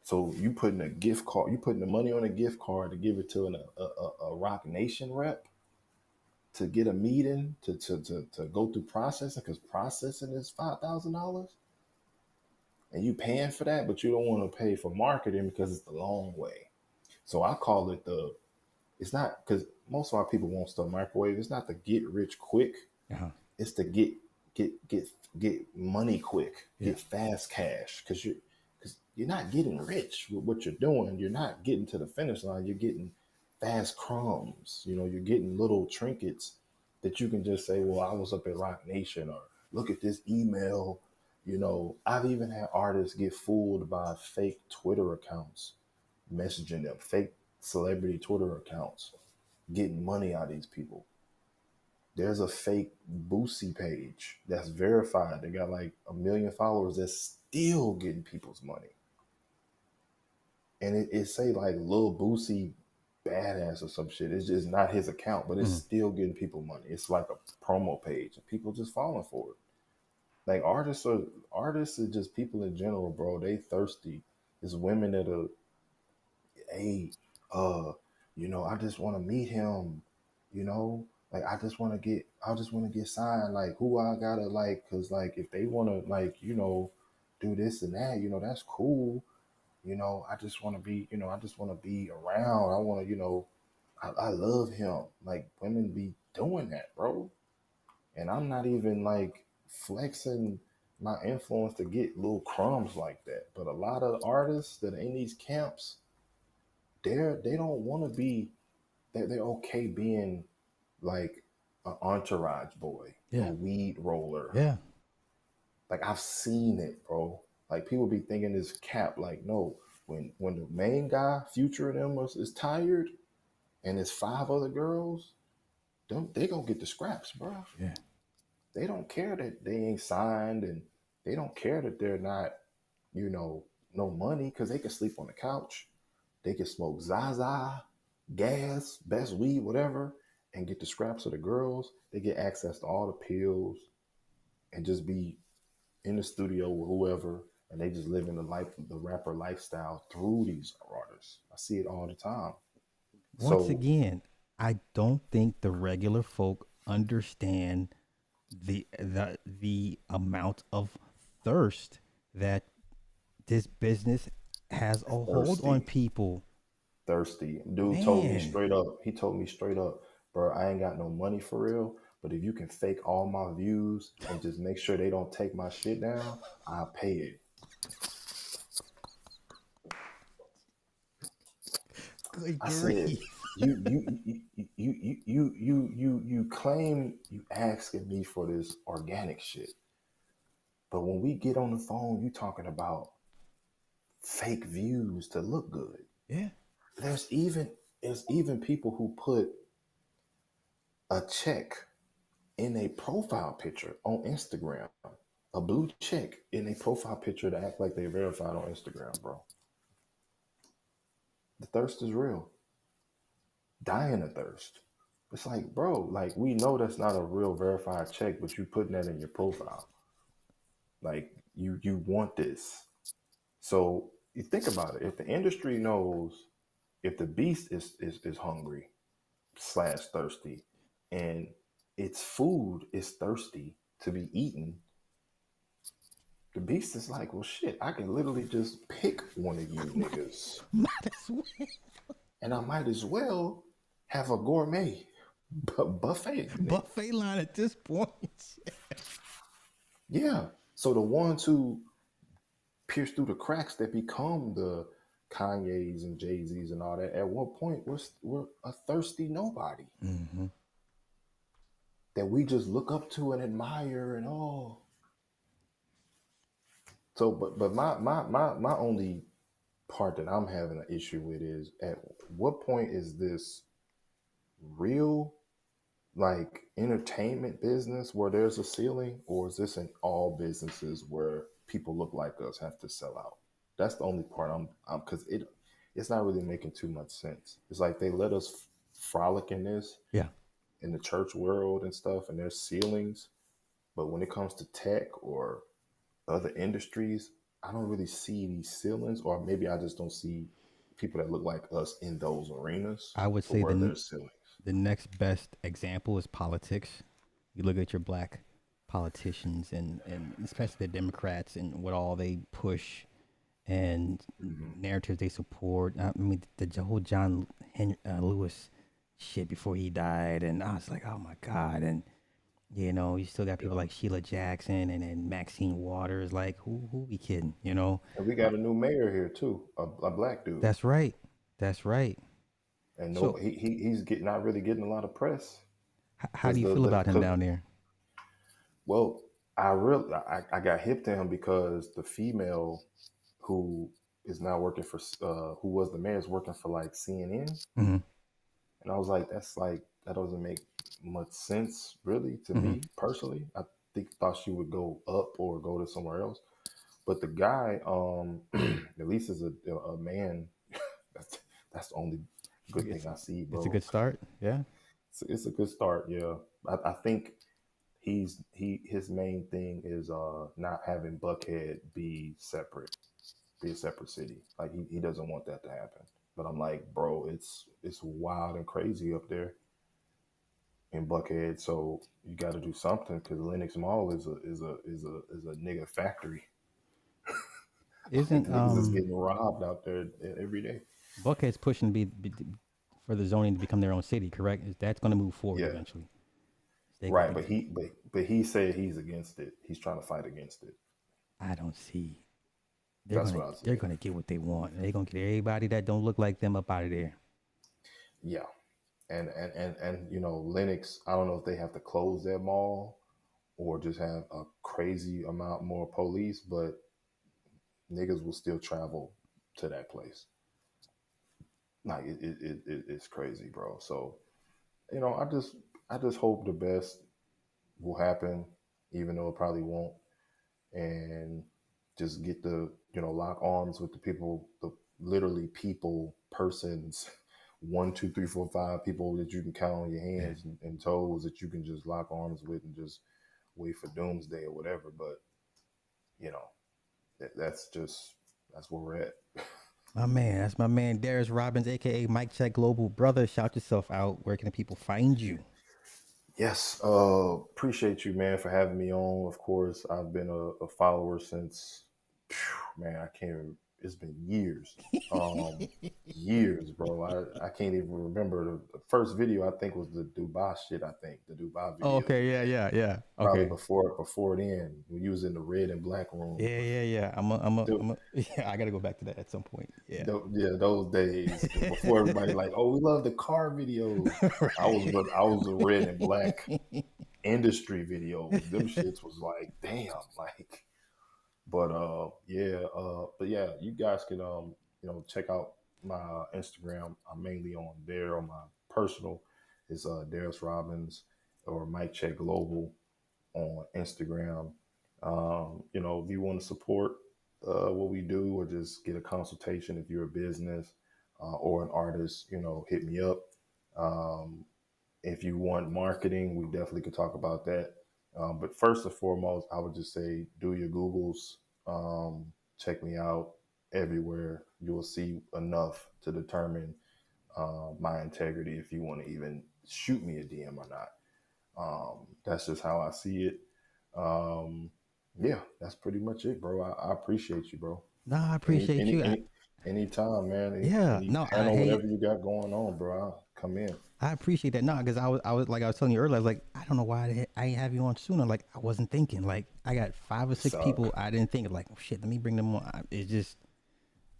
So you putting a gift card, you putting the money on a gift card to give it to a Rock Nation rep to get a meeting to go through processing, because processing is $5,000, and you paying for that, but you don't want to pay for marketing because it's the long way. So I call it it's not, because most of our people want stuff microwave. It's not to get rich quick. Uh-huh. It's to get money quick, Yeah. get fast cash, because you're not getting rich with what you're doing. You're not getting to the finish line. You're getting fast crumbs. You're getting little trinkets that you can just say, well, I was up at Rock Nation, or look at this email. I've even had artists get fooled by fake Twitter accounts, messaging them, fake celebrity Twitter accounts, getting money out of these people. There's a fake Boosie page that's verified. They got like 1 million followers that's still getting people's money. And it say like Lil Boosie badass or some shit. It's just not his account, but it's still getting people money. It's like a promo page, and people just falling for it. Like artists are just people in general, bro. They thirsty. It's women that are, hey, I just want to meet him, like I just want to get signed. Like who I gotta like, cause like if they want to like, do this and that, that's cool. I just want to be, I just want to be around. I want to, I love him. Like women be doing that, bro. And I'm not even like flexing my influence to get little crumbs like that. But a lot of artists that are in these camps, they don't want to be, they're okay being like an entourage boy, Yeah. a weed roller. Yeah. Like I've seen it, bro. Like people be thinking this cap. Like no, when the main guy, Future of them is tired, and it's 5 other girls, they gonna get the scraps, bro. Yeah. They don't care that they ain't signed, and they don't care that they're not, no money, because they can sleep on the couch, they can smoke Zaza, gas, best weed, whatever, and get the scraps of the girls. They get access to all the pills, and just be in the studio with whoever, and they just live in the rapper lifestyle through these artists. I see it all the time. Once So again, I don't think the regular folk understand the amount of thirst that this business has a hold on thirsty, people. thirsty. Dude told me Man. straight up. He told me straight up, bro, I ain't got no money for real. But if you can fake all my views and just make sure they don't take my shit down, I'll pay it. Good I said, grief. you claim you asking me for this organic shit, but when we get on the phone, you talking about fake views to look good. Yeah. There's even people who put a check in a profile picture on Instagram, a blue check in a profile picture to act like they verified on Instagram, bro. The thirst is real. Dying of thirst. It's like, bro, like we know that's not a real verified check, but you putting that in your profile. Like you want this. So you think about it. If the industry knows, if the beast is hungry slash thirsty, and its food is thirsty to be eaten, the beast is like, well, shit, I can literally just pick one of you niggas, Might as well. and I might as well have a gourmet buffet. Buffet line at this point. Yeah. So the ones who pierce through the cracks that become the Kanye's and Jay-Z's and all that, at one point we're a thirsty nobody Mm-hmm. that we just look up to and admire and all. So but my only part that I'm having an issue with is, at what point is this real, like, entertainment business where there's a ceiling, or is this in all businesses where people look like us have to sell out? That's the only part because it's not really making too much sense. It's like they let us frolic in this Yeah, in the church world and stuff, and there's ceilings. But when it comes to tech or other industries, I don't really see these ceilings, or maybe I just don't see people that look like us in those arenas I would to say where there's ceilings. the next best example is politics. You look at your black politicians and especially the Democrats and what all they push and Hmm. narratives they support. I mean, the whole Lewis shit before he died, and I was like, oh my god. And you know, you still got people Yeah. like Sheila Jackson and Maxine Waters. Like, who we kidding? You know, And we uh, got a new mayor here too, a black dude, that's right, that's right. and no, So, he's not really getting a lot of press how do because you feel about him because down there? well, I got hip to him because the female who is now working for who was the mayor is working for like CNN, Hmm. and I was like, that's like that doesn't make much sense really to Hmm. me personally. I thought she would go up or go to somewhere else, but the guy, at least is a man. That's that's the only good thing It's I see, it's a bro. good start. Yeah. It's a good start, yeah. I think his main thing is not having Buckhead be a separate city. Like he doesn't want that to happen. But I'm like, bro, it's wild and crazy up there in Buckhead. So you got to do something because Lenox Mall is a nigga factory. Like Isn't niggas is getting robbed out there every day. Buckhead's pushing to for the zoning to become their own city? Correct. That's going to move forward Yeah, eventually. They right. they But he said he's against it. He's trying to fight against it. I don't see. That's what I They're said. gonna get what they want. They're gonna get everybody that don't look like them up out of there. Yeah, and you know Lennox. I don't know if they have to close that mall or just have a crazy amount more police, but niggas will still travel to that place. Like it's crazy, bro. So you know, I just hope the best will happen, even though it probably won't, and just get the lock arms with the people, the literally people, persons, 1, 2, 3, 4, 5 people that you can count on your Yeah. hands and toes that you can just lock arms with and just wait for doomsday or whatever. But you know, that's where we're at. My man, that's my man Darius Robbins, aka Mike Check Global. Brother, shout yourself out. Where can the people find you? Yes, appreciate you, man, for having me on. Of course, I've been a follower since, man, I can't even, it's been years, years, bro. I can't even remember the first video. I think was the Dubai shit. I think the Dubai Oh, video okay, we yeah, made. yeah, yeah. Probably Okay. before then, when you was in the red and black room. Yeah, yeah, yeah. Yeah, I gotta go back to that at some point. Yeah. Yeah, those days before everybody like, oh, we love the car videos. I was the red and black industry videos. Them shits was like, damn, like. But yeah, you guys can check out my Instagram. I'm mainly on there on my personal. It's Darius Robbins or Mike Check Global on Instagram. If you want to support what we do or just get a consultation if you're a business or an artist, hit me up. Um, if you want marketing, we definitely could talk about that. But first and foremost, I would just say do your Googles, check me out everywhere. You will see enough to determine my integrity if you want to even shoot me a DM or not. That's just how I see it. Um, yeah, that's pretty much it, bro. I appreciate you, bro. No, I Any appreciate any you. any anytime, man. Yeah, Any no, panel, whatever you got going on, bro. I'll come in. I appreciate that. No, because I was like I was telling you earlier. I was like, I don't know why I ain't have you on sooner. Like I wasn't thinking. Like I got 5 or 6 So people I didn't think of. Like, oh shit, let me bring them on. It's just,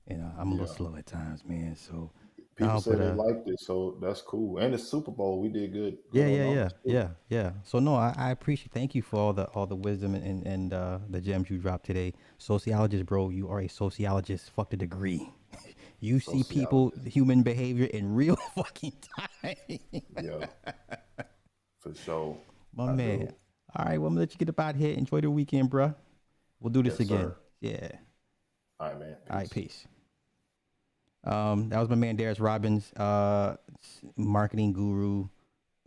I'm a little yeah, slow at times, man. So people no, said but they liked it, so that's cool. And it's Super Bowl. We did good yeah, on yeah, yeah, numbers too. yeah, yeah. So no, I appreciate. Thank you for all the wisdom and the gems you dropped today. Sociologist, bro, you are a sociologist. Fuck the degree. You see people, Sociologist. human behavior in real fucking time. Yeah, for sure. My I man. do. All right, well, I'm gonna let you get up out here. Enjoy the weekend, bruh. We'll do this Yes, again. sir. Yeah. All right, man. All right, Peace. peace. That was my man Darius Robbins, marketing guru,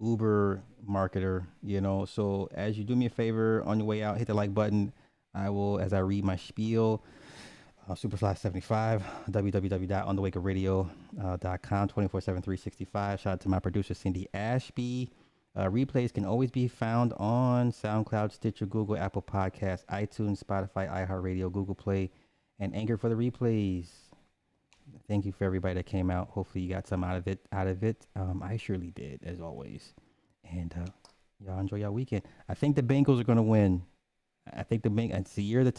Uber marketer. You know, so as you do me a favor on your way out, hit the like button. I will, as I read my spiel, Superfly75, www.onthewakeradio.com, 24/7, 365. Shout out to my producer, Cindy Ashby. Replays can always be found on SoundCloud, Stitcher, Google, Apple Podcasts, iTunes, Spotify, iHeartRadio, Google Play, and Anchor for the replays. Thank you for everybody that came out. Hopefully you got some out of it. I surely did, as always. And y'all enjoy your weekend. I think the Bengals are going to win. I think the Bengals. It's the year of the